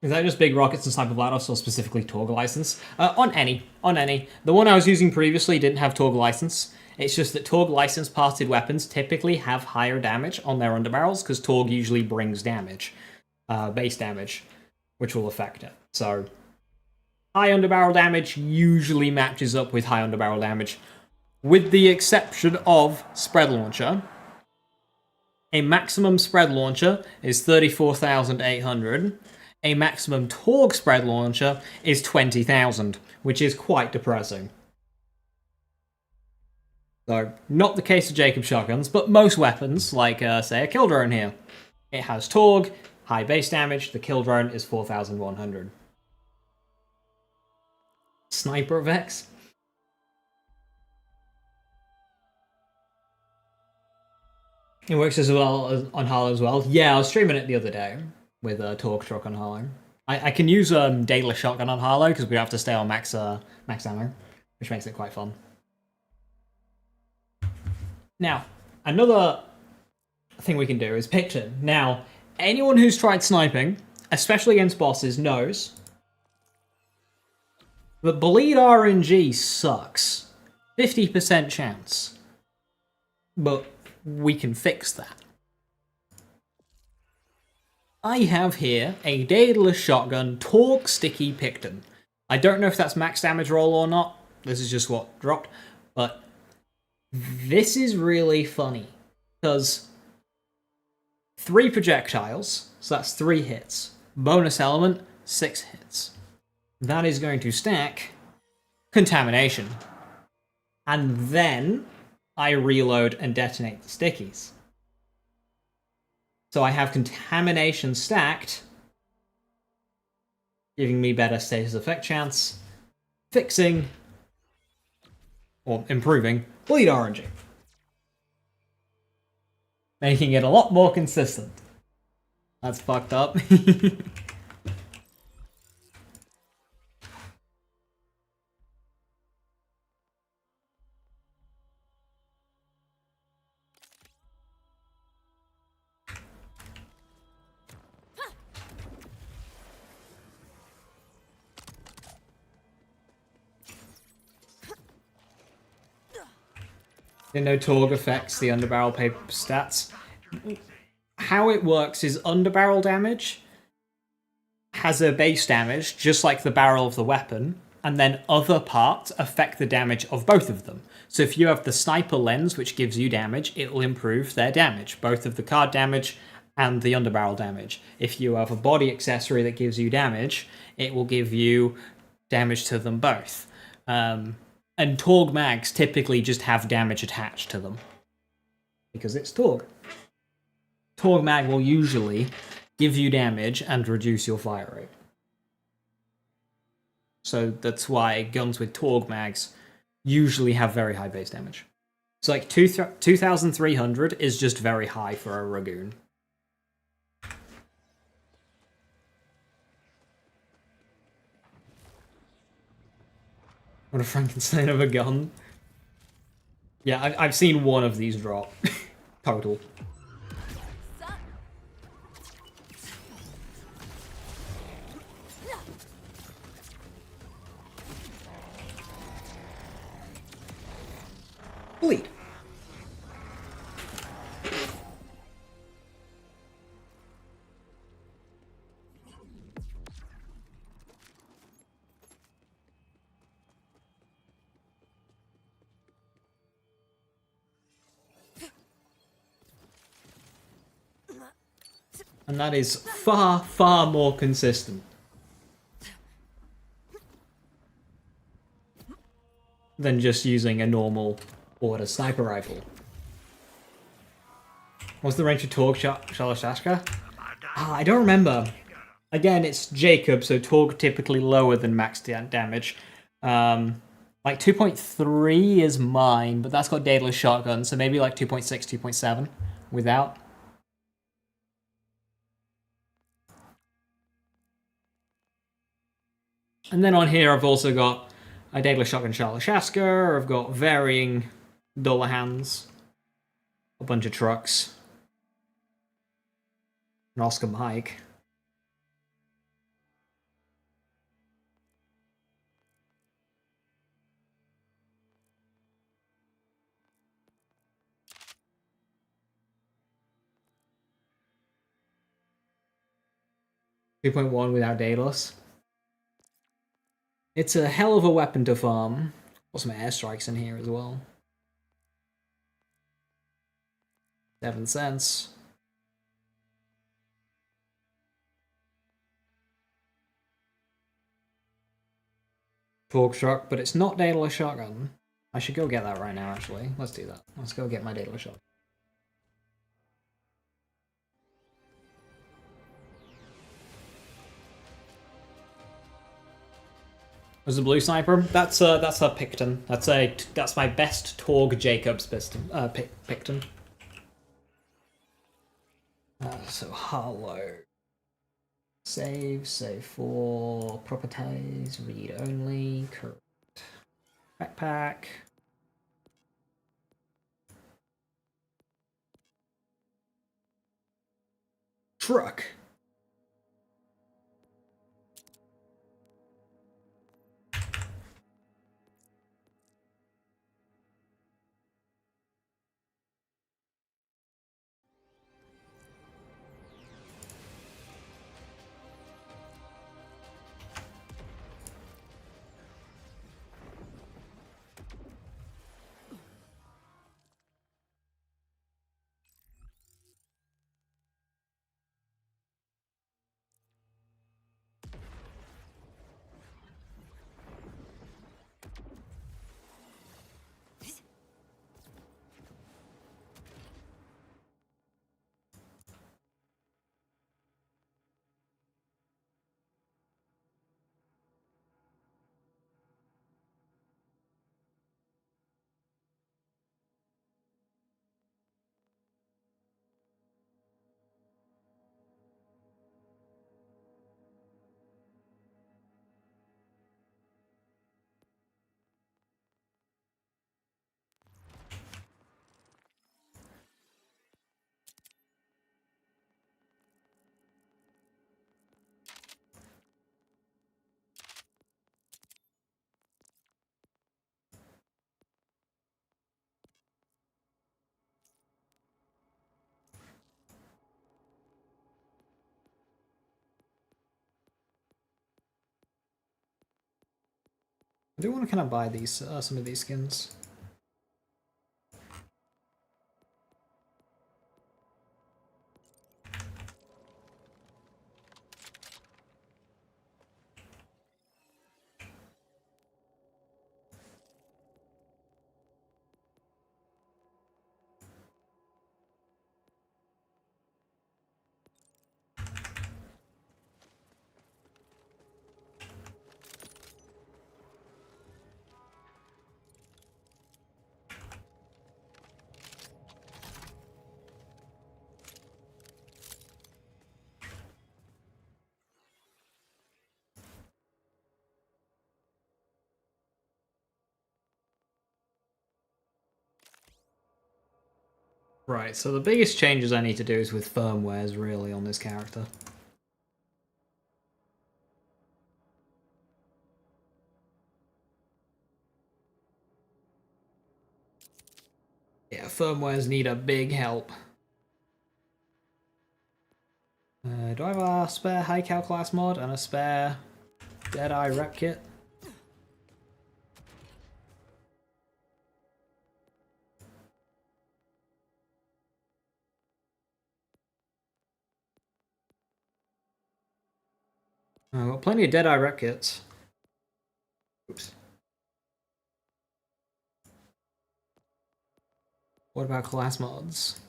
Is that just Big Rockets and Sniper Blados, or specifically Torg license? On any. The one I was using previously didn't have Torg license. It's just that Torg license parted weapons typically have higher damage on their underbarrels, because Torg usually brings damage. Base damage, which will affect it. So, high underbarrel damage usually matches up with high underbarrel damage, with the exception of Spread Launcher. A maximum Spread Launcher is 34,800. A maximum Torg Spread Launcher is 20,000, which is quite depressing. So, not the case of Jacob shotguns, but most weapons, like, say, a kill drone here. It has Torg, high base damage, the kill drone is 4,100. Sniper Vex? It works as well as on Harlow as well. Yeah, I was streaming it the other day with a Torque Truck on Harlow. I can use Daedalus Shotgun on Harlow because we have to stay on max ammo, which makes it quite fun. Now, another thing we can do is picture. Now, anyone who's tried sniping, especially against bosses, knows But bleed RNG sucks. 50% chance. But we can fix that. I have here a Daedalus Shotgun Torque Sticky Picton. I don't know if that's max damage roll or not. This is just what dropped. But this is really funny. Because 3 projectiles, so that's 3 hits. Bonus element, 6 hits. That is going to stack Contamination. And then I reload and detonate the stickies. So I have Contamination stacked, giving me better status effect chance, fixing, or improving, bleed RNG. Making it a lot more consistent. That's fucked up. Didn't know Torg affects the underbarrel paper stats. How it works is underbarrel damage has a base damage, just like the barrel of the weapon, and then other parts affect the damage of both of them. So if you have the sniper lens, which gives you damage, it will improve their damage, both of the card damage and the underbarrel damage. If you have a body accessory that gives you damage, it will give you damage to them both. And Torg mags typically just have damage attached to them. Because it's Torg. Torg mag will usually give you damage and reduce your fire rate. So that's why guns with Torg mags usually have very high base damage. So like 2,300 is just very high for a Ragoon. What a Frankenstein of a gun. Yeah, I've seen one of these drop. Total. Bleed. And that is far, far more consistent than just using a normal order sniper rifle. What's the range of Torg Shalashashka? I don't remember. Again, it's Jacob, so Torg typically lower than max damage. Like 2.3 is mine, but that's got Daedalus Shotgun, so maybe like 2.6, 2.7 without. And then on here, I've also got a Daedalus Shotgun Shalashaska, I've got varying Dullahans, a bunch of trucks, an Oscar Mike. .1 without Daedalus. It's a hell of a weapon to farm. Got some airstrikes in here as well. 7 cents. Torque Shock, but it's not Daedalus Shotgun. I should go get that right now, actually. Let's do that. Let's go get my Daedalus Shotgun. Was the blue sniper? That's a Picton. That's my best Torg Jacobs Picton. So hollow. Save 4, properties, read only, correct. Backpack. Truck. I do want to kind of buy these some of these skins. Right, so the biggest changes I need to do is with firmwares, really, on this character. Yeah, firmwares need a big help. Do I have a spare high cal class mod and a spare Deadeye rep kit? I've got plenty of Deadeye rep kits. Oops. What about class mods?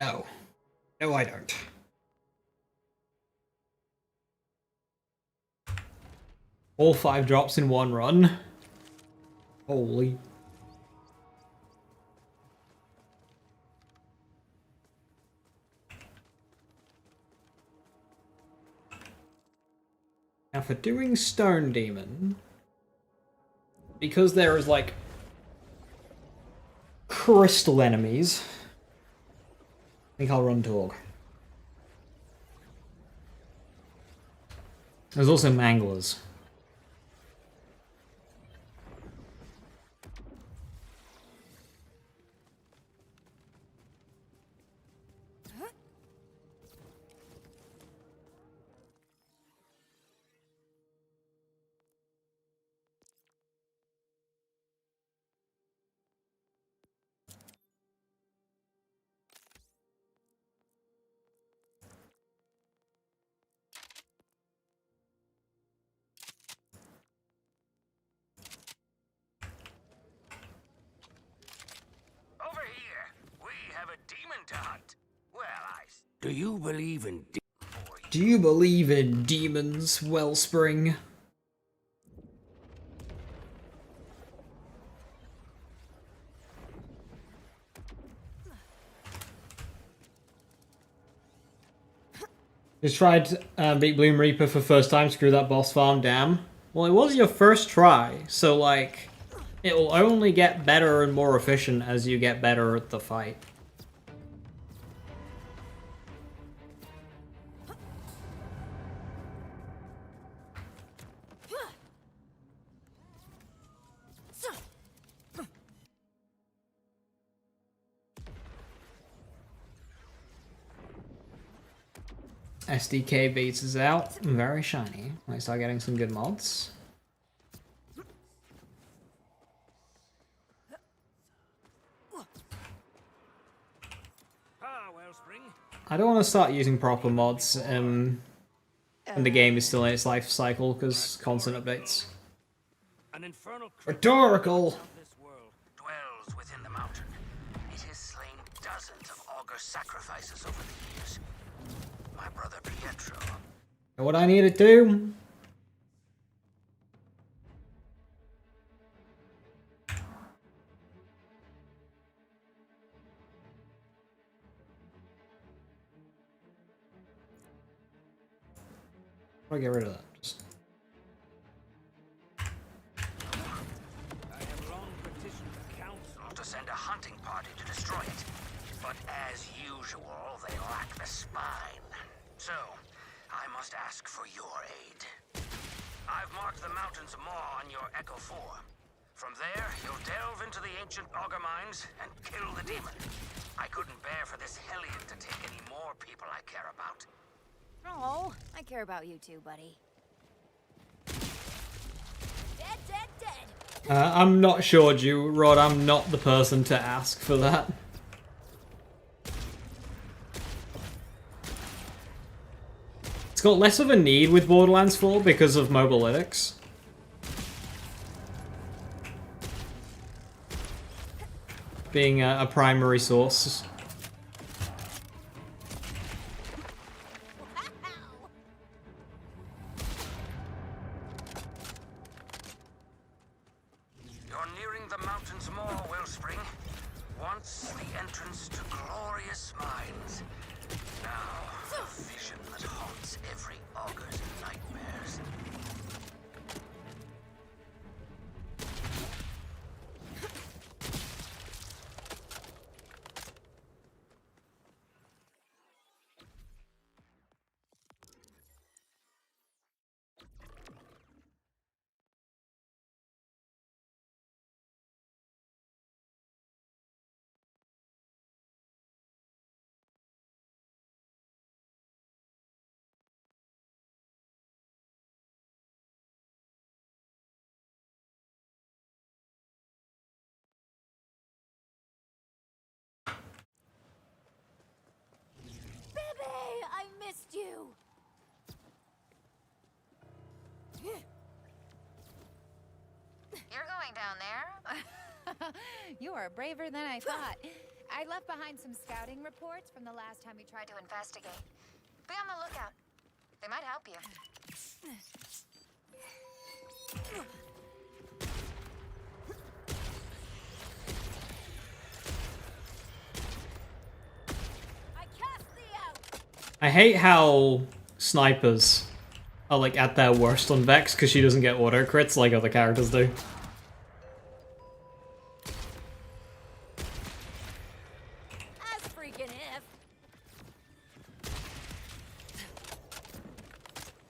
No. No, I don't. All 5 drops in one run. Holy. Now for doing Stone Demon, because there is like crystal enemies, I think I'll run Torg. There's also Manglers. Over here, we have a demon to hunt. Well, Do you believe in Do you believe in demons, Wellspring? Just tried beat Bloom Reaper for first time, screw that boss farm, damn. Well, it was your first try, so like, it will only get better and more efficient as you get better at the fight. SDK beats is out. Very shiny. I start getting some good mods. I don't want to start using proper mods when the game is still in its life cycle because constant updates. an infernal Rhetorical! this world dwells within the mountain. It has slain dozens of augur sacrifices over the years. My brother Pietro. Know what I need to do? I'll get rid of that. Just... I have long petitioned the council to send a hunting party to destroy it. But as usual, they lack the spine. So, I must ask for your aid. I've marked the mountain's maw on your Echo 4. From there, you'll delve into the ancient auger mines and kill the demon. I couldn't bear for this hellion to take any more people I care about. Oh, I care about you too, buddy. Dead, dead, dead. I'm not sure, Rod. I'm not the person to ask for that. It's got less of a need with Borderlands 4 because of mobalytics. Being a primary source. You're nearing the mountain's maw, Wellspring. Once the entrance to glorious mines. Now, the vision that haunts every auger's nightmares. I missed you. You're going down there? You are braver than I thought. I left behind some scouting reports from the last time we tried to investigate. Be on the lookout. They might help you. I cast thee out. I hate how snipers are like at their worst on Vex because she doesn't get auto crits like other characters do. As freaking if.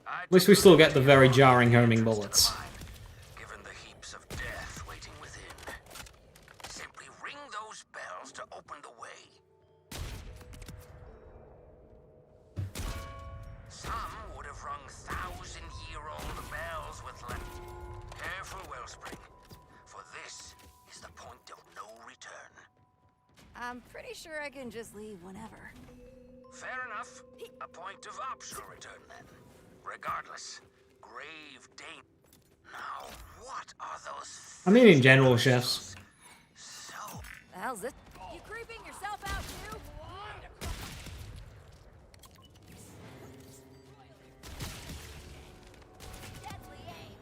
At least we still get the very jarring homing bullets. Given the heaps of death waiting within. Simply ring those bells to open the way. Some would have rung 1,000-year-old bells with Careful, Wellspring, for this is the point of no return. I'm pretty sure I can just leave whenever. Fair enough. A point of optional return, then. Regardless, grave danger. Now, what are those? I mean in general, chefs. So, The hell's this? You creeping yourself out too? Deadly aim.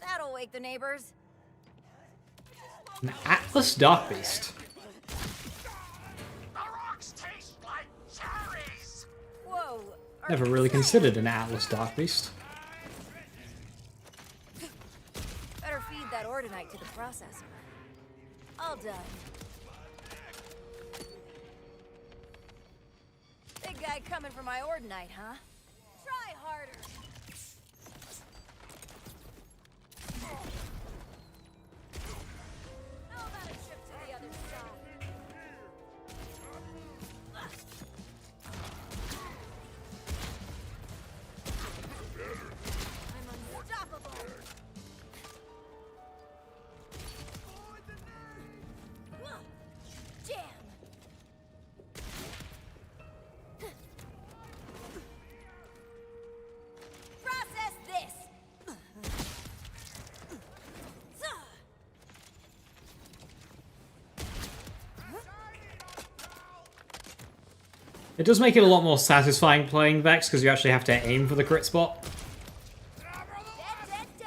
That'll wake the neighbors. An Atlas Dark Beast. the rocks taste like cherries. Whoa. Never really considered an Atlas Dark Beast. Better feed that ordinite to the processor. All done. Big guy coming for my ordinite, huh? Try harder. How about a trip to the other side? I'm unstoppable. Jam. Process this. It does make it a lot more satisfying playing Vex because you actually have to aim for the crit spot. Dead, dead, dead.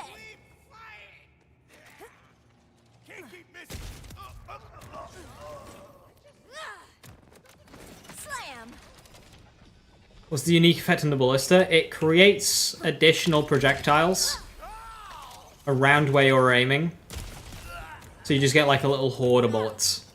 Slam. What's the unique effect on the ballista? It creates additional projectiles around where you're aiming. So you just get like a little horde of bullets.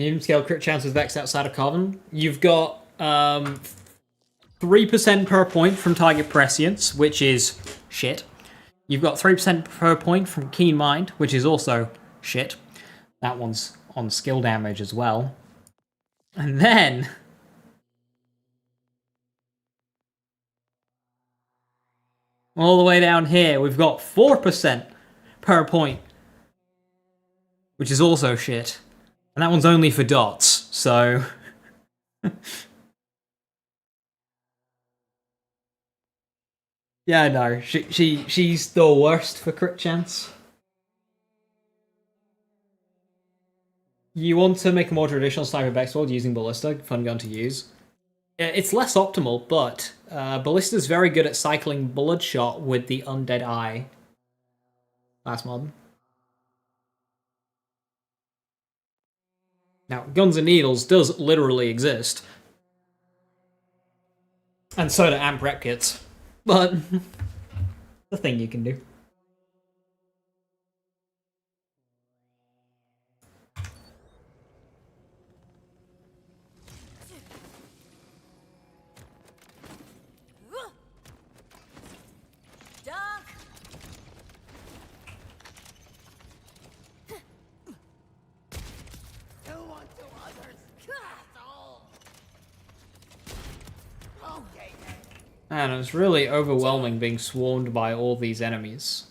Can you even scale crit chance with Vex outside of Coven? You've got 3% per point from target prescience, which is shit. You've got 3% per point from Keen Mind, which is also shit. That one's on skill damage as well. And then... all the way down here, we've got 4% per point, which is also shit. And that one's only for dots, so... yeah, no, she's the worst for crit chance. You want to make a more traditional sniper backsword using Ballista, fun gun to use. It's less optimal, but Ballista's very good at cycling Bloodshot with the Undead Eye. Last mod. Now, Guns and Needles does literally exist. And so do Amp Rep Kits. But, the thing you can do. Man, it's really overwhelming being swarmed by all these enemies.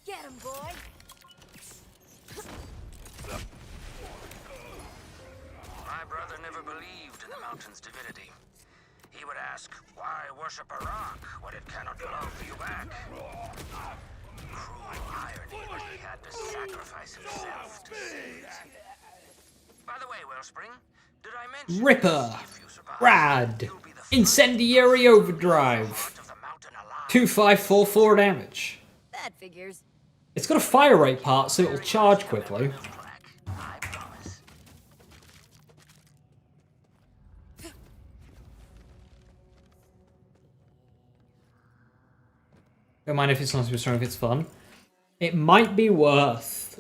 Get him, boy! My brother never believed in the mountain's divinity. He would ask, why worship a rock when it cannot love you back? Cruel irony that he had to sacrifice himself to save it. By the way, Wellspring, did I mention... Ripper! Rad! Incendiary Overdrive! 2544 damage. That figures. It's got a fire rate part, so it'll charge quickly. Don't mind if it's not super strong, if it's fun. It might be worth...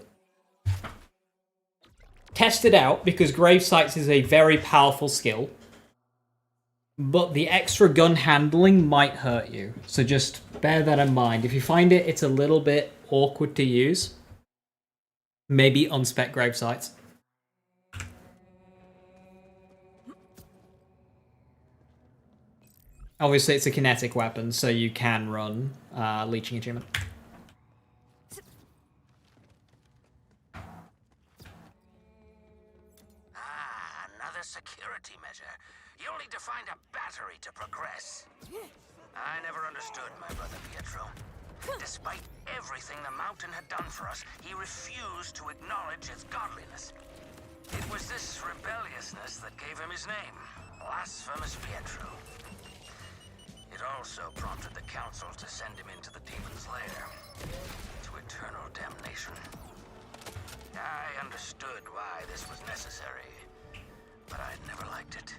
test it out, because Grave Sights is a very powerful skill. But the extra gun handling might hurt you. So just bear that in mind. If you find it's a little bit awkward to use, maybe unspec Grave Sights. Obviously, it's a kinetic weapon, so you can run Leeching Achievement. Another security measure. You'll need to find a battery to progress. I never understood my brother Pietro. Despite everything the mountain had done for us, he refused to acknowledge its godliness. It was this rebelliousness that gave him his name, Blasphemous Pietro. It also prompted the council to send him into the demon's lair, to eternal damnation. I understood why this was necessary, but I never liked it.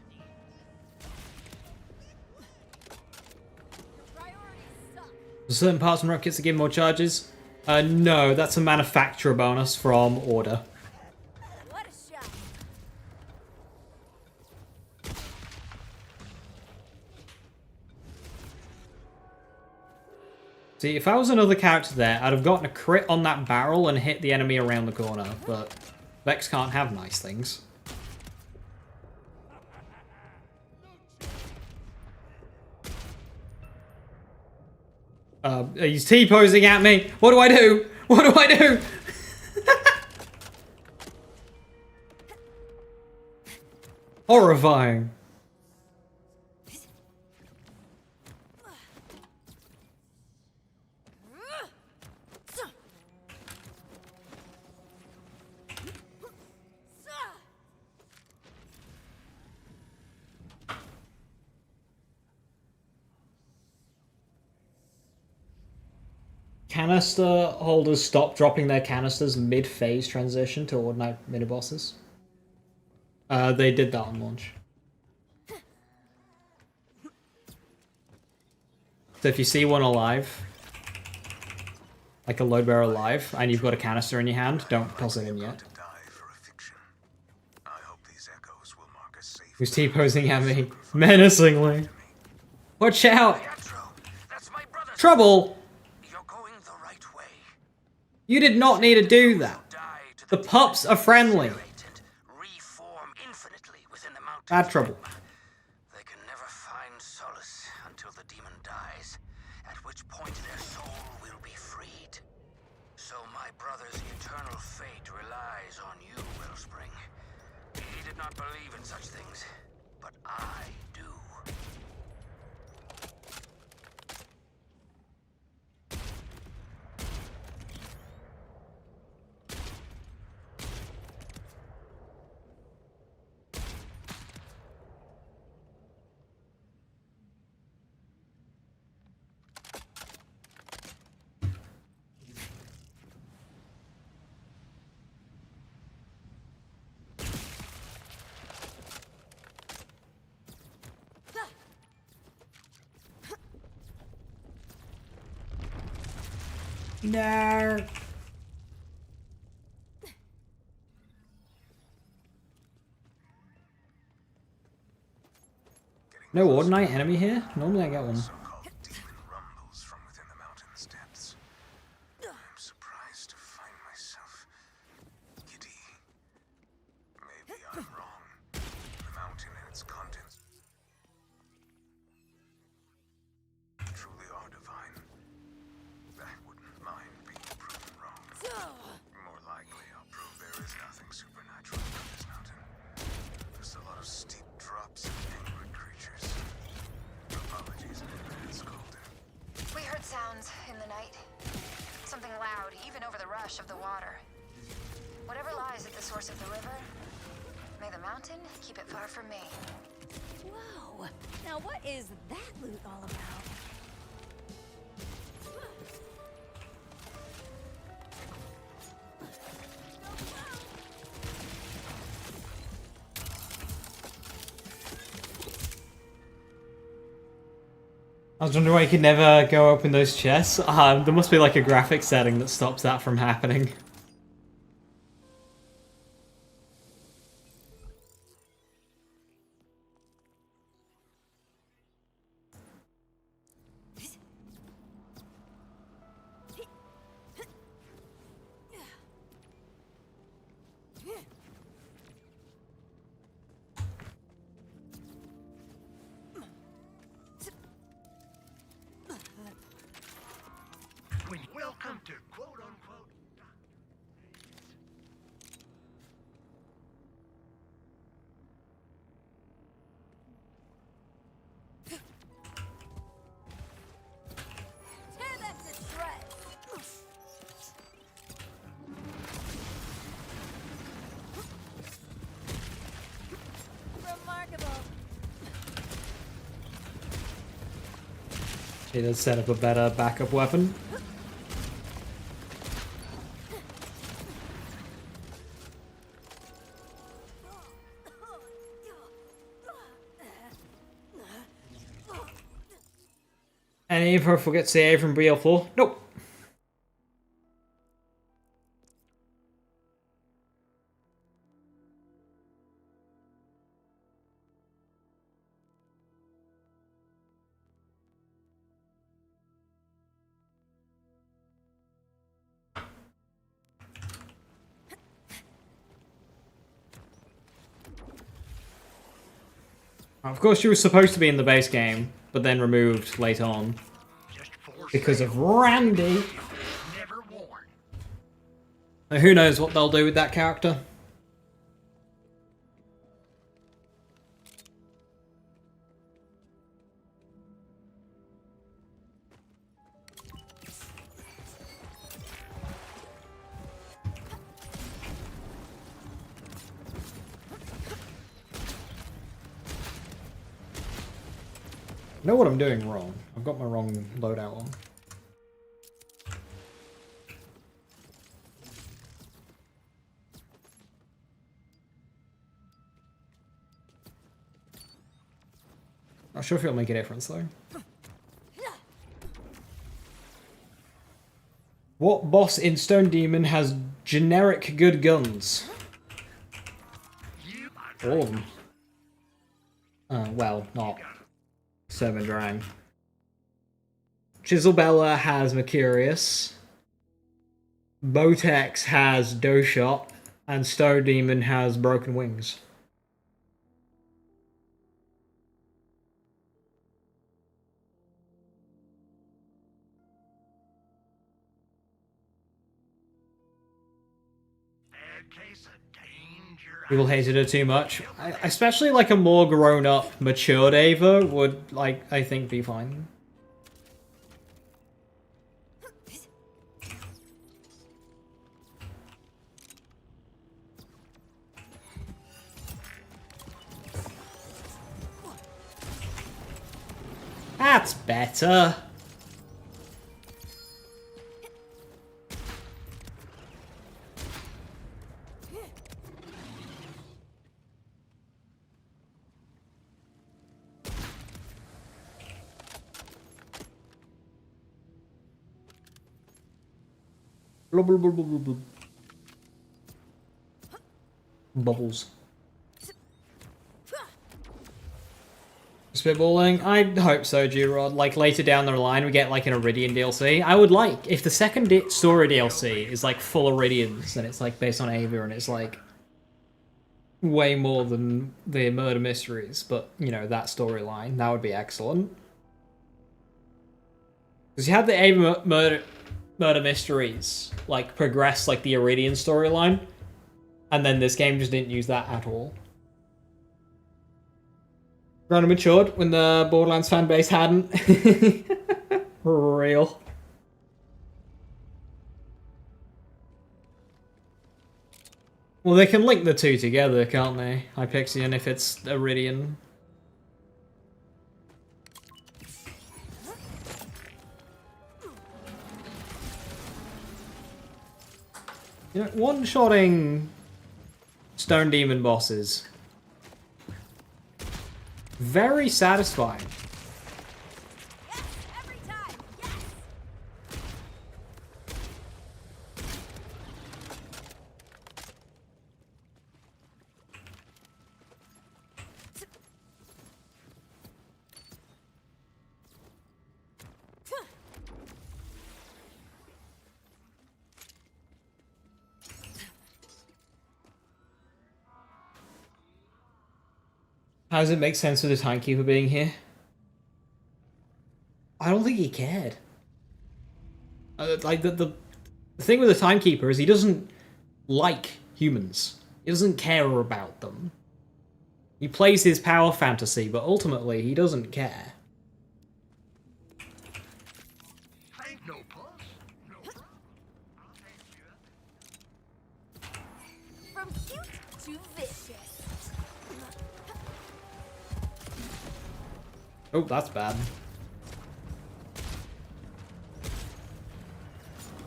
Certain parts and rockets that give more charges? No, that's a manufacturer bonus from Order. What a shot! See, if I was another character there, I'd have gotten a crit on that barrel and hit the enemy around the corner, but Vex can't have nice things. He's T-posing at me! What do I do? What do I do? Horrifying. Canister holders stop dropping their canisters mid-phase transition to ordinary mini-bosses. They did that on launch. So if you see one alive, like a load bearer alive, and you've got a canister in your hand, don't toss it in yet. Who's T-posing at me? Menacingly. Watch out! Trouble! You did not need to do that. The pups are friendly. Bad trouble. They can never find solace until the demon dies, at which point their soul will be freed. So my brother's eternal fate relies on you, Wellspring. He did not believe in such things, but I do. No. No ordinary enemy here? Normally I get one. Sounds in the night. Something loud, even over the rush of the water. Whatever lies at the source of the river, may the mountain keep it far from me. Whoa! Now what is that loot all about? I was wondering why you could never go open those chests. There must be like a graphic setting that stops that from happening. Welcome to quote-unquote... Tear them to shreds! Remarkable. Okay, let's set up a better backup weapon. Any info forget to say from BL4? Nope. Of course, she was supposed to be in the base game, but then removed late on. Because of Randy. Now, who knows what they'll do with that character? I know what I'm doing wrong. I've got my wrong loadout on. Not sure if it'll make a difference though. What boss in Stone Demon has generic good guns? All of them. Well, not Servant Drang. Chiselbella has Mercurius. Botex has Doshot. And Stone Demon has Broken Wings. People hated her too much. Especially like a more grown-up, matured Ava would, like, I think be fine. That's better. Blub, blub, blub, blub, blub. Bubbles. Spitballing? I hope so, G-Rod. Like, later down the line, we get, like, an Iridian DLC. I would like, if the second story DLC is, like, full Iridians, and it's, like, based on Ava, and it's, like, way more than the murder mysteries, but, you know, that storyline, that would be excellent. Because you had the Ava murder mysteries, like, progress, like, the Iridian storyline, and then this game just didn't use that at all. Grown and matured when the Borderlands fanbase hadn't. Real. Well, they can link the two together, can't they? Hypixia, if it's Iridian. You know, one-shotting Stone Demon bosses. Very satisfying. Yes, every time. Yes. How does it make sense with the Timekeeper being here? I don't think he cared. Like, the thing with the Timekeeper is he doesn't like humans. He doesn't care about them. He plays his power fantasy, but ultimately he doesn't care. From cute to vicious. Oh, that's bad.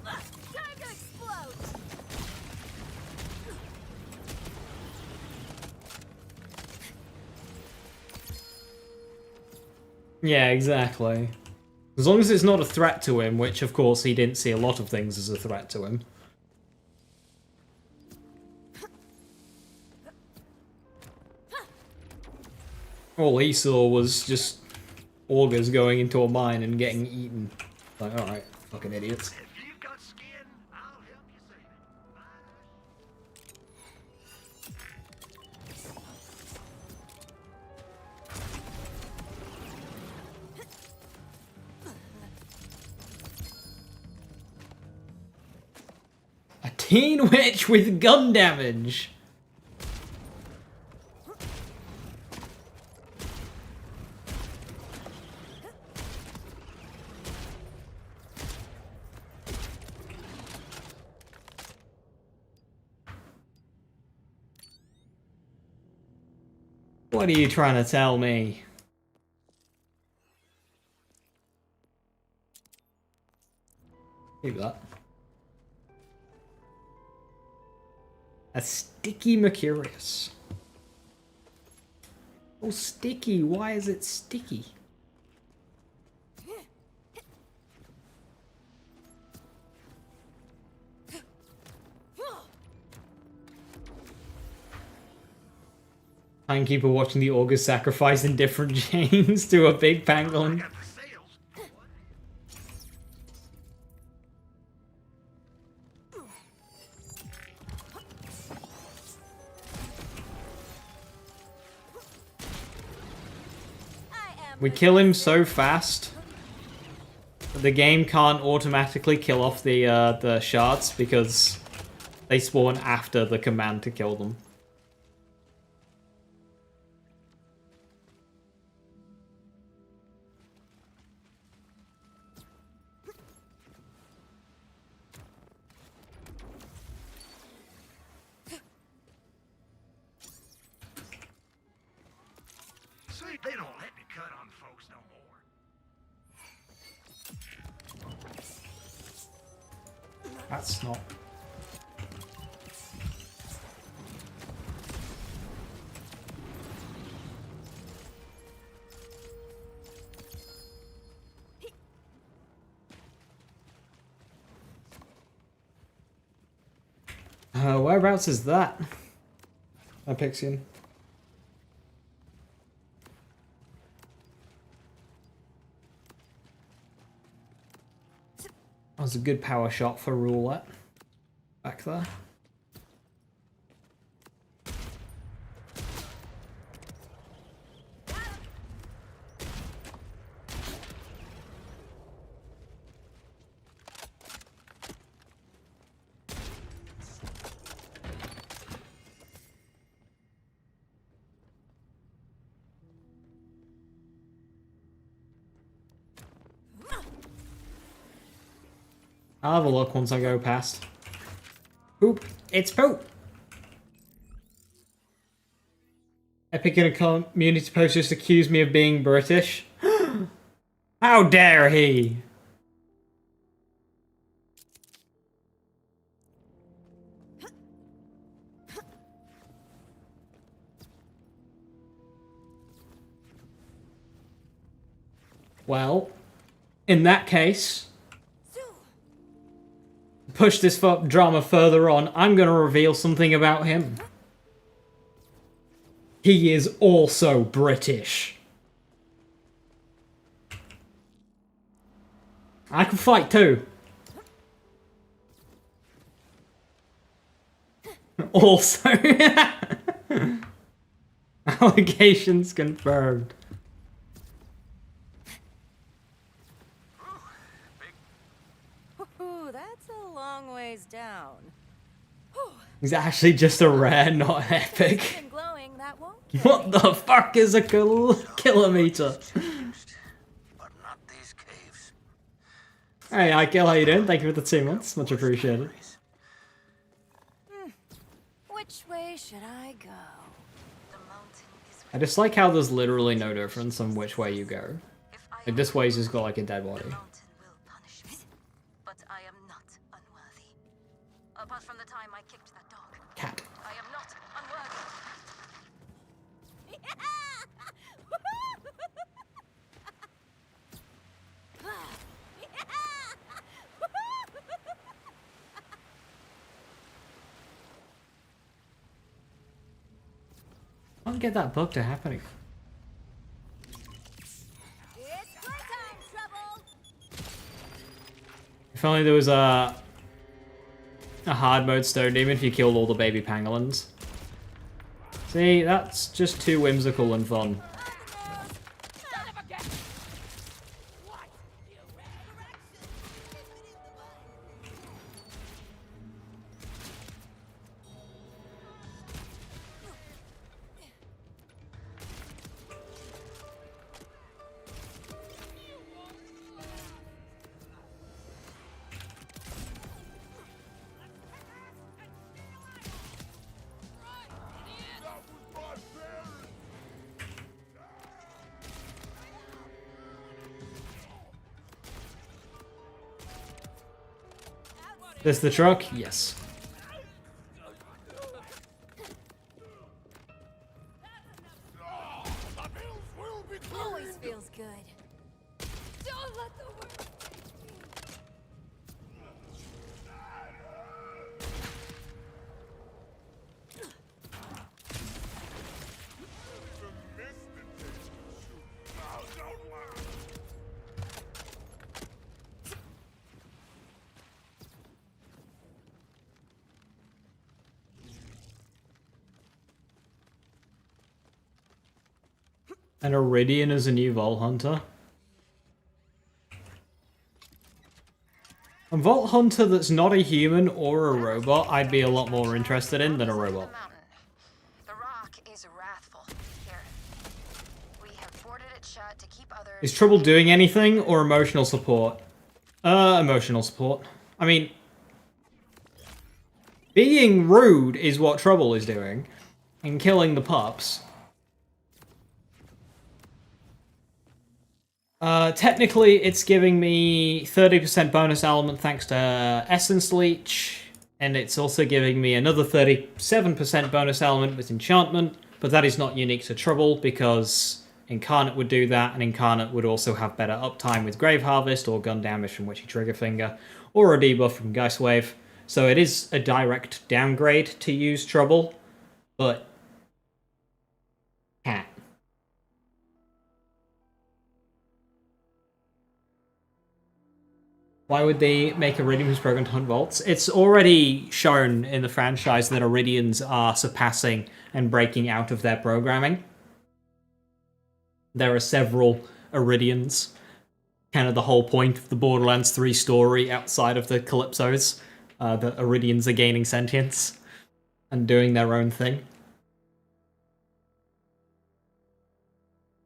Time to explode. Yeah, exactly. As long as it's not a threat to him, which of course he didn't see a lot of things as a threat to him. All he saw was just augurs going into a mine and getting eaten. Like, alright, fucking idiots. A teen witch with gun damage! What are you trying to tell me? Keep that. A sticky Mercurius. Oh, sticky. Why is it sticky? Timekeeper watching the augurs sacrifice in different chains to a big pangolin. We kill him so fast that the game can't automatically kill off the shards because they spawn after the command to kill them. See, they don't let me cut on folks no more. That's not... whereabouts is that? Pixian. That was a good power shot for roulette. Back there. I'll have a look once I go past. Poop. It's poop! Epic in a community post just accused me of being British. How dare he! Well, in that case... push this drama further on, I'm going to reveal something about him. He is also British. I can fight too. Also. Allegations confirmed. Down. He's actually just a rare, not an epic. Glowing, that won't What the fuck is a kilometer? But not these caves. Hey, Ike, how you doing? Thank you for the 2 months. Much appreciated. Which way should I go? I just like how there's literally no difference on which way you go. Like, this way's just got like a dead body. Apart from the time I kicked that dog. Cat. I am not unworthy. I don't get that bug to happening. If only there was a hard mode stone demon if you killed all the baby pangolins. See, that's just too whimsical and fun. This the truck? Yes. good. Don't let the world take me. An Iridian as a new Vault Hunter. A Vault Hunter that's not a human or a robot, I'd be a lot more interested in than a robot. The rock is wrathful. Here. We have boarded it shut to keep others. Is Trouble doing anything or emotional support? Emotional support. I mean, being rude is what Trouble is doing, and killing the pups. Technically, it's giving me 30% bonus element thanks to Essence Leech, and it's also giving me another 37% bonus element with Enchantment, but that is not unique to Trouble, because Incarnate would do that, and Incarnate would also have better uptime with Grave Harvest, or gun damage from Witchy Triggerfinger, or a debuff from Geist Wave, so it is a direct downgrade to use Trouble, but... cat. Why would they make Iridian who's programmed to hunt vaults? It's already shown in the franchise that Iridians are surpassing and breaking out of their programming. There are several Iridians. Kind of the whole point of the Borderlands 3 story outside of the Calypsos. The Iridians are gaining sentience and doing their own thing.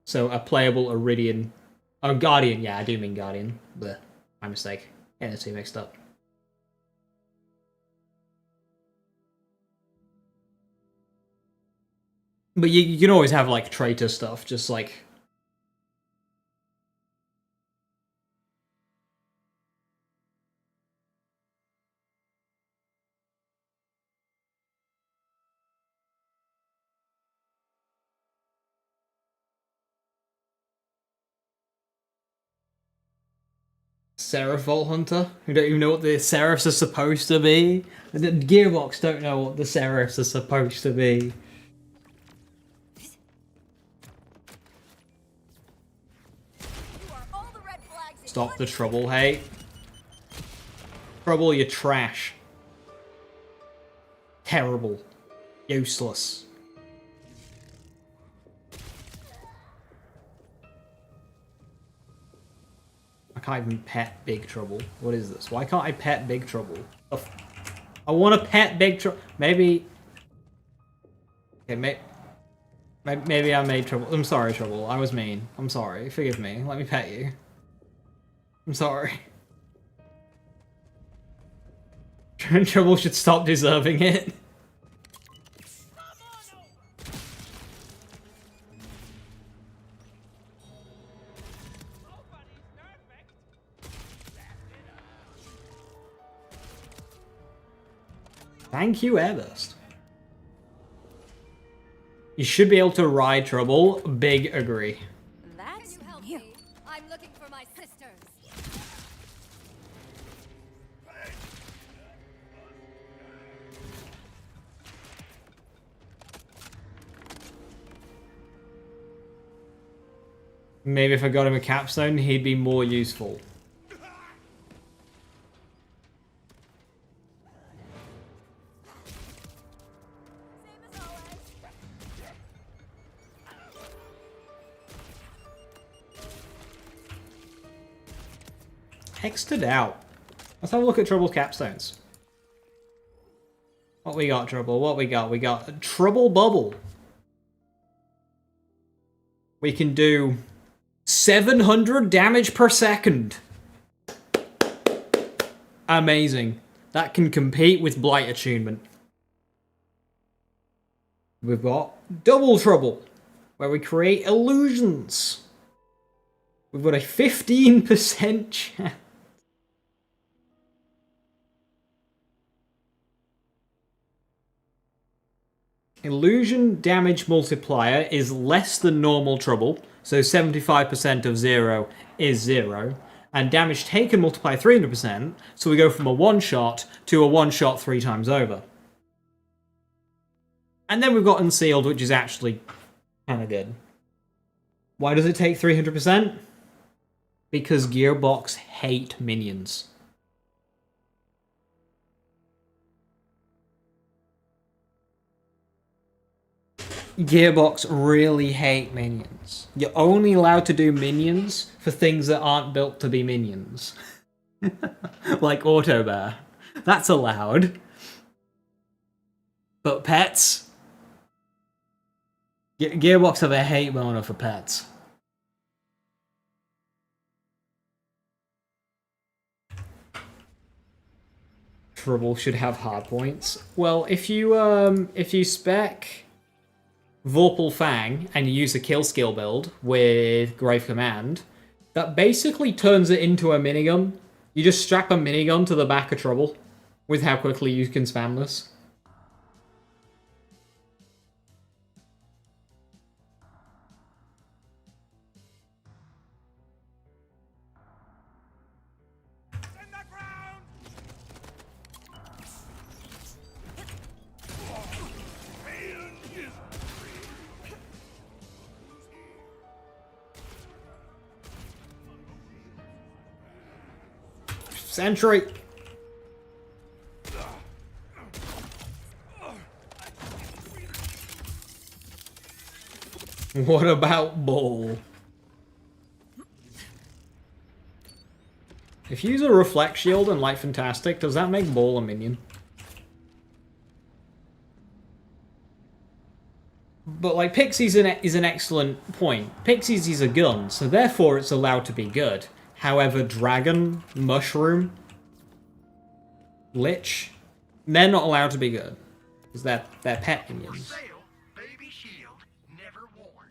So a playable Iridian... Oh, Guardian. Yeah, I do mean Guardian. Blech. My mistake. Getting the two mixed up. But you can always have, like, traitor stuff, just like... Seraph Vault Hunter, who don't even know what the Seraphs are supposed to be. The Gearbox don't know what the Seraphs are supposed to be. Stop the Trouble hate. Trouble, you're trash. Terrible. Useless. I can't even pet Big Trouble. What is this? Why can't I pet Big Trouble? I want to pet Big Trouble. Maybe... Okay, maybe I made Trouble. I'm sorry, Trouble. I was mean. I'm sorry. Forgive me. Let me pet you. I'm sorry. Trouble should stop deserving it. Thank you, Airburst. You should be able to ride Trouble. Big agree. That's new. I'm looking for my sisters. Maybe if I got him a capstone, he'd be more useful. Hexed out. Let's have a look at Trouble capstones. What we got, Trouble? What we got? We got a Trouble Bubble. We can do 700 damage per second. Amazing. That can compete with Blight Attunement. We've got Double Trouble, where we create illusions. We've got a 15% chance. Illusion damage multiplier is less than normal Trouble, So 75% of 0 is 0. And damage taken multiply 300%, so we go from a one-shot to a one-shot 3 times over. And then we've got Unsealed, which is actually kind of good. Why does it take 300%? Because Gearbox hate minions. Gearbox really hate minions. You're only allowed to do minions for things that aren't built to be minions. Like Auto Bear. That's allowed. But pets? Gearbox have a hate boner for pets. Trouble should have hard points. Well, if you spec Vorpal Fang and you use a kill skill build with Grave Command, that basically turns it into a minigun. You just strap a minigun to the back of Trouble with how quickly you can spam this. Sentry! What about Bull? If you use a Reflect Shield and Light Fantastic, does that make Bull a minion? But, like, Pixie's is an excellent point. Pixie's is a gun, so therefore it's allowed to be good. However, Dragon, Mushroom, Lich, they're not allowed to be good. Because they're pet minions. Baby shield, never worn.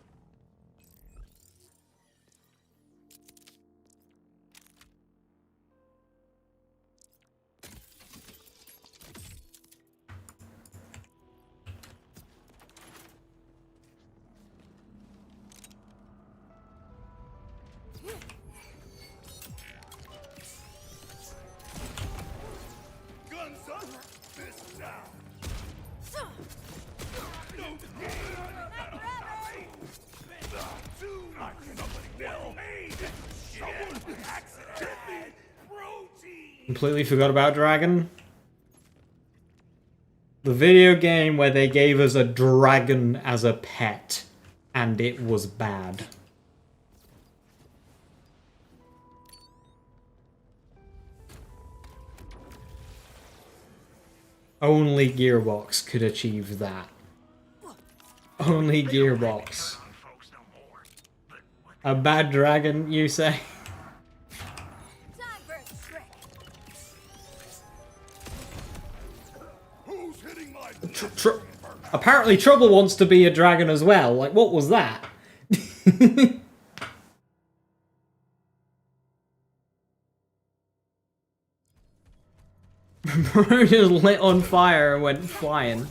Completely forgot about Dragon. The video game where they gave us a dragon as a pet, and it was bad. Only Gearbox could achieve that. Only Gearbox. A bad dragon, you say? Apparently Trouble wants to be a dragon as well. Like, what was that? Bro just lit on fire and went flying.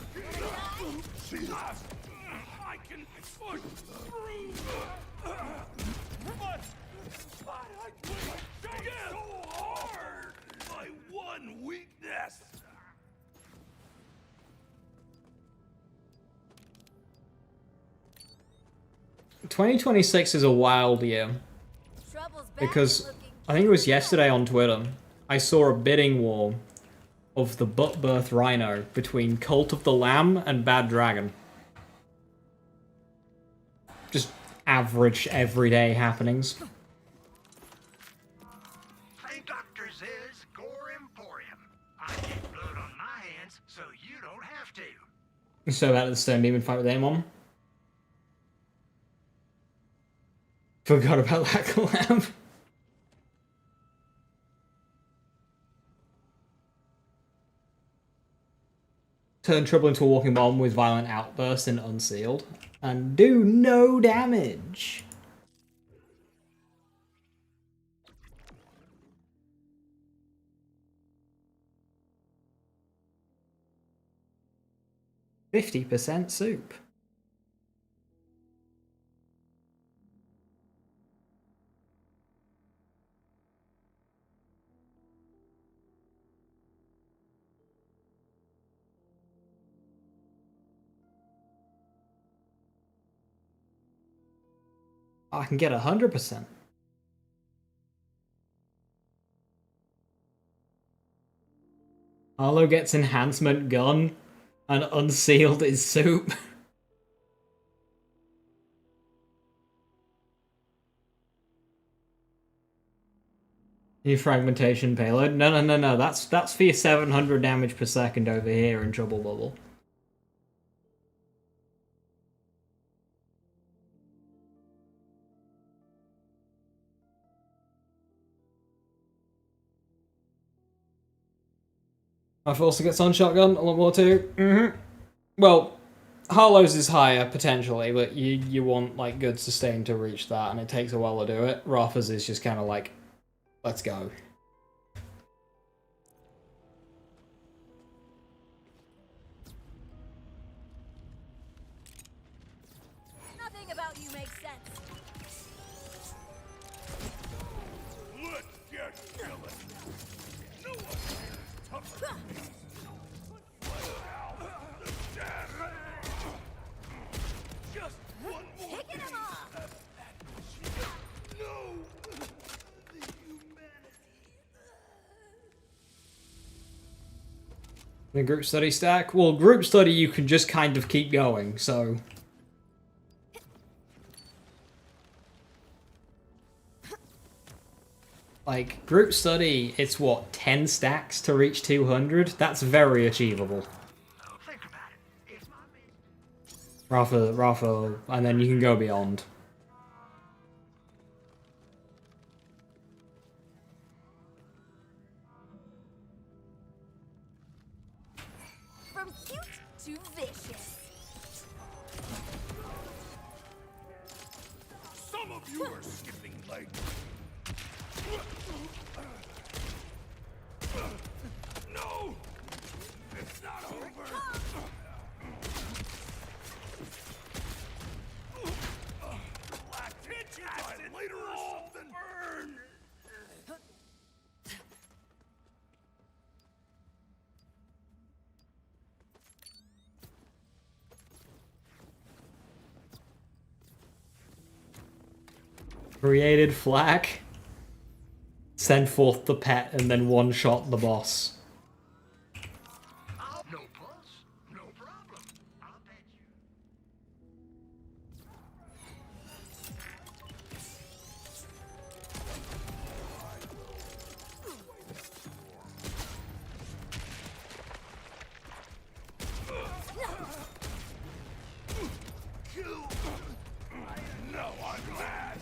"2026 is a wild year because I think it was yesterday on Twitter I saw a bidding war of the Butt Birth Rhino between Cult of the Lamb and Bad Dragon. Just average everyday happenings. St. Dr. Z's Gore Emporium. I get blood on my hands, so you don't have to. So about the Stone Demon fight with Amon. Forgot about that collab. Turn Trouble into a walking bomb with violent outbursts in Unsealed. And do no damage. %50 soup. I can get 100%. Arlo gets enhancement gun and unsealed is soup. New fragmentation payload. No. That's for your 700 damage per second over here in Trouble Bubble. I've also got Sun Shotgun, a lot more too. Well, Harlow's is higher, potentially, but you want, like, good sustain to reach that, and it takes a while to do it. Rafa's is just kind of like, let's go. Nothing about you makes sense. Let's get killing. No one tougher than me. Just one more. Picking him off. No. The group study stack? Well, group study you can just kind of keep going, so... Like, group study, it's what, 10 stacks to reach 200? That's very achievable. Think about it. It's my business. Rafa, and then you can go beyond. From cute to vicious. Some of you are skipping legs. No! It's not over! Lactic acid later often burn! Created flak. Send forth the pet and then one-shot the boss. No pulse, no problem. I'll bet you. No, I'm glad.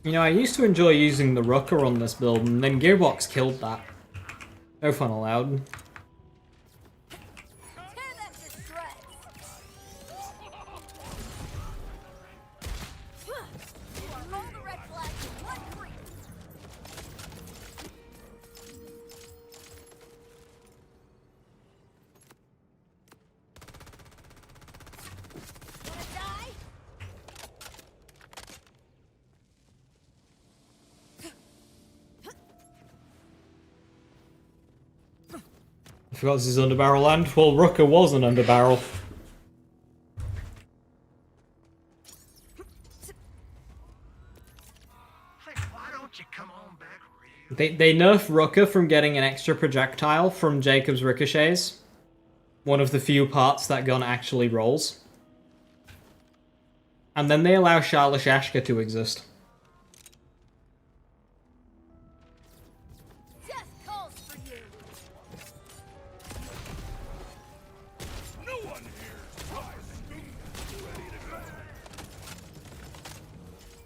You know, I used to enjoy using the Rucker on this build, and then Gearbox killed that. No fun allowed. Tear them to shreds. You are all the red flags in one creep. Wanna die? I forgot this is underbarrel land. Well, Rucker was an underbarrel. Why don't you come on back real? They nerf Rucker from getting an extra projectile from Jacob's ricochets. One of the few parts that gun actually rolls. And then they allow Shalashashka to exist. Death calls for you. No one here is rising. Ready to go.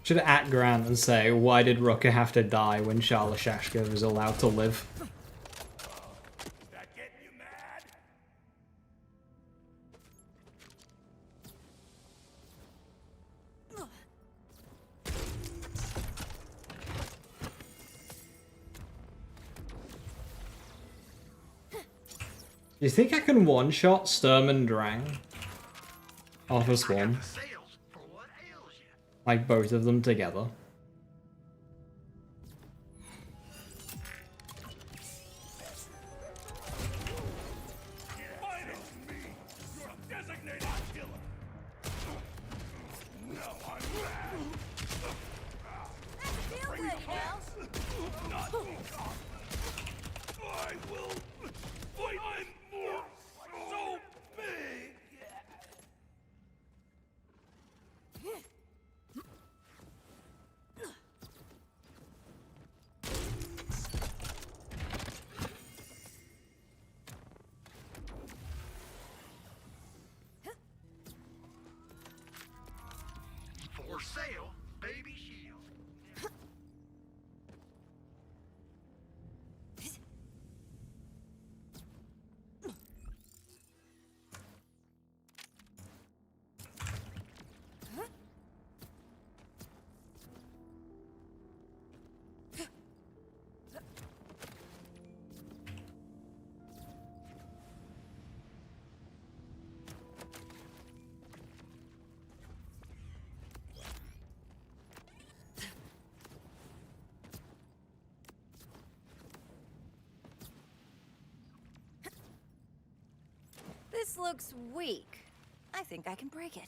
Should at Grant and say, why did Rucker have to die when Shalashashka was allowed to live? Is that getting you mad? Do you think I can one-shot Sturm and Drang off a Swarm? Like both of them together? For sale, baby shield. This looks weak. I think I can break it.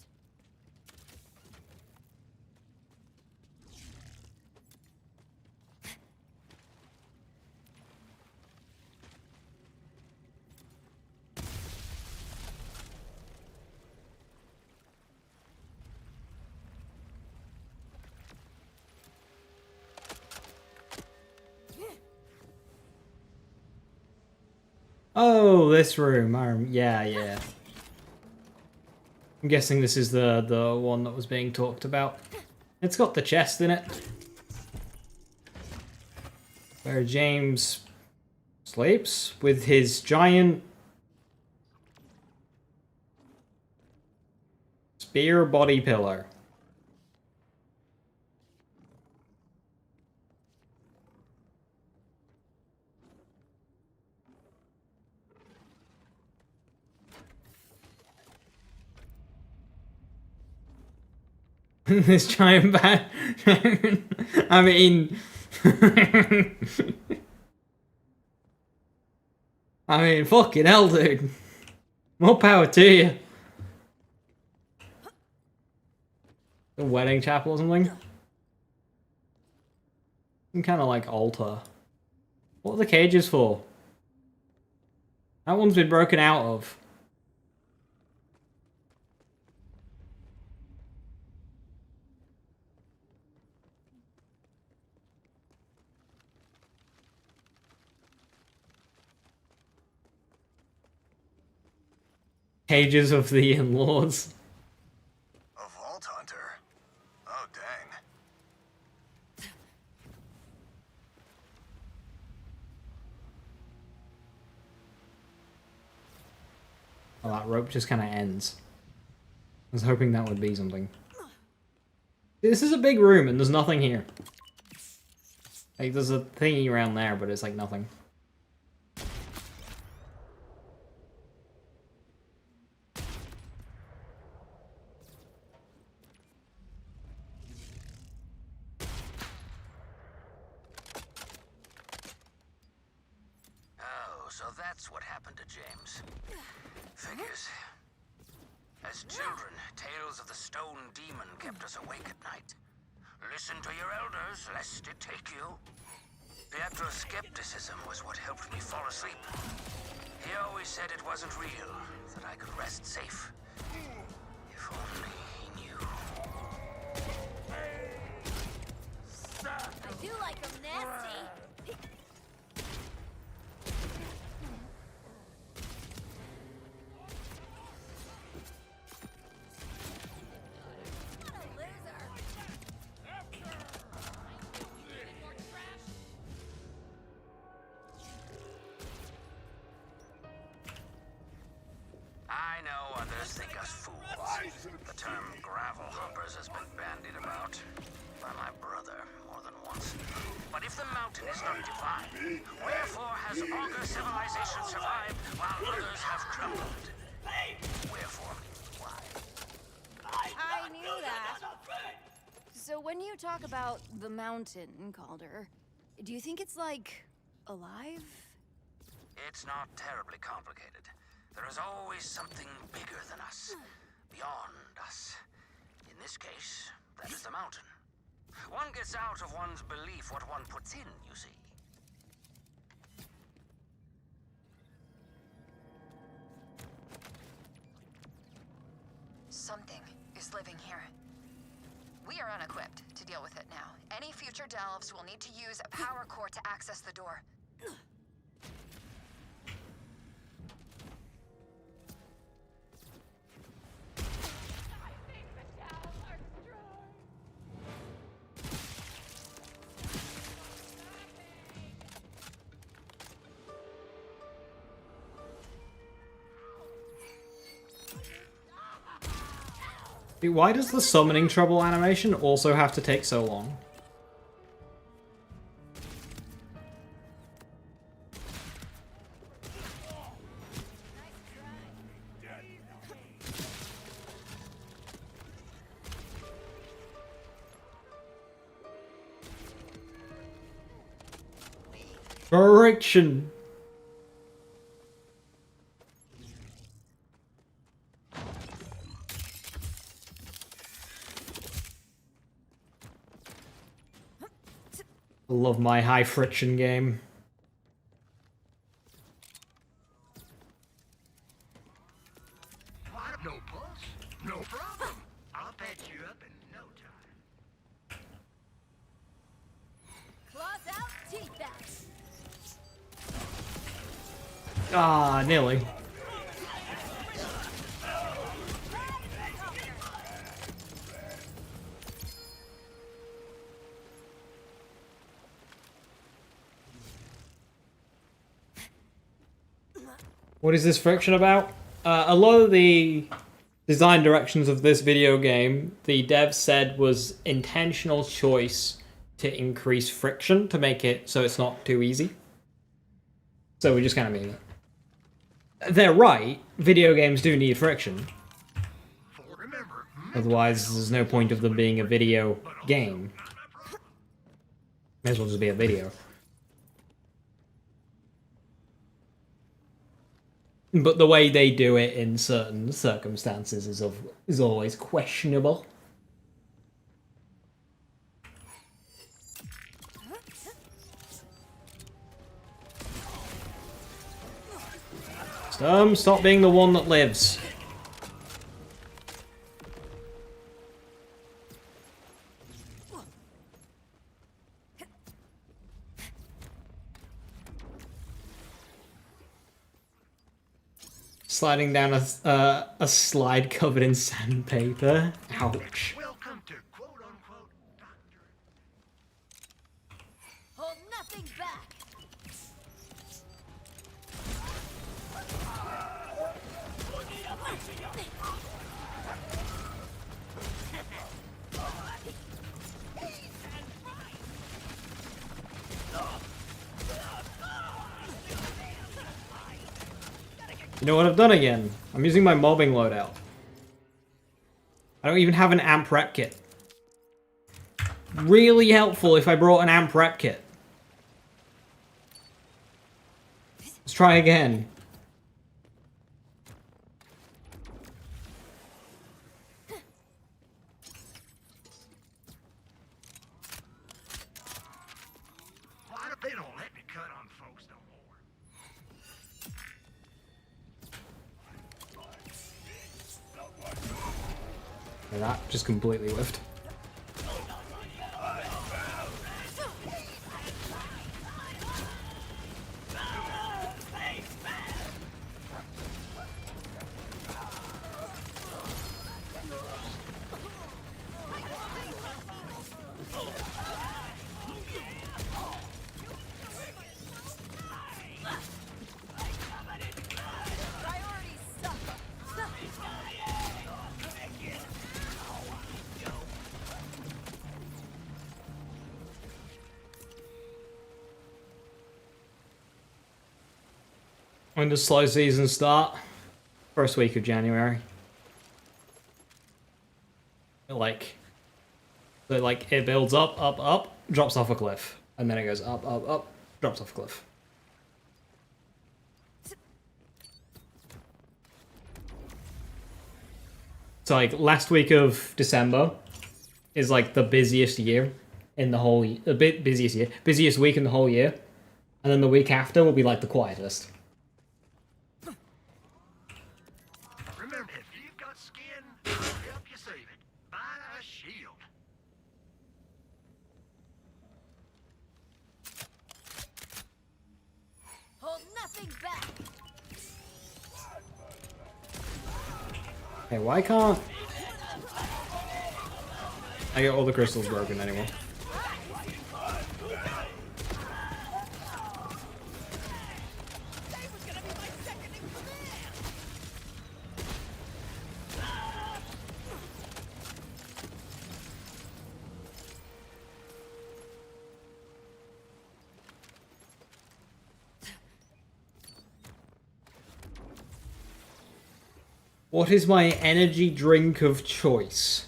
Oh, this room. Yeah. I'm guessing this is the one that was being talked about. It's got the chest in it. Where James sleeps with his giant spear body pillow. This giant bat. I mean, fucking hell, dude. More power to you. A wedding chapel or something? Some kind of like altar. What are the cages for? That one's been broken out of. Cages of the in-laws. A Vault Hunter? Oh, dang. Oh, that rope just kind of ends. I was hoping that would be something. This is a big room and there's nothing here. Like, there's a thingy around there, but it's like nothing. So that's what happened to James. Figures. As children, tales of the stone demon kept us awake at night. Listen to your elders, lest it take you. Pietro's skepticism was what helped me fall asleep. He always said it wasn't real, that I could rest safe. If only he knew. I do like them nasty. I know others think us fools. The term gravel hoppers has been bandied about by my brother more than once. But if the mountain is not divine, wherefore has Augur civilization survived while others have crumbled? Wherefore? Why? I knew that. So when you talk about the mountain, Calder, do you think it's like alive? It's not terribly complicated. There is always something bigger than us, beyond us. In this case, that is the mountain. One gets out of one's belief what one puts in, you see. Something is living here. We are unequipped to deal with it now. Any future delves will need to use a power core to access the door. Why does the summoning trouble animation also have to take so long? Friction. I love my high friction game. No pulse? No problem. I'll patch you up in no time. Claws out, teeth out. Ah, nearly. What is this friction about? A lot of the design directions of this video game, the devs said was intentional choice to increase friction to make it so it's not too easy. So we just kind of mean it. They're right. Video games do need friction. Otherwise, there's no point of them being a video game. May as well just be a video. But the way they do it in certain circumstances is always questionable. Stop being the one that lives. Sliding down a slide covered in sandpaper. Ouch. Welcome to quote-unquote doctor. Hold nothing back. You know what I've done again? I'm using my mobbing loadout. I don't even have an amp rep kit. Really helpful if I brought an amp rep kit. Let's try again. Why do they don't let me cut on folks no more? And that just completely whiffed. When does slow season start? First week of January. Like, so like it builds up, up, up, drops off a cliff, and then it goes up, up, up, drops off a cliff. So like last week of December is like the busiest year in the whole, busiest week in the whole year, and then the week after will be like the quietest. Remember, if you've got skin, I'll help you save it. Buy a shield. Hold nothing back. Hey, why can't I get all the crystals broken anymore? What is my energy drink of choice?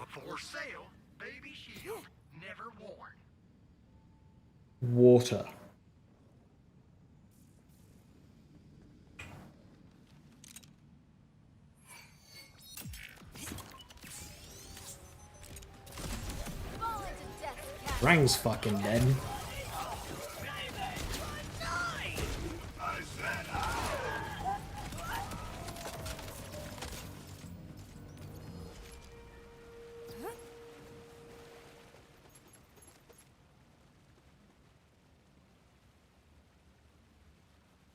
For sale, baby shield, never worn. Water. Rang's fucking dead.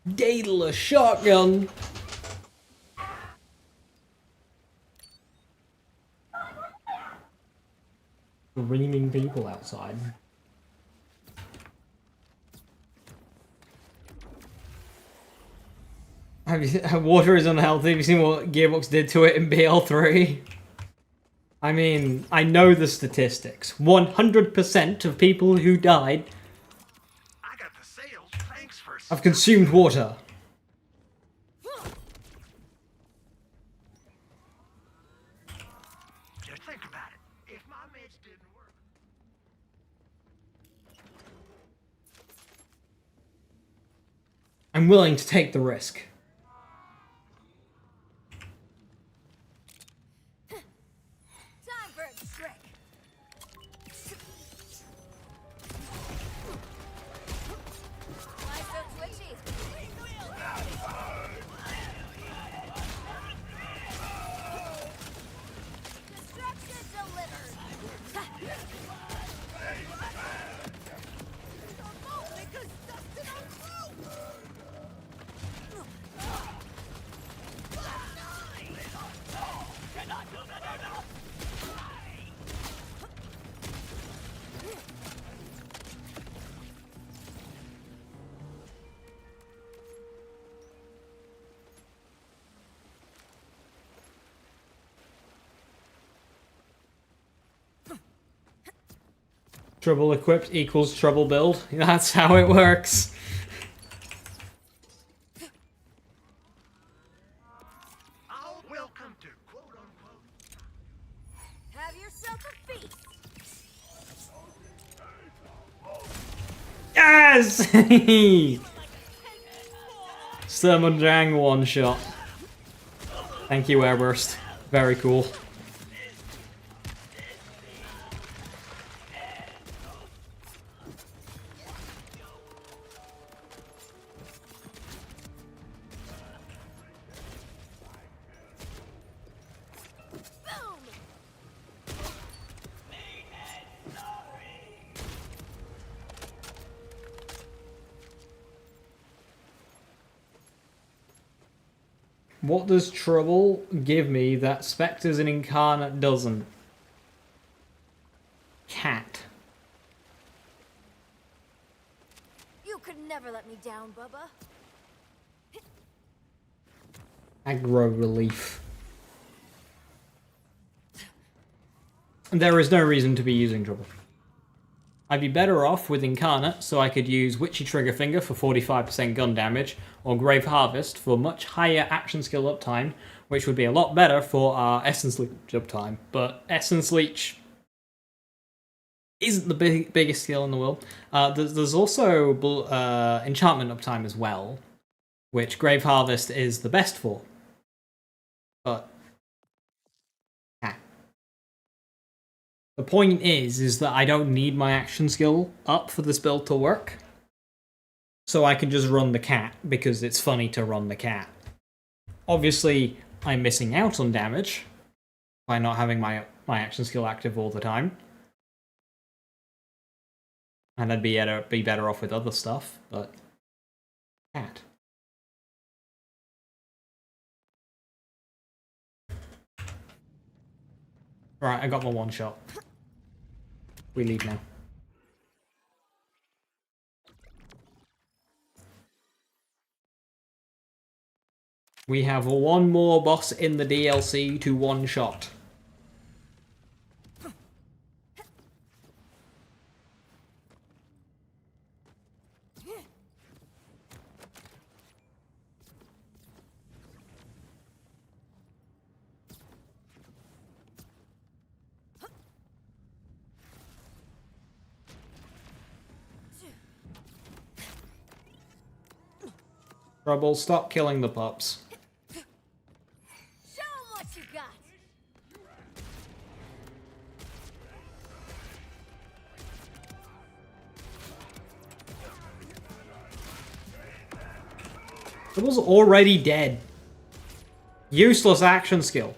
Daedalus shotgun. Screaming people outside. Have you seen, water is unhealthy? Have you seen what Gearbox did to it in BL3? I mean, I know the statistics. 100% of people who died I got the sales. Thanks for have consumed water. Just think about it. If my meds didn't work. I'm willing to take the risk. Time for a trick. Why so twitchy? Destruction delivered. Trouble equipped equals trouble build. That's how it works. Oh, welcome to quote unquote. Have yourself a feast. Yes! Summon Drang one shot. Thank you, Airburst. Very cool. What does Trouble give me that Spectres and Incarnate doesn't? Cat. You could never let me down, Bubba. Aggro relief. There is no reason to be using Trouble. I'd be better off with Incarnate, so I could use Witchy Trigger Finger for 45% gun damage, or Grave Harvest for much higher action skill uptime, which would be a lot better for our Essence Leech uptime. But Essence Leech isn't the biggest skill in the world. There's also Enchantment uptime as well, which Grave Harvest is the best for. But the point is that I don't need my action skill up for this build to work. So I can just run the cat, because it's funny to run the cat. Obviously, I'm missing out on damage by not having my action skill active all the time. And I'd be better off with other stuff, but cat. Right, I got my one shot. We leave now. We have one more boss in the DLC to one shot. Trouble, stop killing the pups. Show 'em what you got. Trouble's already dead. Useless action skill.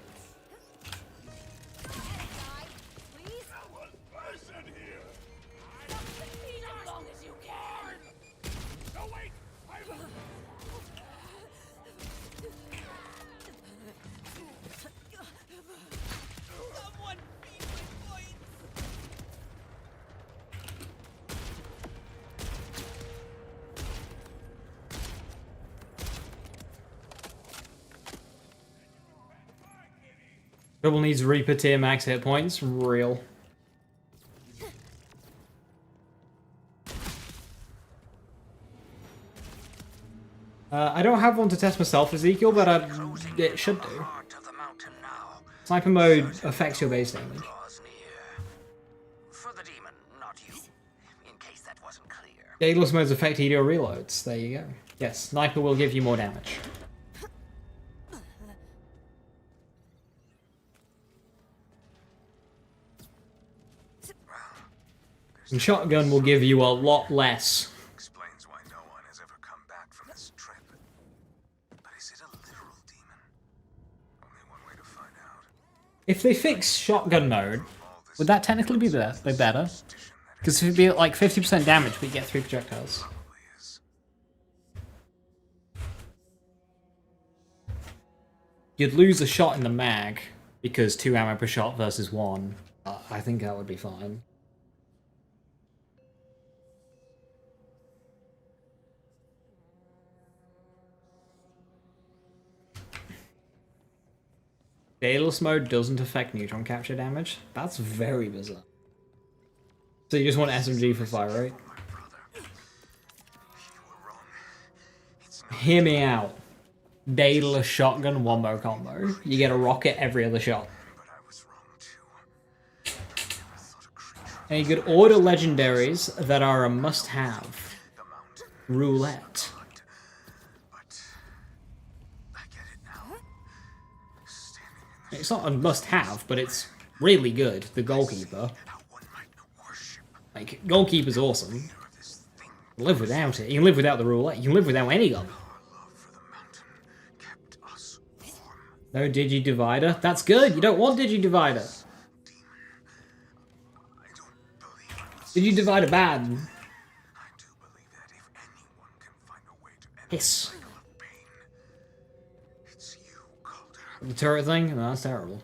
Trouble needs Reaper tier max hit points. Real. I don't have one to test myself, Ezekiel, but it should do. Sniper mode affects your base damage. For the demon, not you. In case that wasn't clear. Daedalus modes affect Tediore reloads. There you go. Yes, Sniper will give you more damage. And Shotgun will give you a lot less. Explains why no one has ever come back from this trip. But is it a literal demon? Only one way to find out. If they fix Shotgun mode, would that technically be better? Because it'd be at like 50% damage, but you get 3 projectiles. You'd lose a shot in the mag, because 2 ammo per shot versus 1. I think that would be fine. Daedalus mode doesn't affect neutron capture damage? That's very bizarre. So you just want SMG for fire rate? Hear me out. Daedalus shotgun wombo combo. You get a rocket every other shot. And you get order legendaries that are a must-have. Roulette. It's not a must-have, but it's really good. The goalkeeper. Like, goalkeeper's awesome. You can live without it. You can live without the roulette. You can live without any gun. No Digi-Divider? That's good! You don't want Digi-Divider! Digi-Divider bad. Hiss. The turret thing? No, that's terrible.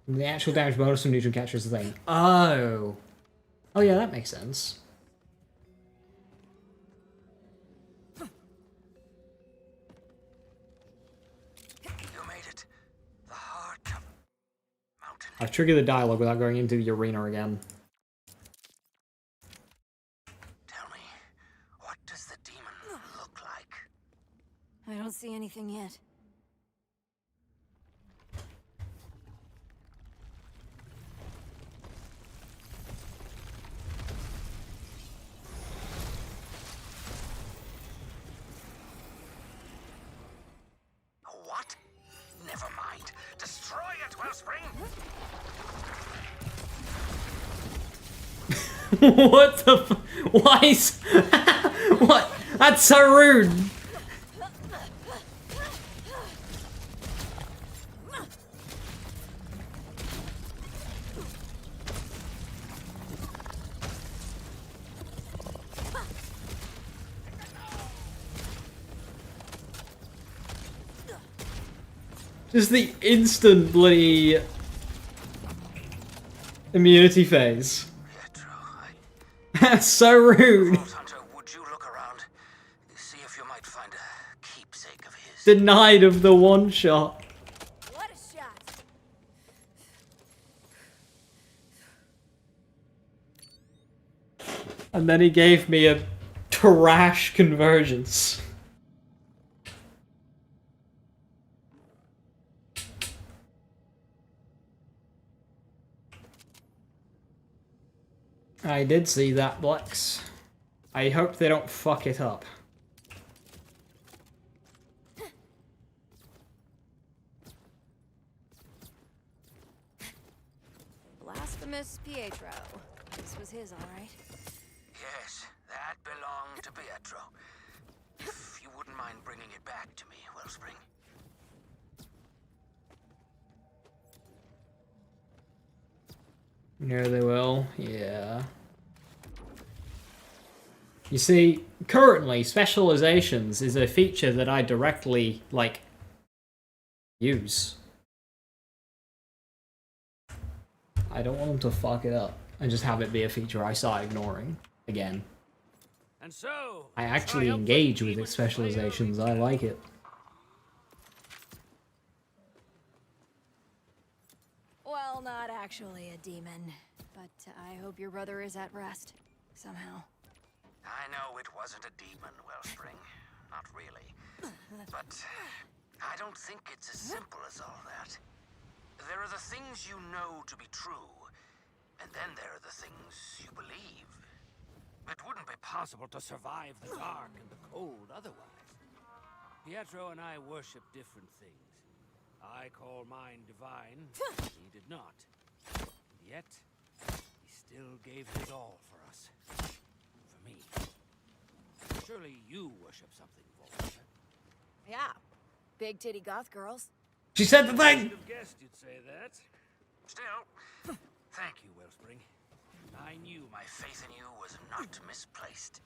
The actual damage bonus from neutron capture is the thing. Oh. Oh yeah, that makes sense. I've triggered the dialogue without going into the arena again. Tell me, what does the demon look like? I don't see anything yet. What? Never mind. Destroy it, Wellspring! What the why is... What? That's so rude! Just the instant bloody immunity phase. That's so rude. Hunter, would you look around? See if you might find a keepsake of his. Denied of the one shot. What a shot! And then he gave me a trash convergence. I did see that, Blex. I hope they don't fuck it up. Blasphemous Pietro. This was his, all right. Yes, that belonged to Pietro. If you wouldn't mind bringing it back to me, Wellspring. No, they will. Yeah. You see, currently, specializations is a feature that I directly, like, use. I don't want them to fuck it up and just have it be a feature I start ignoring again. And so, I actually engage with its specializations. I like it. Well, not actually a demon, but I hope your brother is at rest somehow. I know it wasn't a demon, Wellspring. Not really. But I don't think it's as simple as all that. There are the things you know to be true, and then there are the things you believe. It wouldn't be possible to survive the dark and the cold otherwise. Pietro and I worship different things. I call mine divine. He did not. Yet, he still gave his all for us. For me. Surely you worship something, Volta. Yeah. Big titty goth girls. She said the thing! Should have guessed you'd say that. Still, thank you, Wellspring. I knew my faith in you was not misplaced.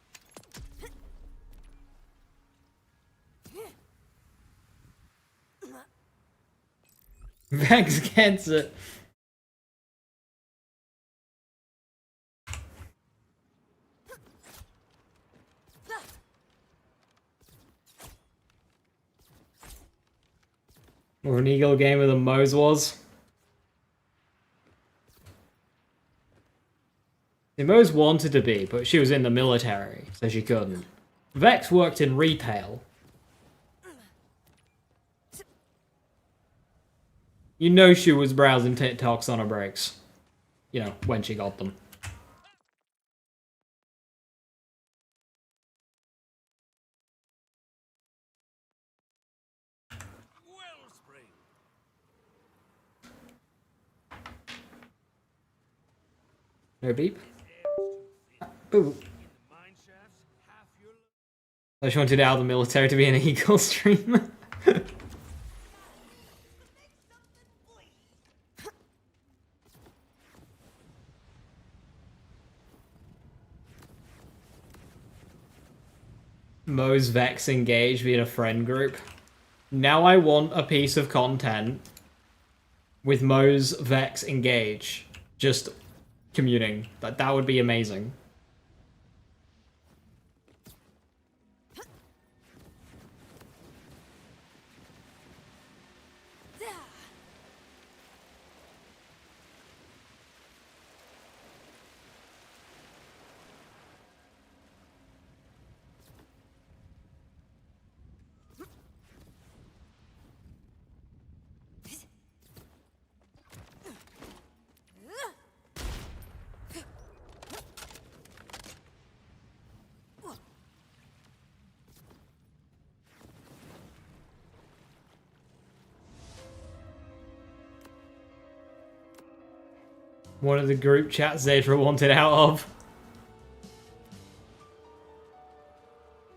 Vex gets it. More an ego gamer than Mose was. See, Mose wanted to be, but she was in the military, so she couldn't. Vex worked in retail. You know she was browsing TikToks on her breaks. You know, when she got them. Wellspring. No beep? Boo. I just wanted out of the military to be an Eagle streamer. Mo's Vex engage being a friend group. Now I want a piece of content with Mo's Vex engage. Just commuting. That would be amazing. One of the group chats Zadra wanted out of.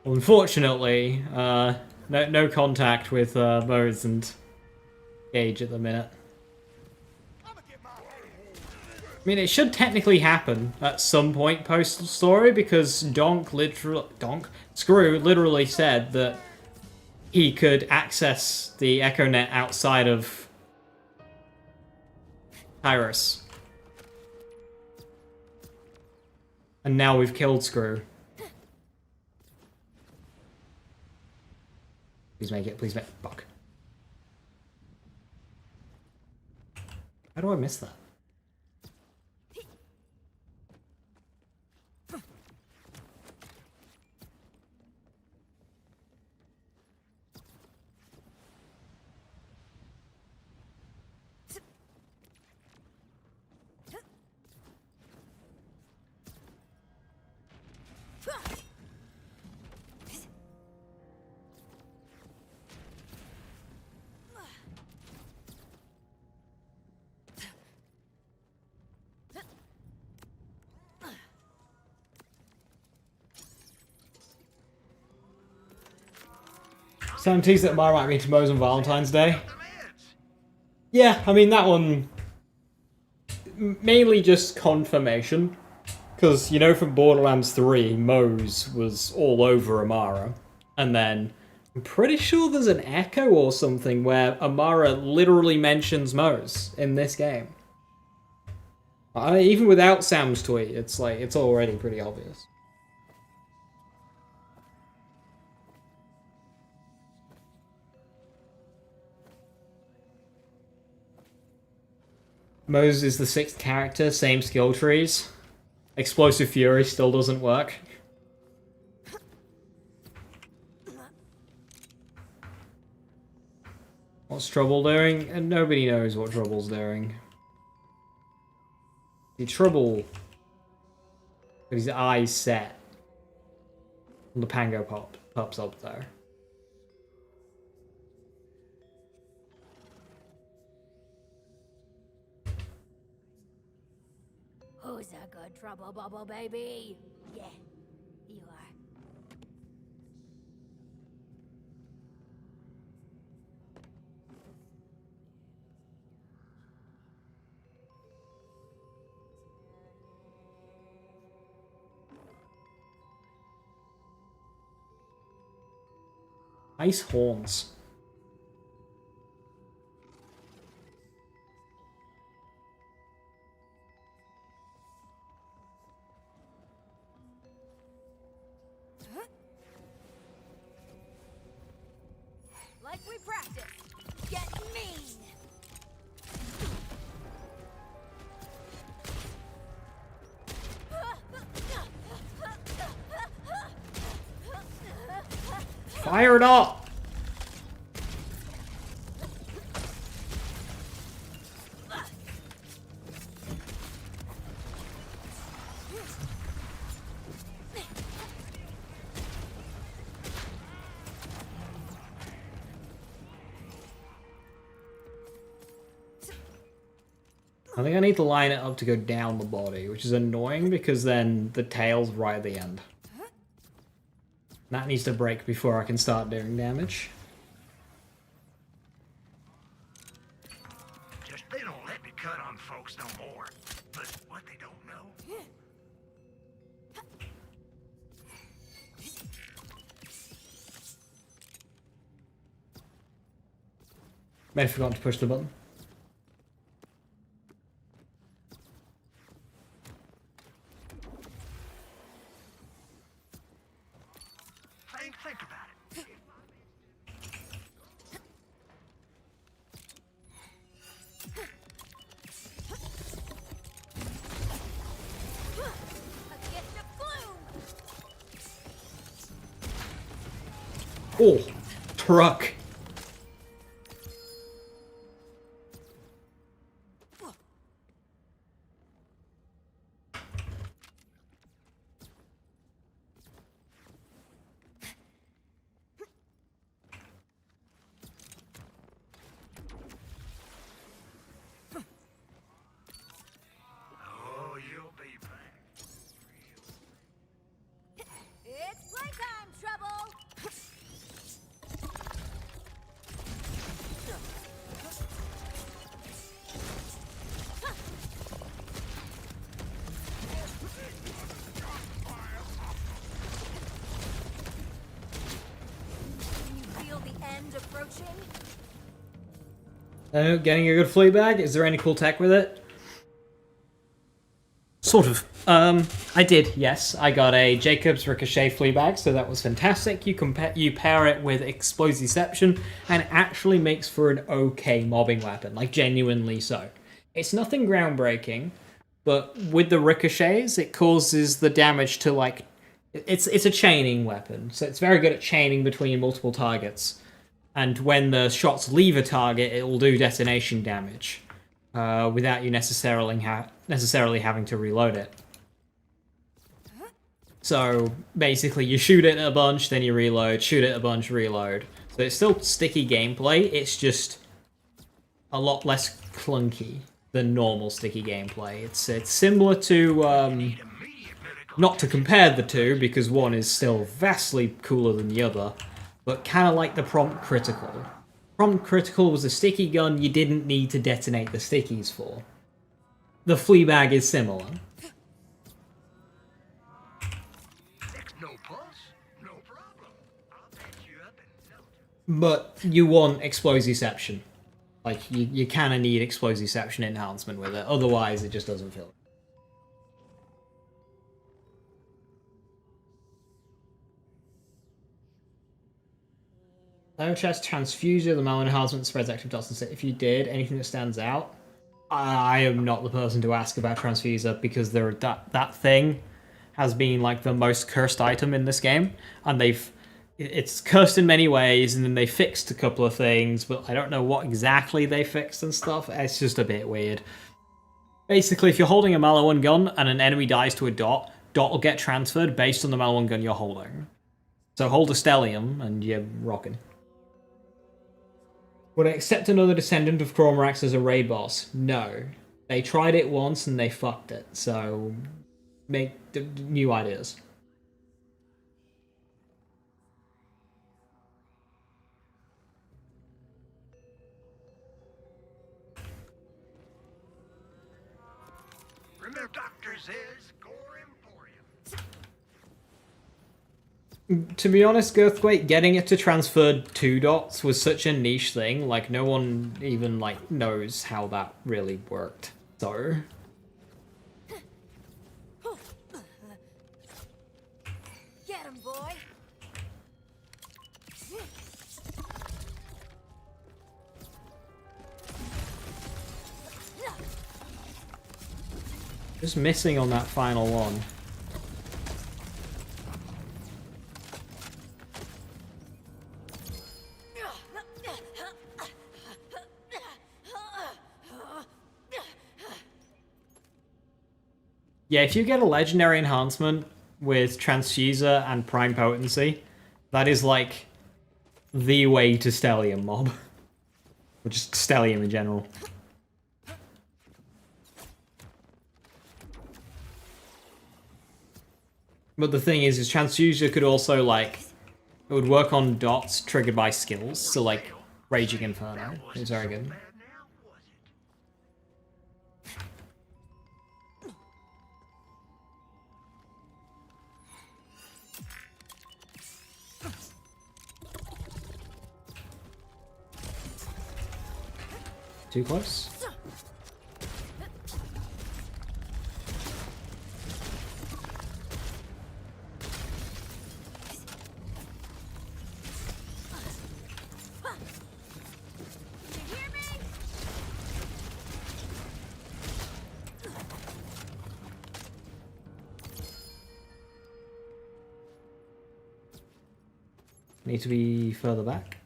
Unfortunately, no contact with Modes and Gage at the minute. I mean, it should technically happen at some point post-story because Screw literally said that he could access the EchoNet outside of Tyrus. And now we've killed Screw. Please make it, please make it. Fuck. How do I miss that? Sam teased that Mara might be to Moe's on Valentine's Day. Yeah, I mean, that one... mainly just confirmation. Because, you know, from Borderlands 3, Moe's was all over Amara. And then, I'm pretty sure there's an echo or something where Amara literally mentions Moe's in this game. Even without Sam's tweet, it's like, it's already pretty obvious. Moe's is the 6th character, same skill trees. Explosive Fury still doesn't work. What's Trouble doing? And nobody knows what Trouble's doing. The Trouble... with his eyes set. And the Pango pops up there. Who's a good trouble bubble, baby? Yeah, you are. Ice horns. Like we practiced. Get mean. Fire it up! I think I need to line it up to go down the body, which is annoying because then the tail's right at the end. That needs to break before I can start doing damage. Just they don't let me cut on folks no more. But what they don't know. May have forgotten to push the button. Think about it. Oh, truck. Getting a good flea bag. Is there any cool tech with it? Sort of. I did, yes. I got a Jacob's Ricochet flea bag, so that was fantastic. You pair it with Explosiception, and it actually makes for an okay mobbing weapon, like genuinely so. It's nothing groundbreaking, but with the ricochets, it causes the damage to like. It's a chaining weapon, so it's very good at chaining between multiple targets. And when the shots leave a target, it will do detonation damage, without you necessarily having to reload it. So basically, you shoot it a bunch, then you reload, shoot it a bunch, reload. So it's still sticky gameplay, it's just a lot less clunky than normal sticky gameplay. It's similar to, not to compare the two, because one is still vastly cooler than the other, but kind of like the Prompt Critical. Prompt Critical was a sticky gun you didn't need to detonate the stickies for. The Fleabag is similar. But you want Explosiception. Like, you kind of need Explosiception enhancement with it, otherwise it just doesn't feel. Low chest transfuser, the mal enhancement spreads active dots and if you did, anything that stands out? I am not the person to ask about transfuser because that thing has been like the most cursed item in this game, and it's cursed in many ways, and then they fixed a couple of things, but I don't know what exactly they fixed and stuff. It's just a bit weird. Basically, if you're holding a Mallow 1 gun and an enemy dies to a dot will get transferred based on the Mallow 1 gun you're holding. So hold a Stellium and you're rocking. Would I accept another Descendant of Cormorax as a raid boss? No. They tried it once and they fucked it, so make new ideas. Remember, Dr. Z's Gore Emporium. To be honest, Girthquake, getting it to transfer 2 dots was such a niche thing, like no one even like knows how that really worked. So Get him, boy. just missing on that final one. Yeah, if you get a legendary enhancement with Transfuser and Prime Potency, that is like the way to Stellium mob. Or just Stellium in general. But the thing is Transfuser could also like, it would work on dots triggered by skills, so like Raging Inferno is very good. Too close? Need to be further back.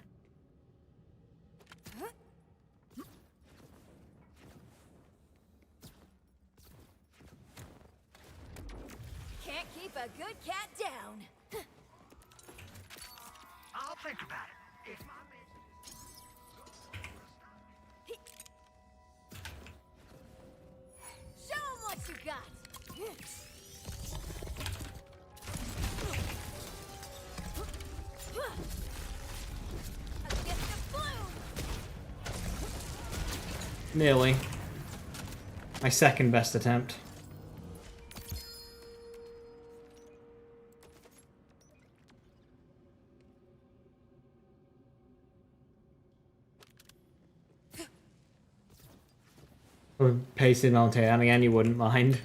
Can't keep a good cat down. I'll think about it. If my Show 'em what you got. Nearly. My second best attempt. pasted mountain, and again, you wouldn't mind.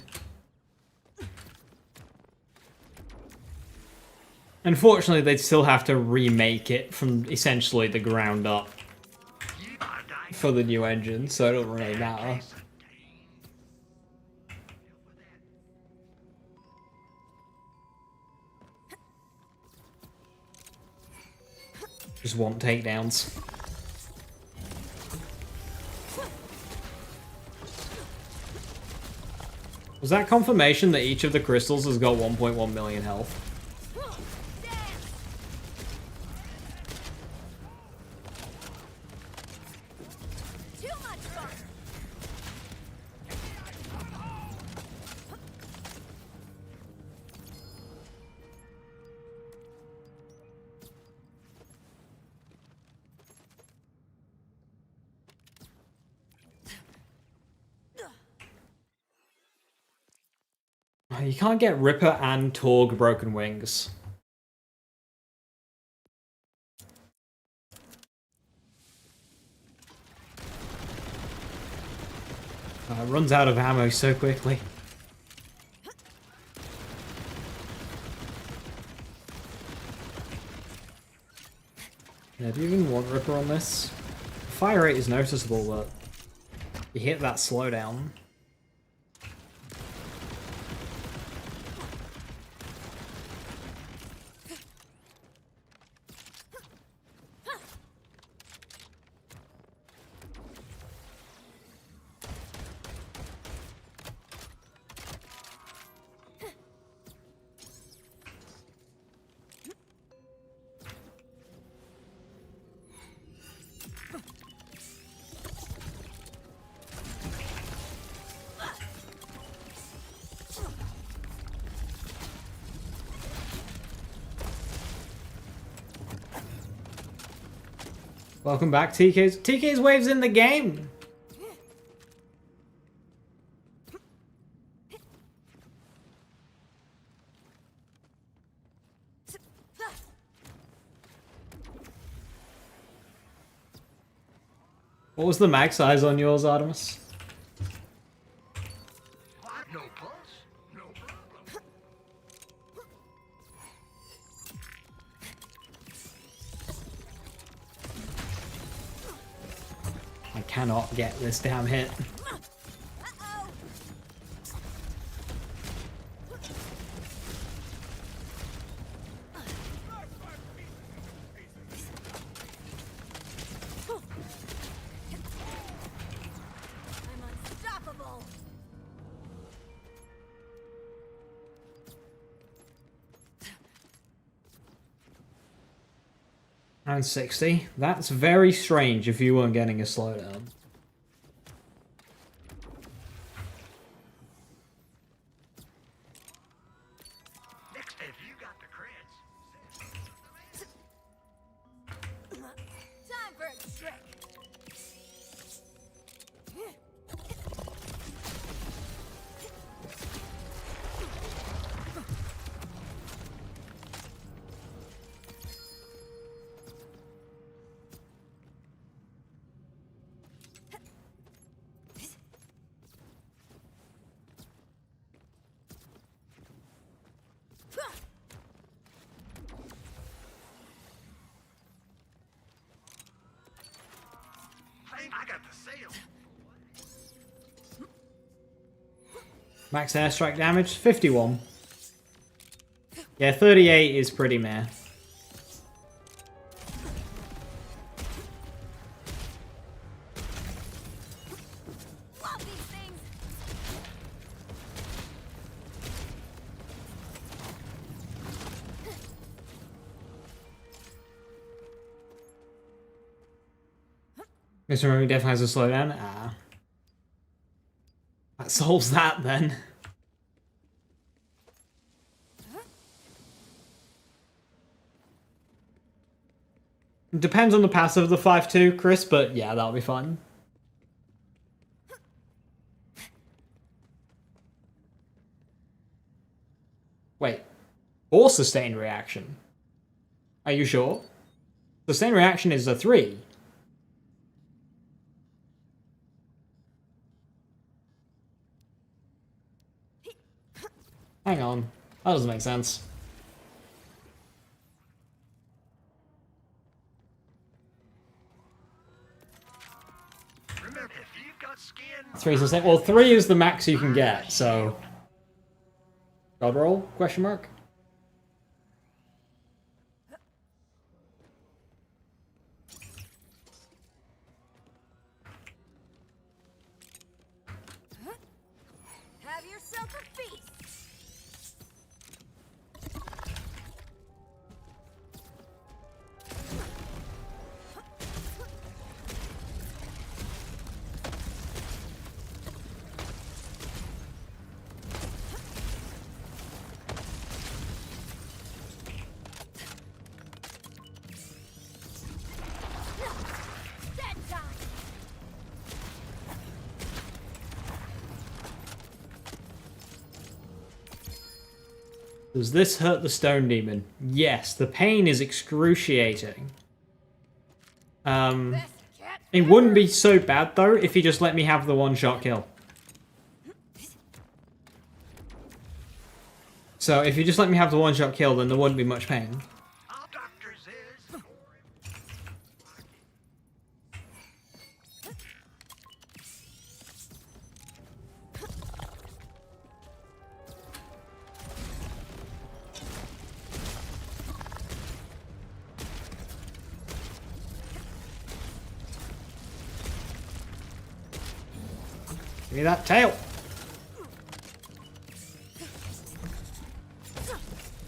Unfortunately, they'd still have to remake it from essentially the ground up for the new engine, so it don't really matter. Just want takedowns. Was that confirmation that each of the crystals has got 1.1 million health? You can't get Ripper and Torg Broken Wings. It runs out of ammo so quickly. Yeah, do you even want Ripper on this? Fire rate is noticeable, but you hit that slowdown. Welcome back, TK's. TK's Wave's in the game! What was the max size on yours, Artemis? No pulse, no problem. I cannot get this damn hit. And 60. That's very strange if you weren't getting a slowdown. Next, if you got the creds. Time for a trick. I got the sale. Max airstrike damage, 51. Yeah, 38 is pretty meh. Love these things. Mr. Murray definitely has a slowdown. Ah. That solves that then. Depends on the passive of the 5-2, Chris, but yeah, that'll be fine. Wait. Or sustained reaction? Are you sure? Sustained reaction is a 3. Hang on. That doesn't make sense. Remember, if you've got skin... 3 is the same. Well, 3 is the max you can get, so... God roll? Question mark? Have yourself a feast. Does this hurt the stone demon? Yes, the pain is excruciating. It wouldn't be so bad though if he just let me have the one-shot kill. So if you just let me have the one-shot kill, then there wouldn't be much pain. All doctors is... Give me that tail.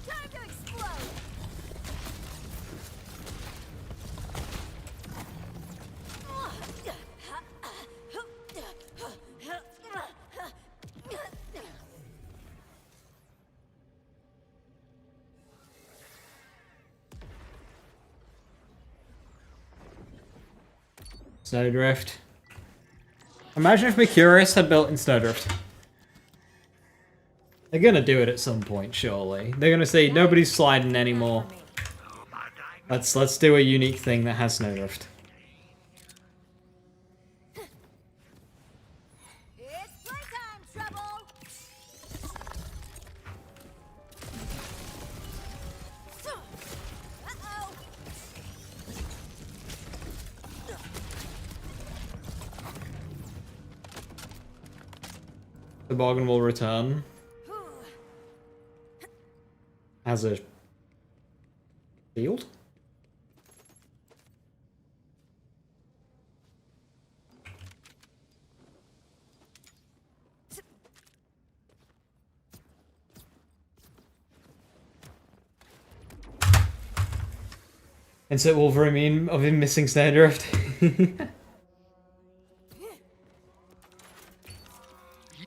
Time to explode. Snowdrift. Imagine if Mercurius had built in Snowdrift. They're gonna do it at some point, surely. They're gonna say nobody's sliding anymore. Let's do a unique thing that has Snowdrift. It's playtime, trouble. Uh-oh. The bargain will return as a shield. Insert Wolverine meme of him missing Snowdrift.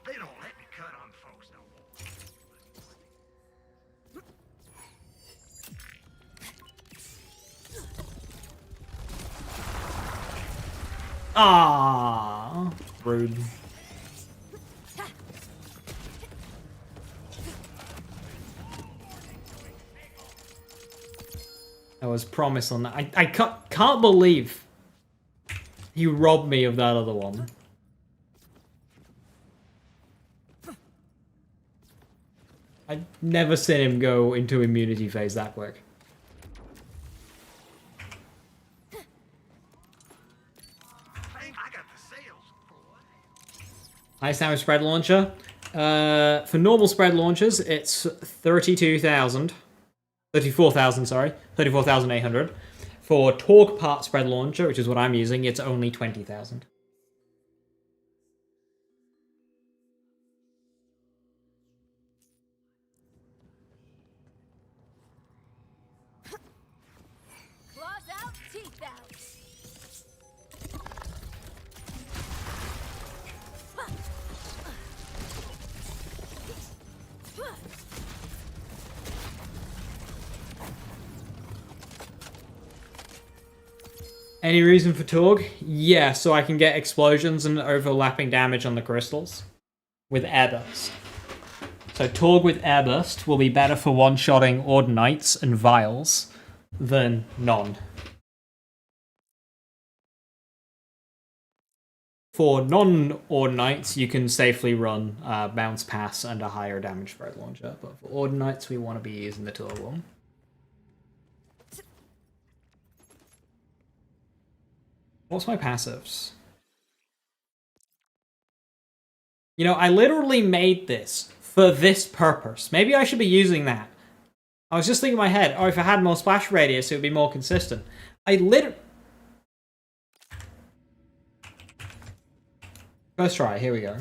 They don't let me cut on folks no more. Ah, rude. There was promise on that. I can't believe he robbed me of that other one. I've never seen him go into immunity phase that quick. I got the sales. Highest damage spread launcher. For normal spread launchers, it's 34,000, sorry. 34,800. For torque part spread launcher, which is what I'm using, it's only 20,000. Claws out, teeth out. Any reason for Torg? Yeah, so I can get explosions and overlapping damage on the crystals with Airburst. So Torg with Airburst will be better for one-shotting Ordinites and Vials than none. For non-Ordinites, you can safely run Bounce Pass and a higher damage spread launcher, but for Ordinites, we want to be using the Turbo one. What's my passives? You know, I literally made this for this purpose. Maybe I should be using that. I was just thinking in my head, oh, if I had more splash radius, it would be more consistent. First try, here we go.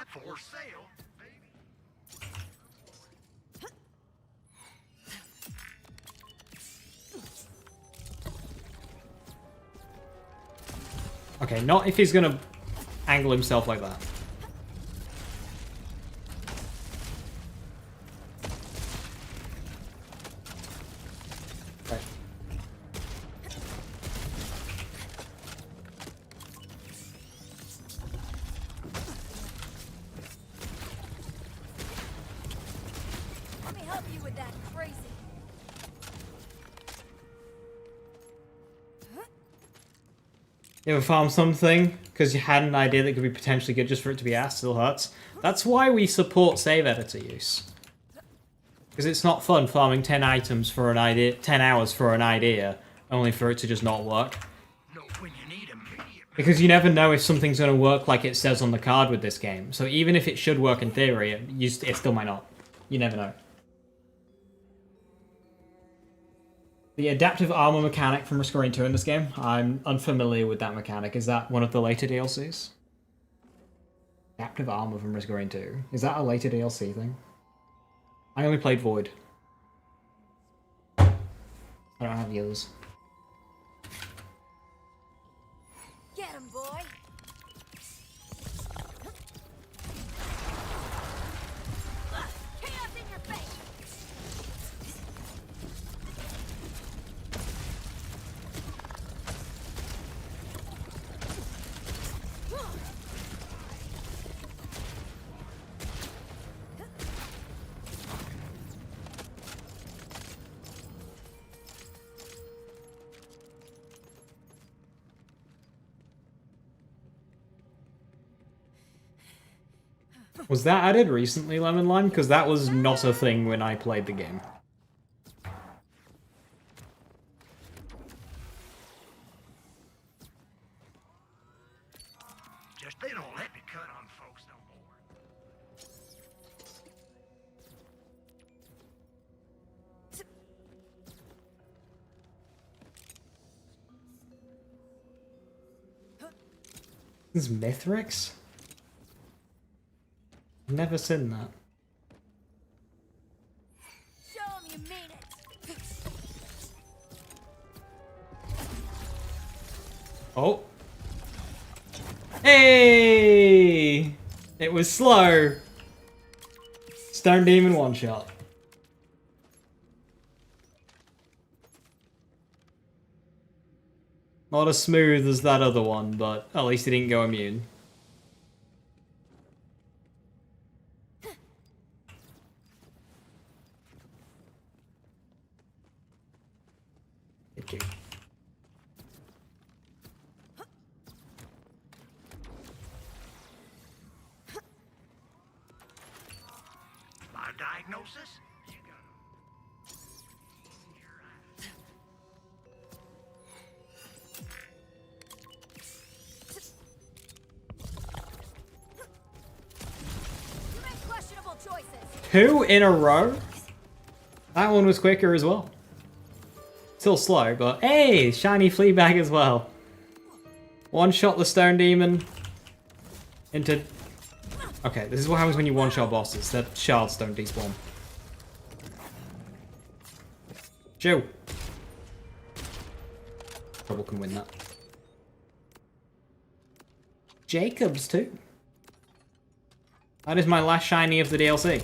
For sale, baby. Okay, not if he's gonna angle himself like that. Let me help you with that crazy. You ever farm something because you had an idea that could be potentially good just for it to be asked? Still hurts. That's why we support save editor use. Because it's not fun farming 10 items for an idea, 10 hours for an idea, only for it to just not work. Because you never know if something's going to work like it says on the card with this game. So even if it should work in theory, it still might not. You never know. The adaptive armor mechanic from Risk of Rain 2 in this game, I'm unfamiliar with that mechanic. Is that one of the later DLCs? Adaptive armor from Risk of Rain 2. Is that a later DLC thing? I only played Void. I don't have the others. Get him, boy. Chaos in your face. Was that added recently, Lemon Lime? Because that was not a thing when I played the game. Just they don't let me cut on folks no more. This is Mithrix? Never seen that. Show him you mean it. Oh. Hey! It was slow. Stone Demon one shot. Not as smooth as that other one, but at least he didn't go immune. Thank you. My diagnosis? You make questionable choices. 2 in a row? That one was quicker as well. Still slow, but hey, shiny flea bag as well. One shot the Stone Demon into... Okay, this is what happens when you one-shot bosses. Their shards don't despawn. Joe. Trouble can win that. Jacobs too. That is my last shiny of the DLC.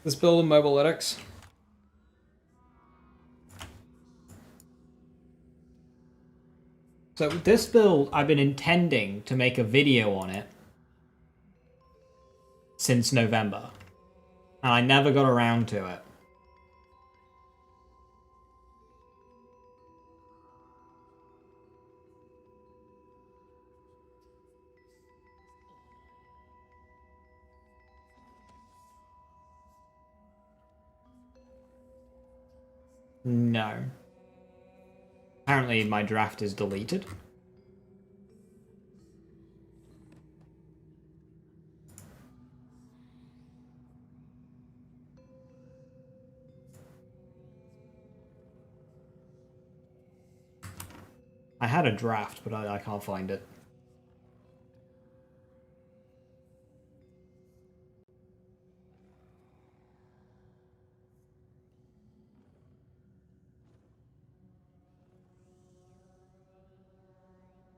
This build on mobile Linux. So this build, I've been intending to make a video on it since November. And I never got around to it. No. Apparently my draft is deleted. I had a draft, but I can't find it.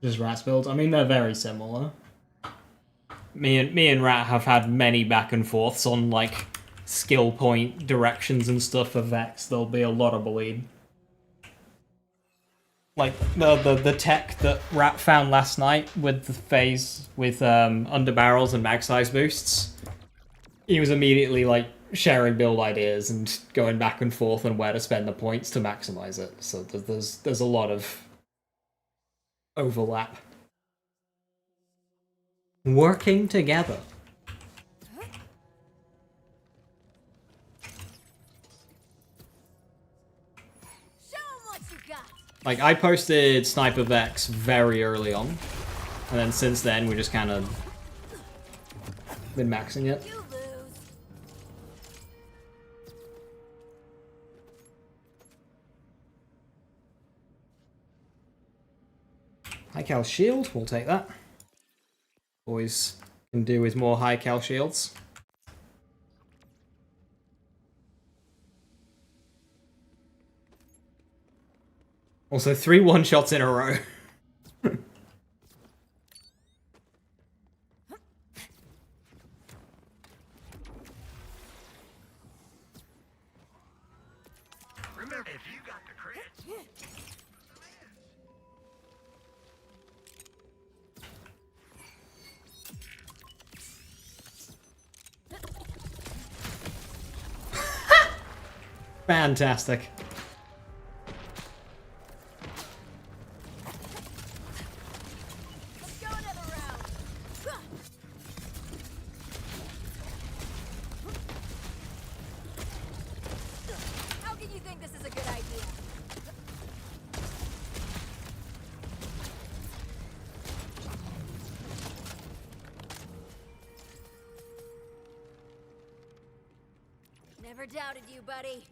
Just Rat's builds. I mean, they're very similar. Me and Rat have had many back and forths on like skill point directions and stuff for Vex. There'll be a lot of bleed. Like the tech that Rat found last night with the phase with underbarrels and mag size boosts. He was immediately like sharing build ideas and going back and forth on where to spend the points to maximize it. So there's a lot of overlap. Working together. Like, I posted Sniper Vex very early on, and then since then we just kind of been maxing it. High cal shield, we'll take that. Always can do with more high cal shields. Also, 3 one-shots in a row. Remember, if you got the crit, Fantastic. How can you think this is a good idea? Never doubted you, buddy.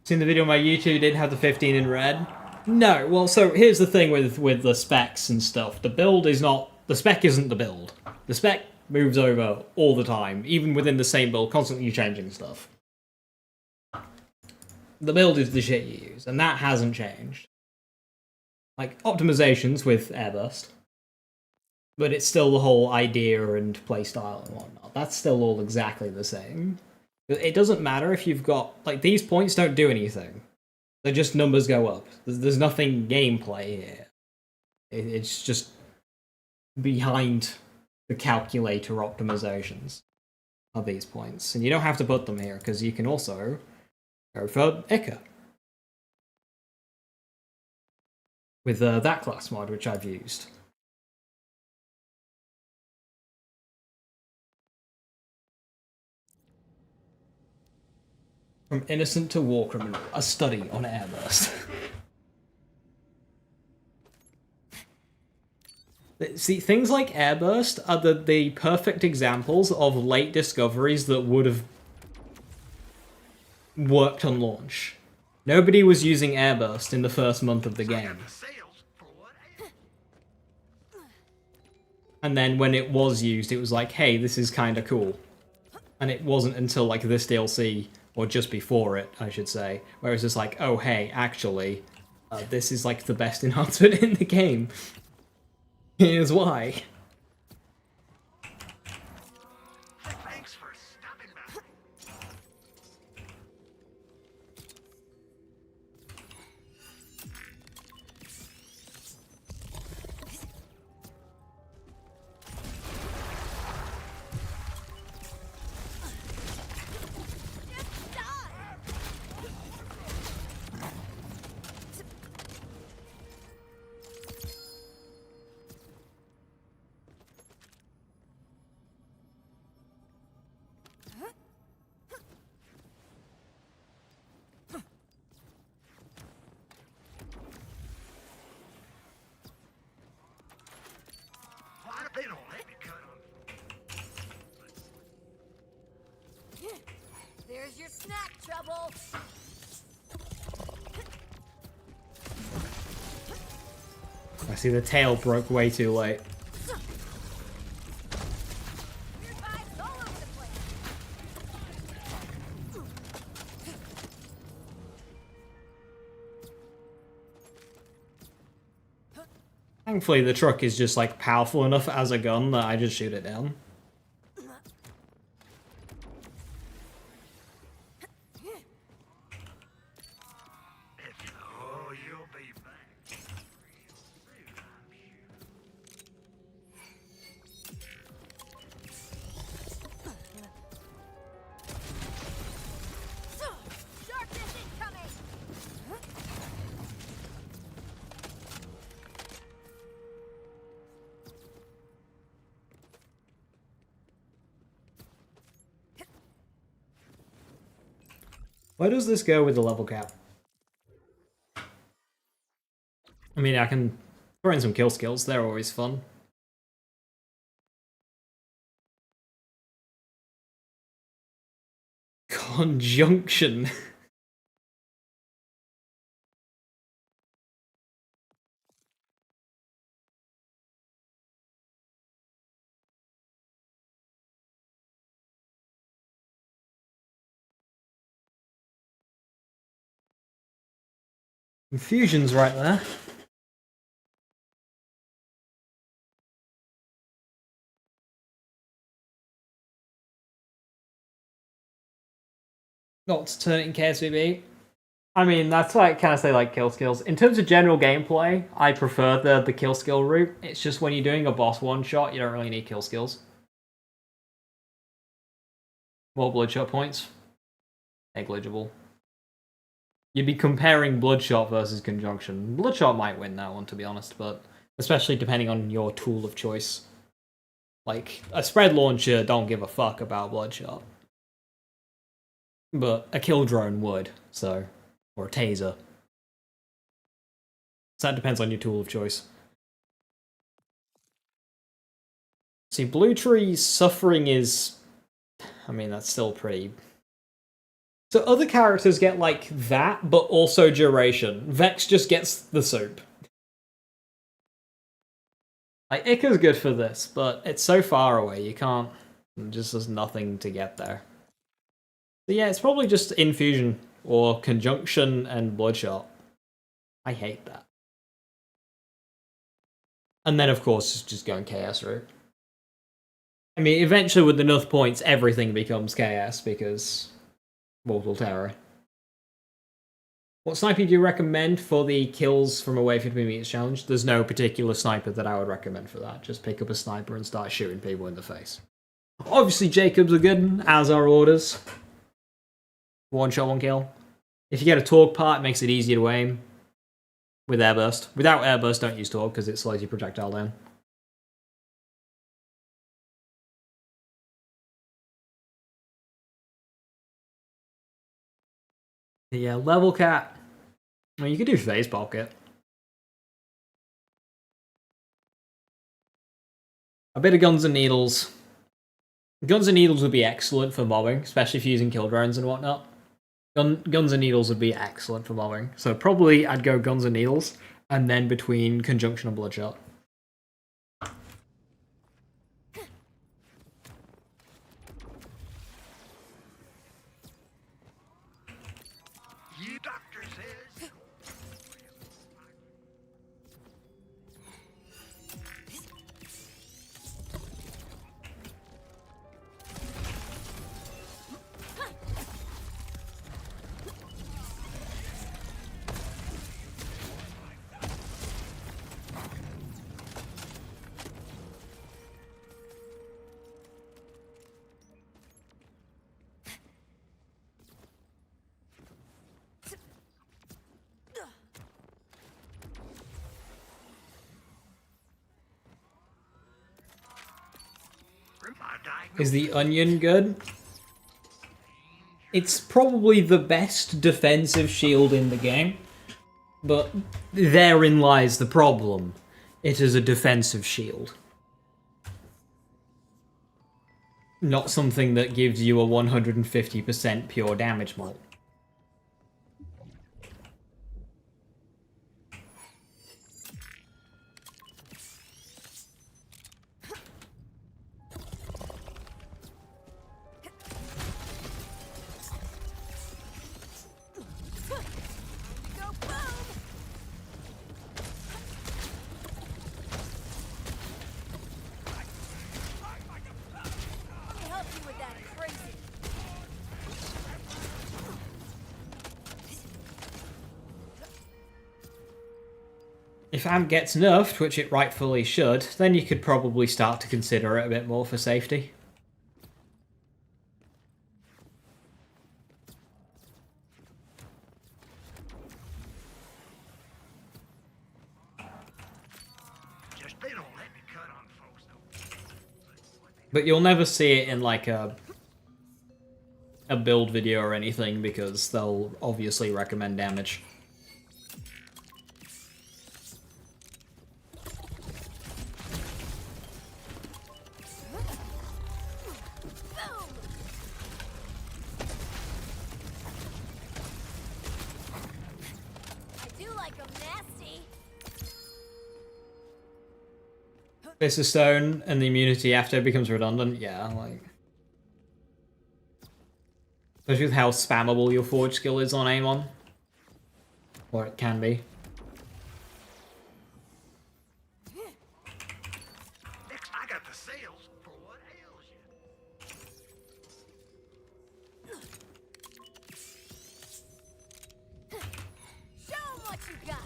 Seen the video on my YouTube, didn't have the 15 in red? No, well, so here's the thing with the specs and stuff. The build is not... The spec isn't the build. The spec moves over all the time, even within the same build, constantly changing stuff. The build is the shit you use, and that hasn't changed. Like, optimizations with Airburst. But it's still the whole idea and playstyle and whatnot. That's still all exactly the same. It doesn't matter if you've got... Like, these points don't do anything. They're just numbers go up. There's nothing gameplay here. It's just behind the calculator optimizations of these points. And you don't have to put them here, because you can also go for Ica. With that class mod, which I've used. From Innocent to War Criminal, a study on Airburst. See, things like Airburst are the perfect examples of late discoveries that would have worked on launch. Nobody was using Airburst in the first month of the game. And then when it was used, it was like, hey, this is kinda cool. And it wasn't until like this DLC, or just before it, I should say, where it's just like, oh hey, actually, this is like the best enhancement in the game. Here's why. thanks for They don't let me cut them. There's your snack, Trouble. I see the tail broke way too late. Thankfully, the truck is just like powerful enough as a gun that I just shoot it down. Oh, you'll be back. Sharpness incoming! Where does this go with the level cap? I mean, I can throw in some kill skills, they're always fun. Conjunction. Infusion's right there. Not to turn it in KSVB. I mean, that's why I kind of say like kill skills. In terms of general gameplay, I prefer the kill skill route. It's just when you're doing a boss one shot, you don't really need kill skills. More bloodshot points. Negligible. You'd be comparing Bloodshot versus Conjunction. Bloodshot might win that one, to be honest, but especially depending on your tool of choice. Like, a spread launcher don't give a fuck about Bloodshot. But a kill drone would, so. Or a taser. So that depends on your tool of choice. See, Blue Tree's suffering is... I mean, that's still pretty... So other characters get like that, but also duration. Vex just gets the soup. Like, Ika's good for this, but it's so far away, you can't... Just there's nothing to get there. So yeah, it's probably just Infusion, or Conjunction and Bloodshot. I hate that. And then, of course, just going KS route. I mean, eventually with enough points, everything becomes KS, because... Mortal Terror. What sniper do you recommend for the kills from away 50 meters challenge? There's no particular sniper that I would recommend for that. Just pick up a sniper and start shooting people in the face. Obviously, Jacobs are good, as are orders. One shot, one kill. If you get a torque part, it makes it easier to aim. With airburst. Without airburst, don't use torque because it slows your projectile down. Yeah, level cap. I mean, you could do phase pocket. A bit of guns and needles. Guns and needles would be excellent for mobbing, especially if you're using kill drones and whatnot. Guns and needles would be excellent for mobbing. So probably I'd go guns and needles, and then between Conjunction and Bloodshot. Doctor says. Is the onion good? It's probably the best defensive shield in the game, but therein lies the problem. It is a defensive shield. not something that gives you a 150% pure damage mult. If AMP gets nerfed, which it rightfully should, then you could probably start to consider it a bit more for safety. Just they don't let me cut on folks, though. But you'll never see it in like a build video or anything because they'll obviously recommend damage. It's a stone, and the immunity after becomes redundant. Yeah, like... Especially with how spammable your forge skill is on Amon. Or it can be. Next, I got the sales for what ails you. Show 'em what you got.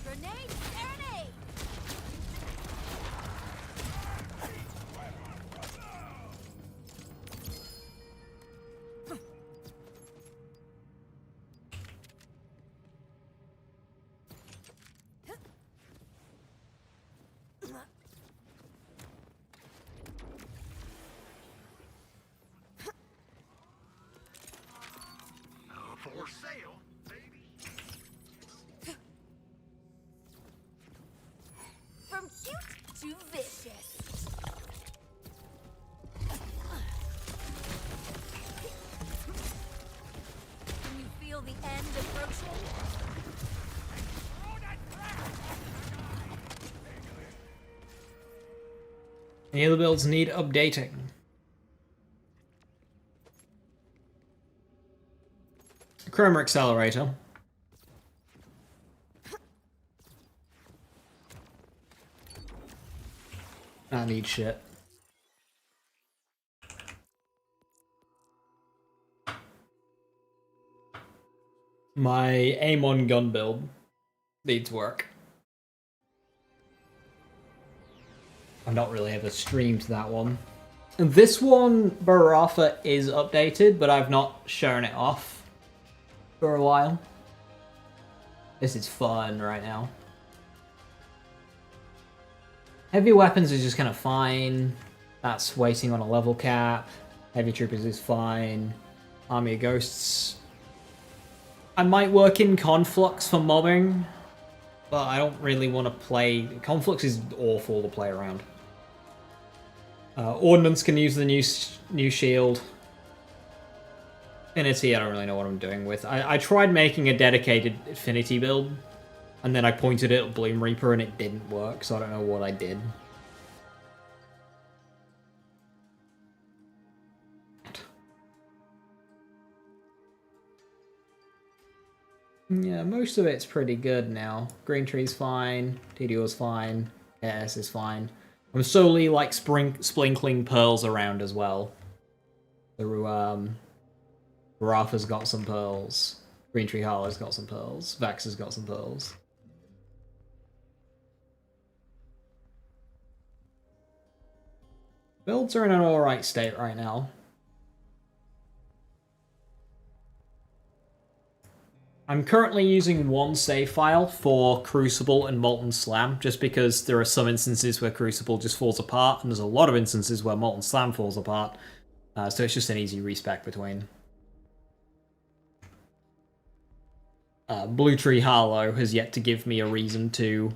Grenade, serenade. For sale, baby. From cute to vicious. Can you feel the end approaching? Any other builds need updating? Chroma Accelerator. I need shit. My Amon gun build needs work. I've not really ever streamed that one. And this one, Barafa, is updated, but I've not shown it off for a while. This is fun right now. Heavy weapons is just kind of fine. That's waiting on a level cap. Heavy troopers is fine. Army of Ghosts. I might work in Conflux for mobbing, but I don't really want to play... Conflux is awful to play around. Ordnance can use the new shield. Affinity, I don't really know what I'm doing with. I tried making a dedicated Affinity build, and then I pointed it at Bloom Reaper and it didn't work, so I don't know what I did. Yeah, most of it's pretty good now. Green Tree's fine, Tediore's fine, KS is fine. I'm solely like sprinkling pearls around as well. The Rafa's got some pearls. Green Tree Harlow's got some pearls. Vax has got some pearls. Builds are in an alright state right now. I'm currently using one save file for Crucible and Molten Slam, just because there are some instances where Crucible just falls apart, and there's a lot of instances where Molten Slam falls apart, so it's just an easy respec between. Blue Tree Harlow has yet to give me a reason to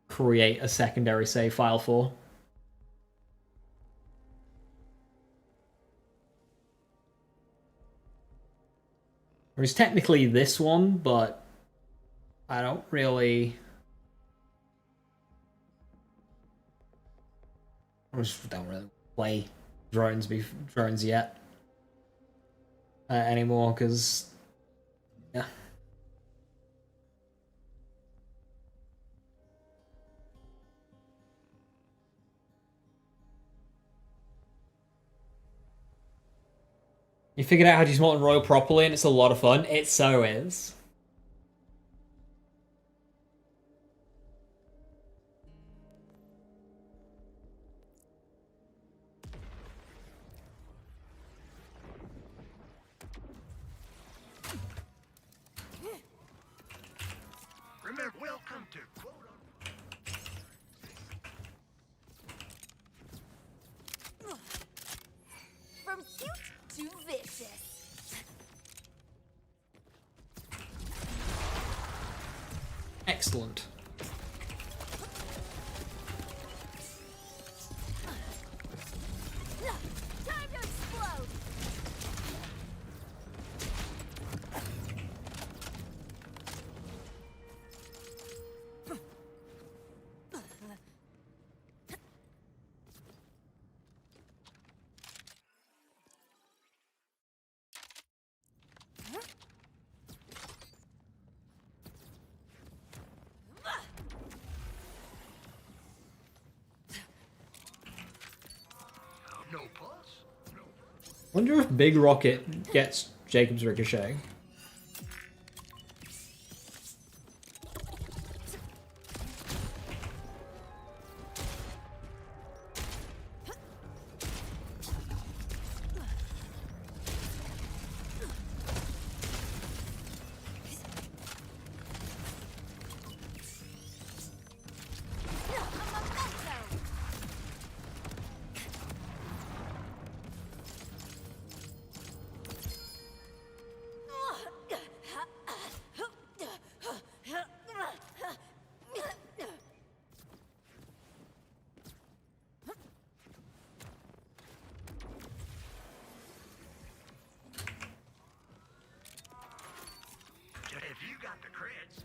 create a secondary save file for. There's technically this one, but I don't really... I just don't really play drones yet anymore, because yeah. You figured out how to use Molten Royal properly, and it's a lot of fun. It so is. Remember, welcome to From cute to vicious. Excellent. Time to explode. no pulse. Wonder if Big Rocket gets Jacob's Ricochet. If you got the crits.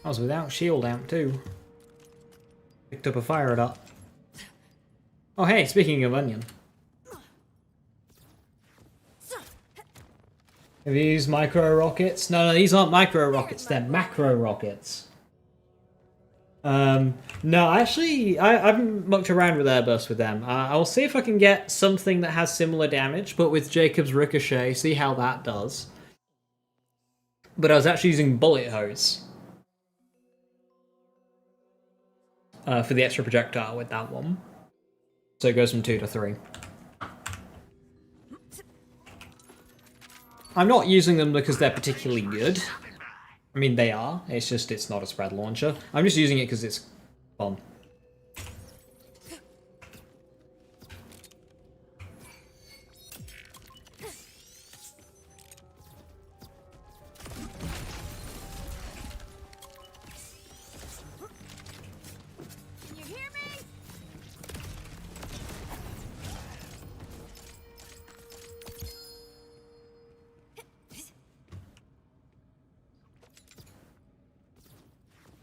I was without shield amp too. Picked up a fire it up. Oh hey, speaking of onion. Have you used micro rockets? No, these aren't micro rockets, they're macro rockets. No, actually, I haven't mucked around with airburst with them. I'll see if I can get something that has similar damage, but with Jacob's Ricochet, see how that does. But I was actually using bullet hose. For the extra projectile with that one. So it goes from 2 to 3. I'm not using them because they're particularly good. I mean, they are. It's just, it's not a spread launcher. I'm just using it because it's fun.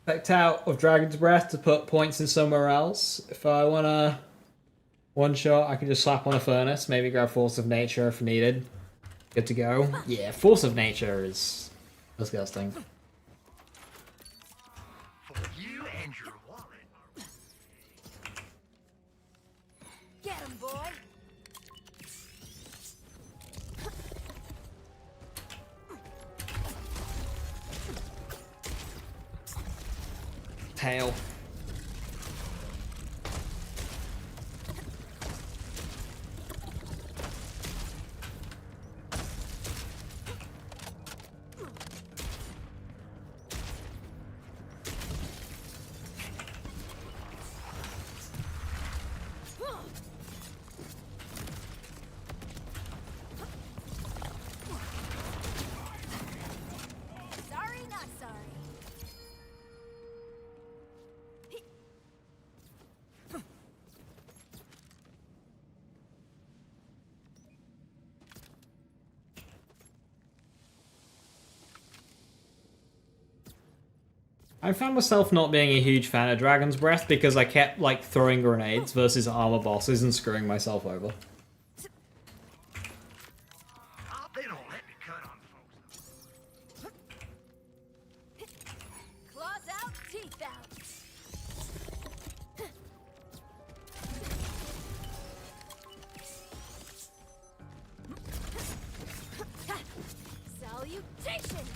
Effect out of Dragon's Breath to put points in somewhere else. If I want to one shot, I can just slap on a furnace, maybe grab Force of Nature if needed. Good to go. Yeah, Force of Nature is disgusting. For you and your wallet. Get him, boy. tail. Sorry, not sorry. I found myself not being a huge fan of Dragon's Breath because I kept like throwing grenades versus armor bosses and screwing myself over. They don't let me cut on folks. Claws out, teeth out. Salutations!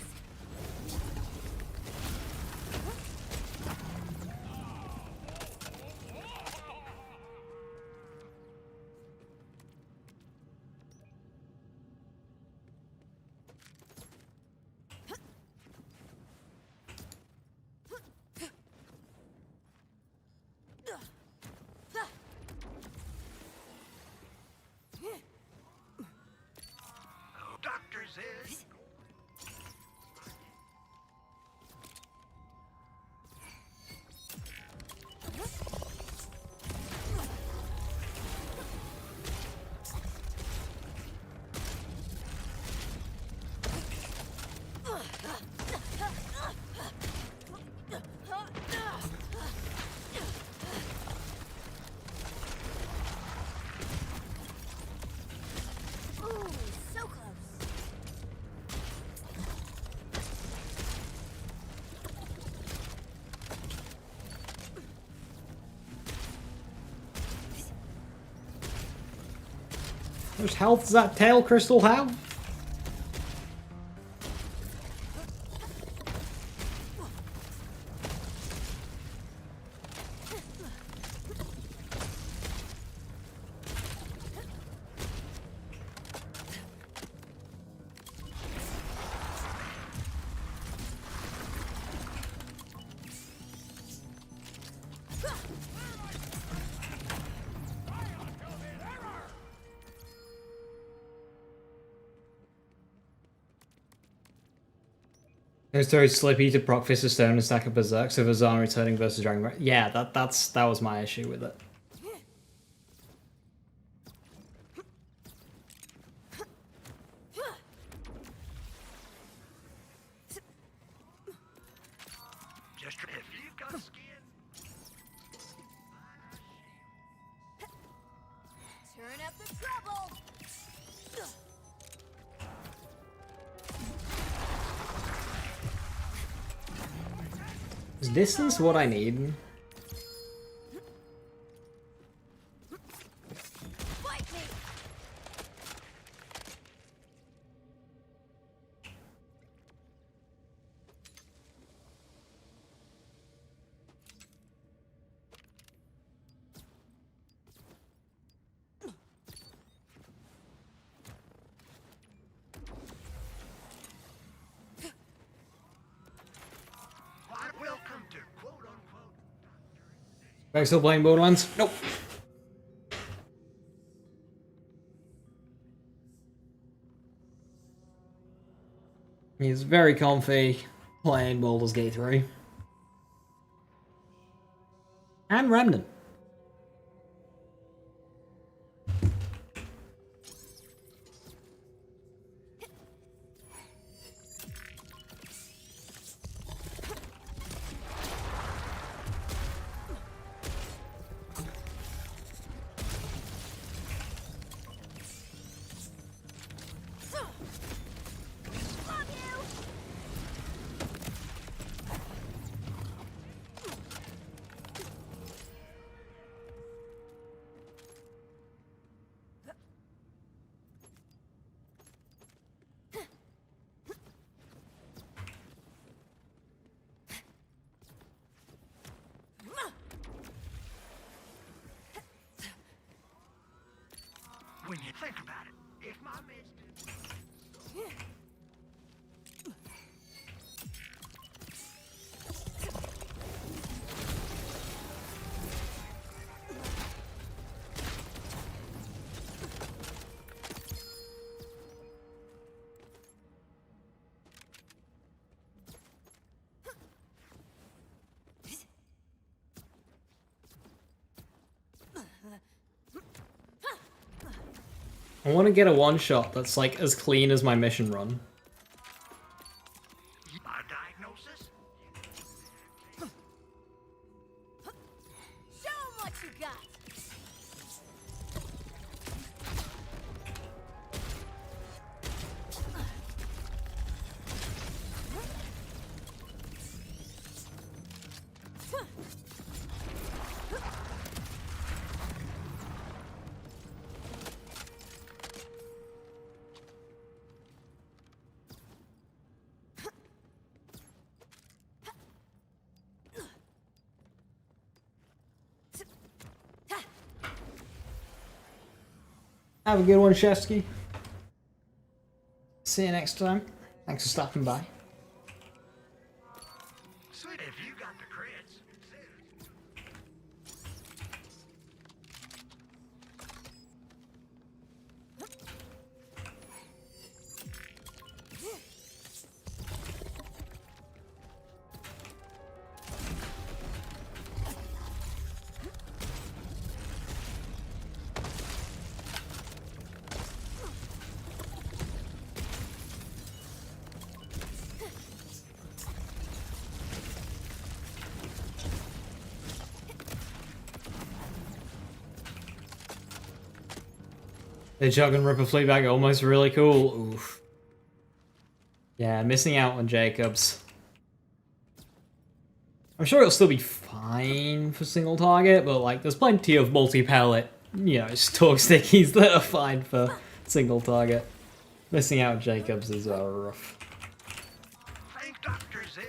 Doctor says. Ooh, so close. How much health does that tail crystal have? It was very slippy to proc Fist of Stone and stack a Berserk, so Vazan returning versus Dragon Breath. Yeah, that was my issue with it. Just if you've got skin. Turn up the trouble. Is distance what I need? Fight me. Welcome to quote unquote. Back still playing Borderlands? Nope. He's very comfy playing Baldur's Gate 3. And Remnant. I want to get a one-shot that's like as clean as my mission run. My diagnosis? Show 'em what you got. Have a good one, Chefsky. See you next time. Thanks for stopping by. Sweet, if you got the crits. The Jug and Ripper Fleabag almost really cool. Oof. Yeah, missing out on Jacobs. I'm sure it'll still be fine for single target, but like there's plenty of multi-pellet, you know, Torgue stickies that are fine for single target. Missing out on Jacobs is rough. Think Dr. Ziz?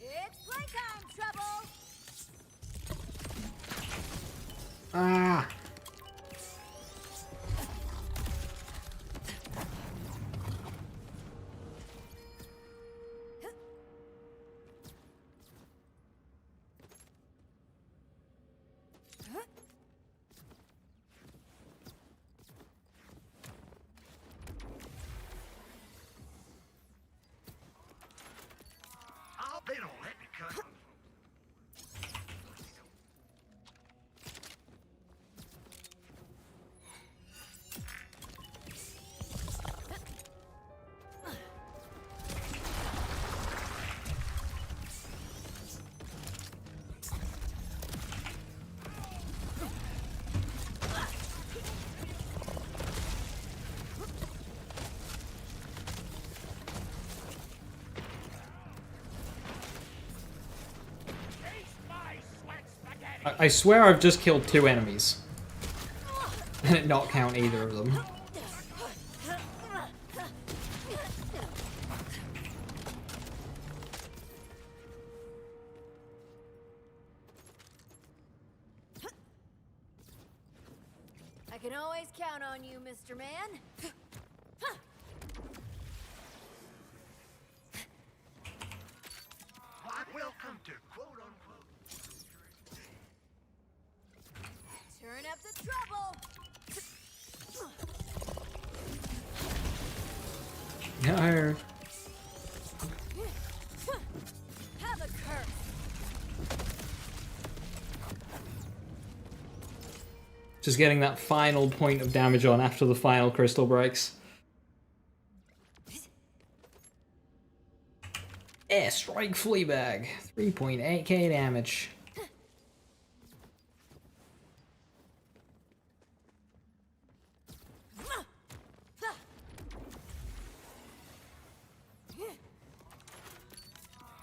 It's playtime, Trouble. Ah! Oh, they don't let me cut. I swear I've just killed 2 enemies. And it not count either of them. I can always count on you, Mr. Man. Why, welcome to quote-unquote. Turn up the trouble. No. Have a curse. Just getting that final point of damage on after the final crystal breaks. Strike Fleabag. 3.8k damage.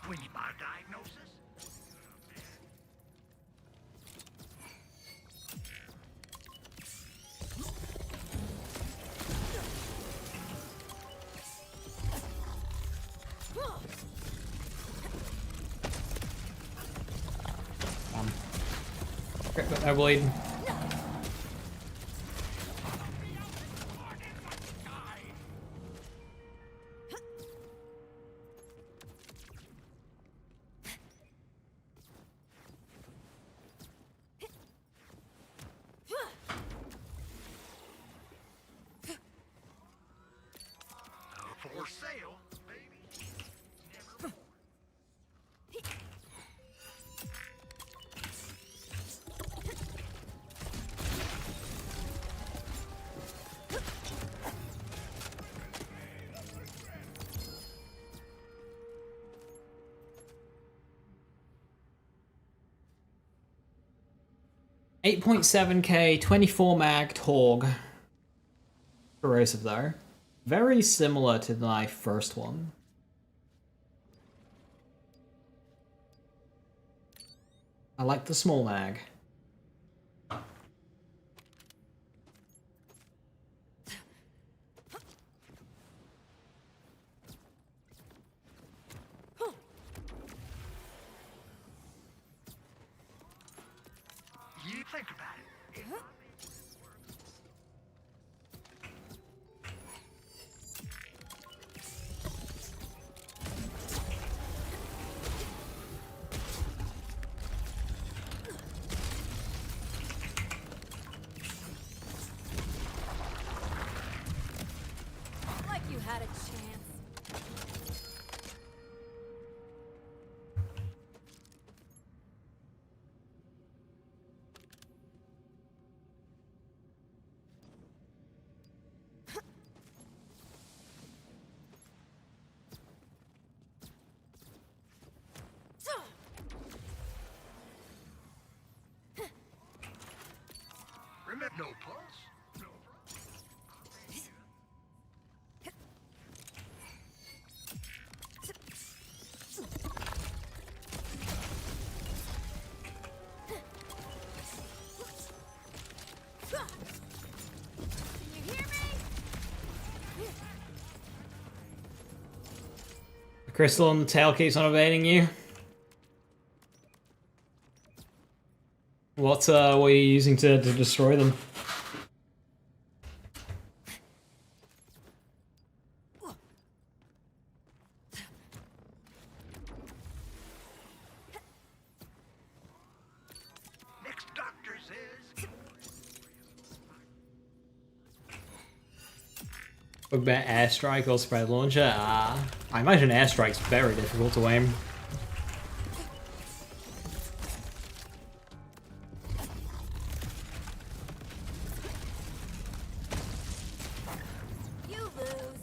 We need my diagnosis? I bleed. For sale, baby. Never. 8.7k, 24 mag Torg. Corrosive though. Very similar to my first one. I like the small mag. You think about it. Like you had a chance. Remember, no pulse. No. Can you hear me? The crystal on the tail keeps on evading you. What are you using to destroy them? Next doctor says. What about airstrike or spread launcher? I imagine airstrike's very difficult to aim. You lose.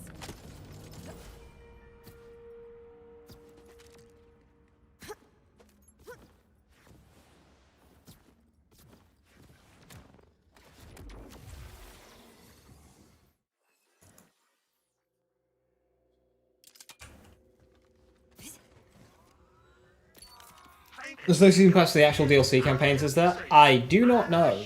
There's no season pass for the actual DLC campaigns, is there? I do not know.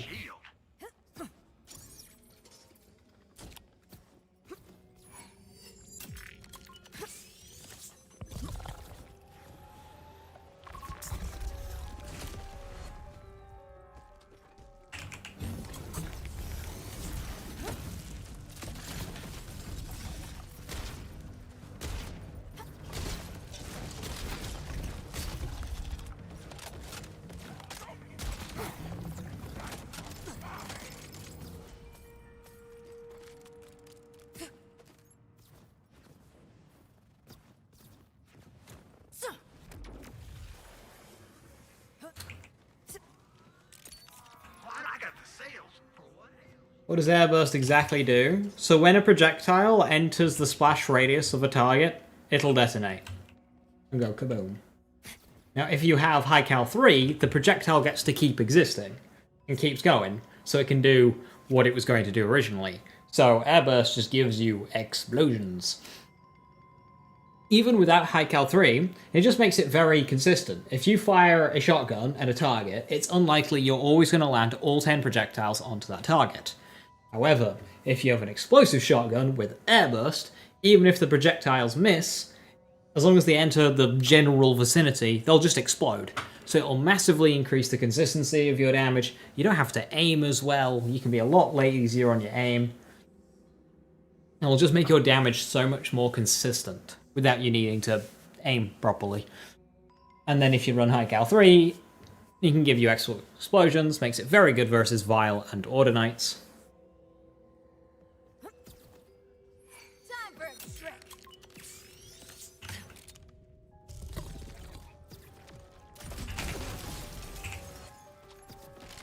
I got the sales for what? What does airburst exactly do? So when a projectile enters the splash radius of a target, it'll detonate. And go kaboom. Now if you have high cal 3, the projectile gets to keep existing. And keeps going. So it can do what it was going to do originally. So airburst just gives you explosions. Even without high cal 3, it just makes it very consistent. If you fire a shotgun at a target, it's unlikely you're always going to land all 10 projectiles onto that target. However, if you have an explosive shotgun with airburst, even if the projectiles miss, as long as they enter the general vicinity, they'll just explode. So it'll massively increase the consistency of your damage. You don't have to aim as well. You can be a lot lazier on your aim. It'll just make your damage so much more consistent without you needing to aim properly. And then if you run high cal 3, you can give you explosions, makes it very good versus Vile and Order Knights. Time for a trick.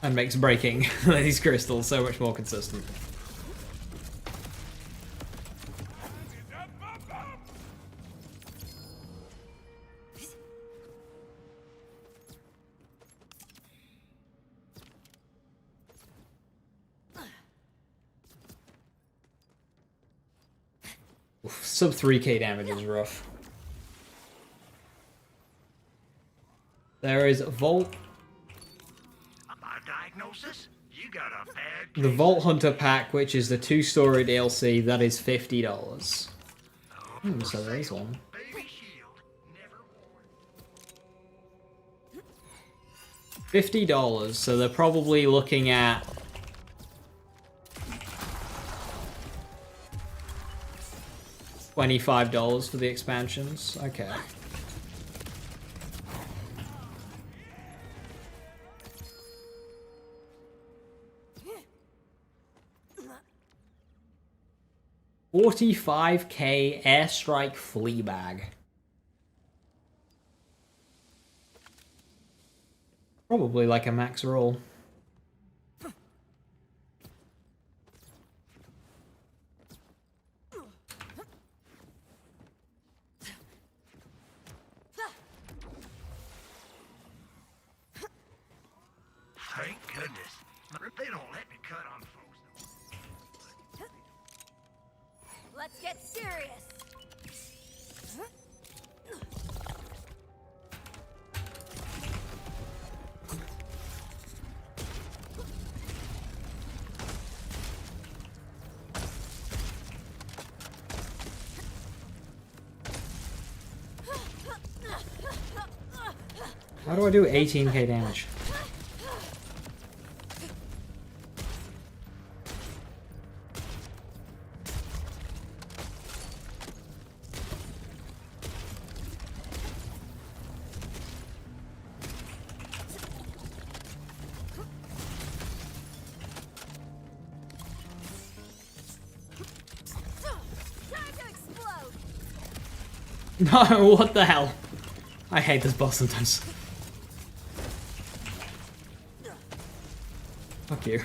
And makes breaking these crystals so much more consistent. Sub 3k damage is rough. There is Vault. By diagnosis, you got a bad The Vault Hunter pack, which is the 2-story DLC, that is $50. So there is one. baby shield, never worn. $50, so they're probably looking at $25 for the expansions. Okay. $45k Airstrike Fleabag. Probably like a max roll. Thank goodness. They don't let me cut on folks. Let's get serious. How do I do 18k damage? No, what the hell? I hate this boss sometimes. Fuck you.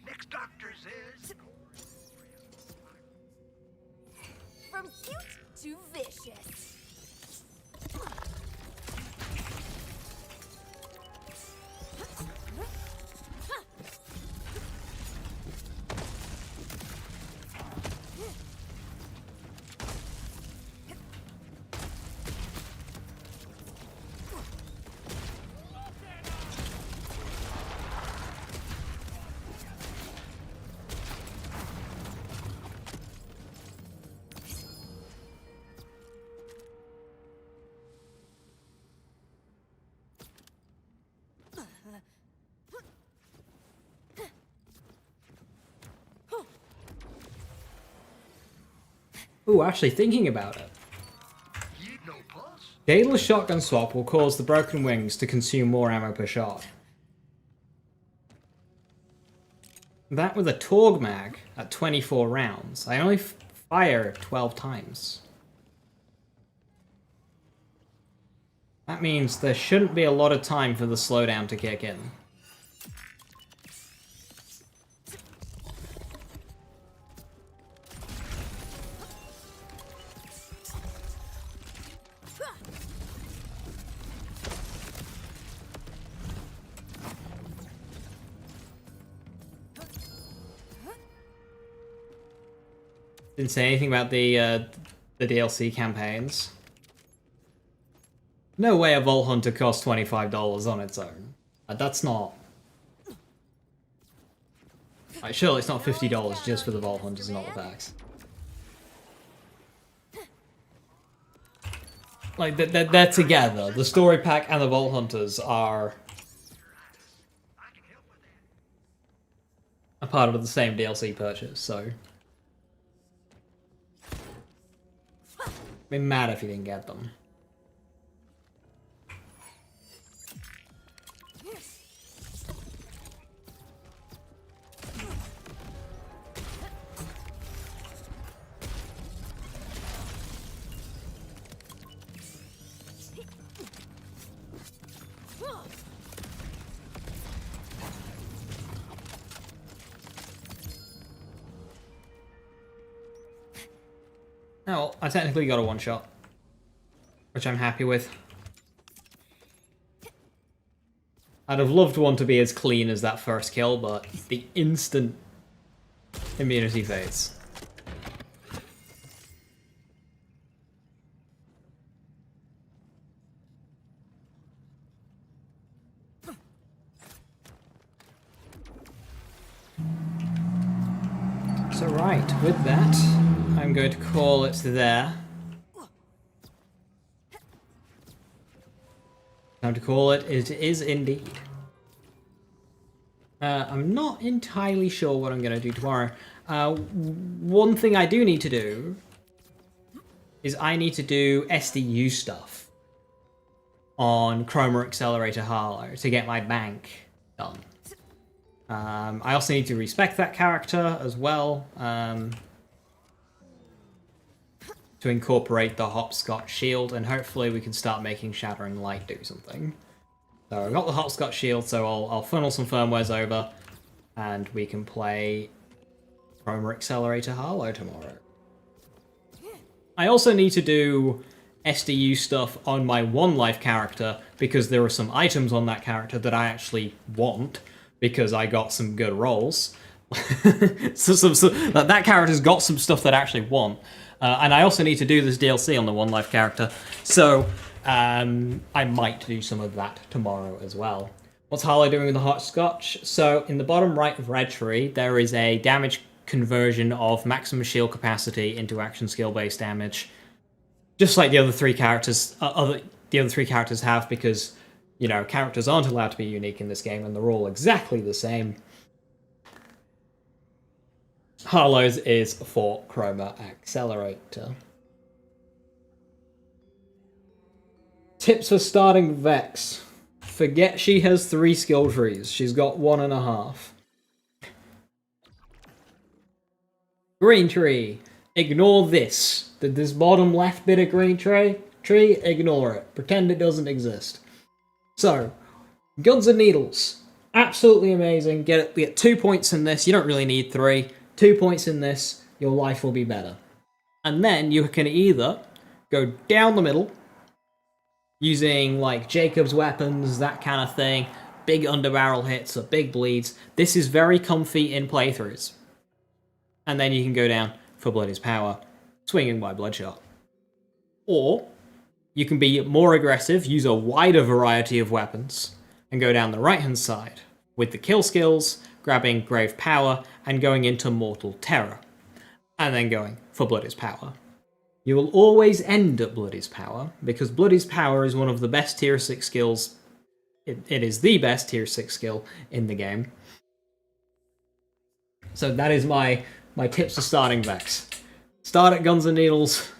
Next doctor's is... From cute to vicious. Ooh, actually thinking about it. Daedalus shotgun swap will cause the broken wings to consume more ammo per shot. That with a Torg mag at 24 rounds. I only fire 12 times. That means there shouldn't be a lot of time for the slowdown to kick in. Didn't say anything about the DLC campaigns. No way a Vault Hunter costs $25 on its own. That's not... surely it's not $50 just for the Vault Hunters and all the packs. Like, they're together. The story pack and the Vault Hunters are a part of the same DLC purchase, so... I'd be mad if you didn't get them. Oh, I technically got a one-shot, which I'm happy with. I'd have loved one to be as clean as that first kill, but the instant immunity fades. So right, with that, I'm going to call it there. Time to call it, it is indeed. I'm not entirely sure what I'm going to do tomorrow. One thing I do need to do is I need to do SDU stuff on Chroma Accelerator Harlow to get my bank done. I also need to respec that character as well, to incorporate the Hopscotch Shield, and hopefully we can start making Shattering Light do something. So I've got the Hopscotch Shield, so I'll funnel some firmwares over, and we can play Chroma Accelerator Harlow tomorrow. I also need to do SDU stuff on my One Life character, because there are some items on that character that I actually want, because I got some good rolls. That character's got some stuff that I actually want. And I also need to do this DLC on the One Life character, so I might do some of that tomorrow as well. What's Harlow doing with the Hopscotch? So in the bottom right of Red Tree, there is a damage conversion of maximum shield capacity into action skill-based damage, just like the other three characters. The other three characters have, because you know characters aren't allowed to be unique in this game, and they're all exactly the same. Harlow's is for Chroma Accelerator. Tips for starting Vex. Forget she has 3 skill trees. She's got 1.5. Green tree. Ignore this. This bottom left bit of green tree, ignore it. Pretend it doesn't exist. So, Guns and Needles. Absolutely amazing. Get 2 points in this. You don't really need 3. 2 points in this, your life will be better. And then you can either go down the middle, using like Jacob's weapons, that kind of thing, big underbarrel hits or big bleeds. This is very comfy in playthroughs. And then you can go down for Blood is Power, swinging by Bloodshot. Or you can be more aggressive, use a wider variety of weapons, and go down the right hand side with the kill skills, grabbing Grave Power, and going into Mortal Terror, and then going for Blood is Power. You will always end at Blood is Power, because Blood is Power is one of the best tier 6 skills. It is the best tier 6 skill in the game. So that is my tips for starting Vex. Start at Guns and Needles,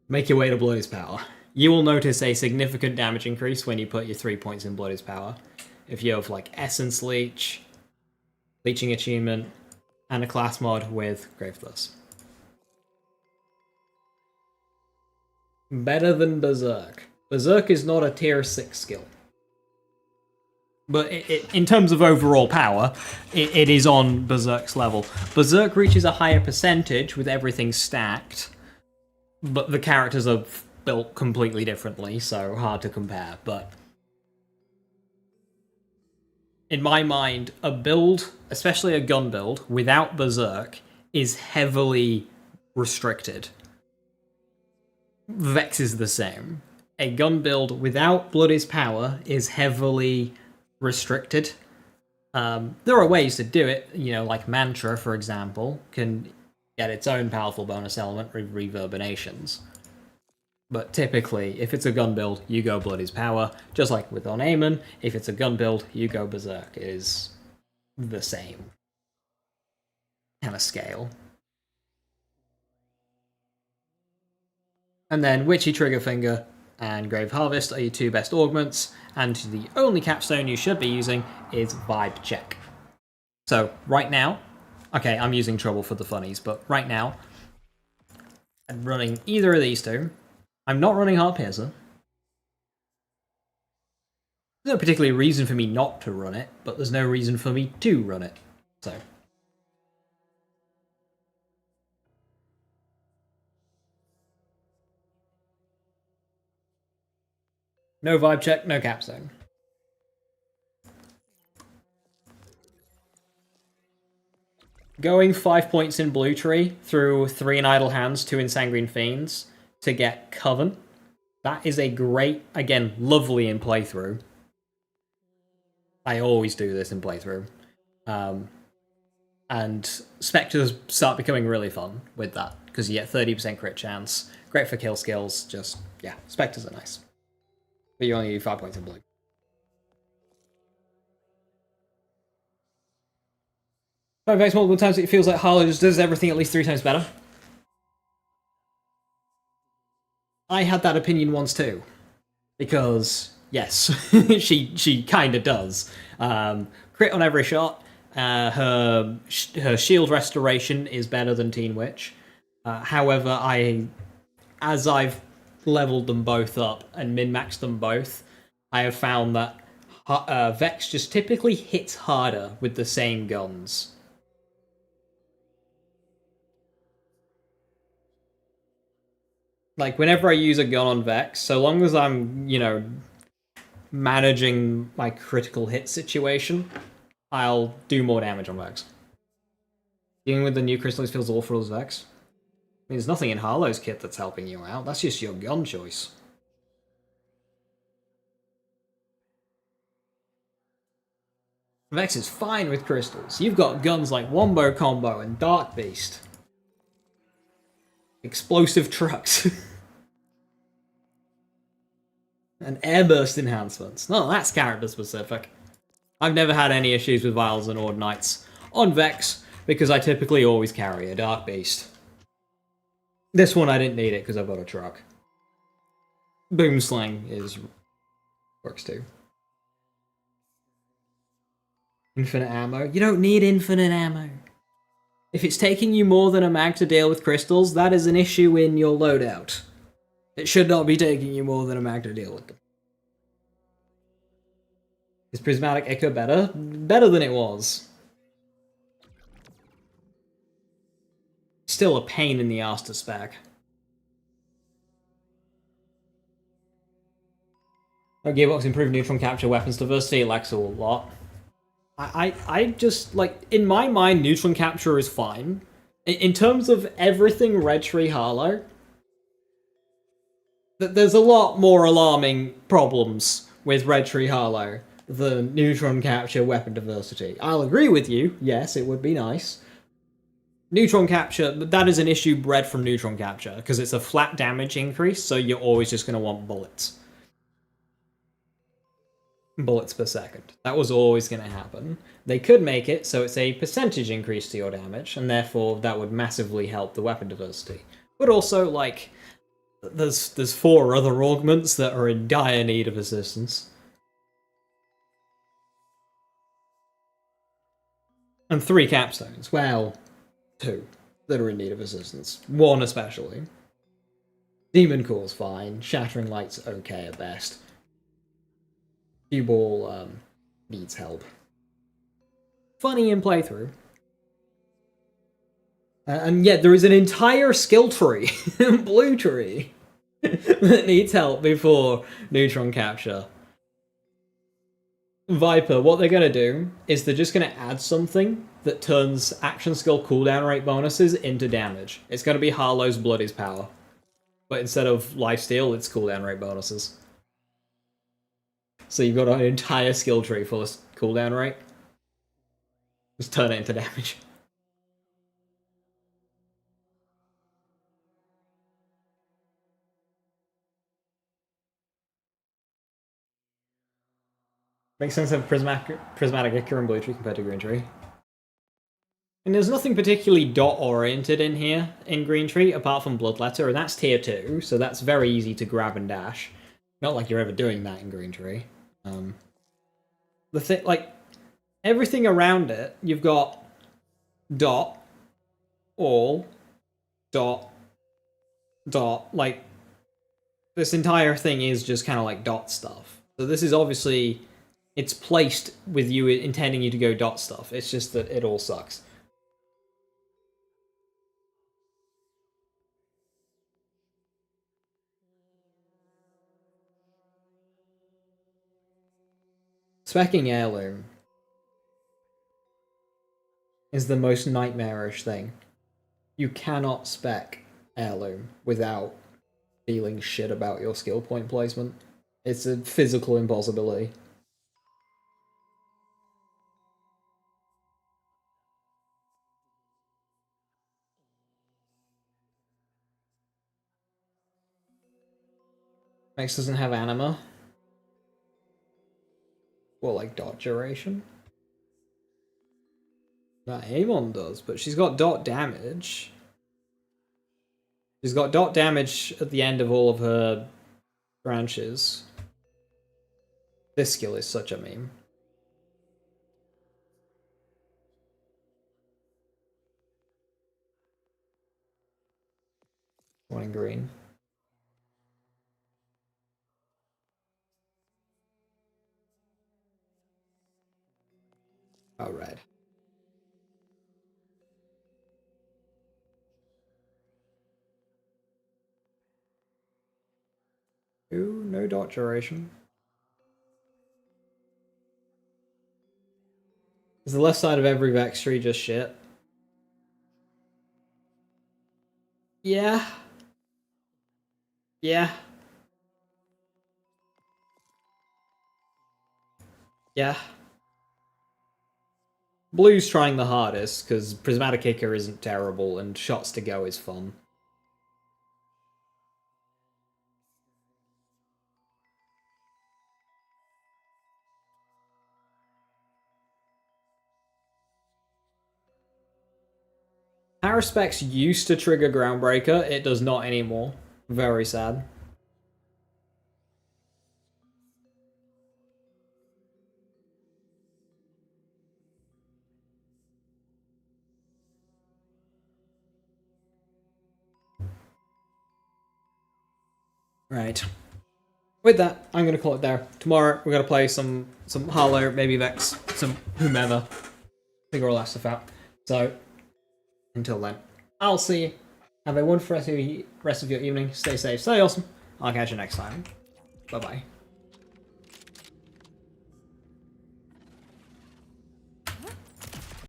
make your way to Blood is Power. You will notice a significant damage increase when you put your 3 points in Blood is Power. If you have like Essence Leech, Leeching Achievement, and a class mod with Graveless. Better than Berserk. Berserk is not a tier 6 skill. But in terms of overall power, it is on Berserk's level. Berserk reaches a higher percentage with everything stacked, but the characters are built completely differently, so hard to compare. But in my mind, a build, especially a gun build, without Berserk is heavily restricted. Vex is the same. A gun build without Blood is Power is heavily restricted. There are ways to do it, you know, like Mantra, for example, can get its own powerful bonus element with reverberations. But typically, if it's a gun build, you go Blood is Power. Just like with On Aemon, if it's a gun build, you go Berserk. It is the same kind of scale. And then Witchy Triggerfinger and Grave Harvest are your 2 best augments, and the only capstone you should be using is Vibe Check. So, right now, okay, I'm using Trouble for the funnies, but right now, I'm running either of these 2. I'm not running Heart Piercer. There's no particular reason for me not to run it, but there's no reason for me to run it. So. No vibe check, no capstone. Going 5 points in Blue Tree through 3 in Idle Hands, 2 in Sanguine Fiends to get Coven. That is a great, again, lovely in playthrough. I always do this in playthrough. And Spectres start becoming really fun with that, because you get 30% crit chance. Great for kill skills, just, yeah, Spectres are nice. But you only need 5 points in blue. If it multiple times, it feels like Harlow just does everything at least 3 times better. I had that opinion once too. Because, yes, she kind of does. Crit on every shot. Her shield restoration is better than Teen Witch. However, as I've leveled them both up and min-maxed them both, I have found that Vex just typically hits harder with the same guns. Like, whenever I use a gun on Vex, so long as I'm, managing my critical hit situation, I'll do more damage on Vex. Dealing with the new crystals feels awful as Vex. I mean, there's nothing in Harlow's kit that's helping you out, that's just your gun choice. Vex is fine with crystals. You've got guns like Wombo Combo and Dark Beast. Explosive trucks. And airburst enhancements. No, that's character specific. I've never had any issues with Vials and Ord Knights on Vex, because I typically always carry a Dark Beast. This one I didn't need it because I've got a truck. Boomslang works too. Infinite ammo? You don't need infinite ammo. If it's taking you more than a mag to deal with crystals, that is an issue in your loadout. It should not be taking you more than a mag to deal with them. Is Prismatic Echo better? Better than it was. Still a pain in the ass to spec. Oh, Gearbox improved neutron capture, weapons diversity, it lacks a lot. I just, like, in my mind, neutron capture is fine. In terms of everything Red Tree Harlow, there's a lot more alarming problems with Red Tree Harlow than neutron capture, weapon diversity. I'll agree with you, yes, it would be nice. Neutron capture, that is an issue bred from neutron capture, because it's a flat damage increase, so you're always just going to want bullets. Bullets per second. That was always going to happen. They could make it so it's a percentage increase to your damage, and therefore that would massively help the weapon diversity. But also, like, there's 4 other augments that are in dire need of assistance. And 3 capstones. Well, 2 that are in need of assistance. 1 especially. Demon Core's fine. Shattering Light's okay at best. Cue Ball needs help. Funny in playthrough. And yet there is an entire skill tree, Blue Tree, that needs help before neutron capture. Viper, what they're going to do is they're just going to add something that turns action skill cooldown rate bonuses into damage. It's going to be Harlow's Blood is Power. But instead of lifesteal, it's cooldown rate bonuses. So you've got an entire skill tree full of cooldown rate. Just turn it into damage. Makes sense to have Prismatic Ichor and Blue Tree compared to Green Tree. And there's nothing particularly dot-oriented in here in Green Tree, apart from Bloodletter, and that's tier 2, so that's very easy to grab and dash. Not like you're ever doing that in Green Tree. The thing, like, everything around it, you've got dot, all, dot, dot, like, this entire thing is just kind of like dot stuff. So this is obviously, it's placed with you intending you to go dot stuff, it's just that it all sucks. Specking heirloom is the most nightmarish thing. You cannot spec heirloom without feeling shit about your skill point placement. It's a physical impossibility. Max doesn't have anima. Well, like dot duration. No, Amon does, but she's got dot damage. She's got dot damage at the end of all of her branches. This skill is such a meme. One in green. Oh, red. Ooh, no dot duration. Is the left side of every Vex tree just shit? Yeah. Yeah. Yeah. Blue's trying the hardest, because Prismatic Kicker isn't terrible, and Shots to Go is fun. Power Specs used to trigger Groundbreaker, it does not anymore. Very sad. Right. With that, I'm gonna call it there. Tomorrow we're gonna play some Harlow, maybe Vex, some whomever. Figure all that stuff out. So until then, I'll see you. Have a wonderful rest of your evening. Stay safe, stay awesome. I'll catch you next time. Bye bye.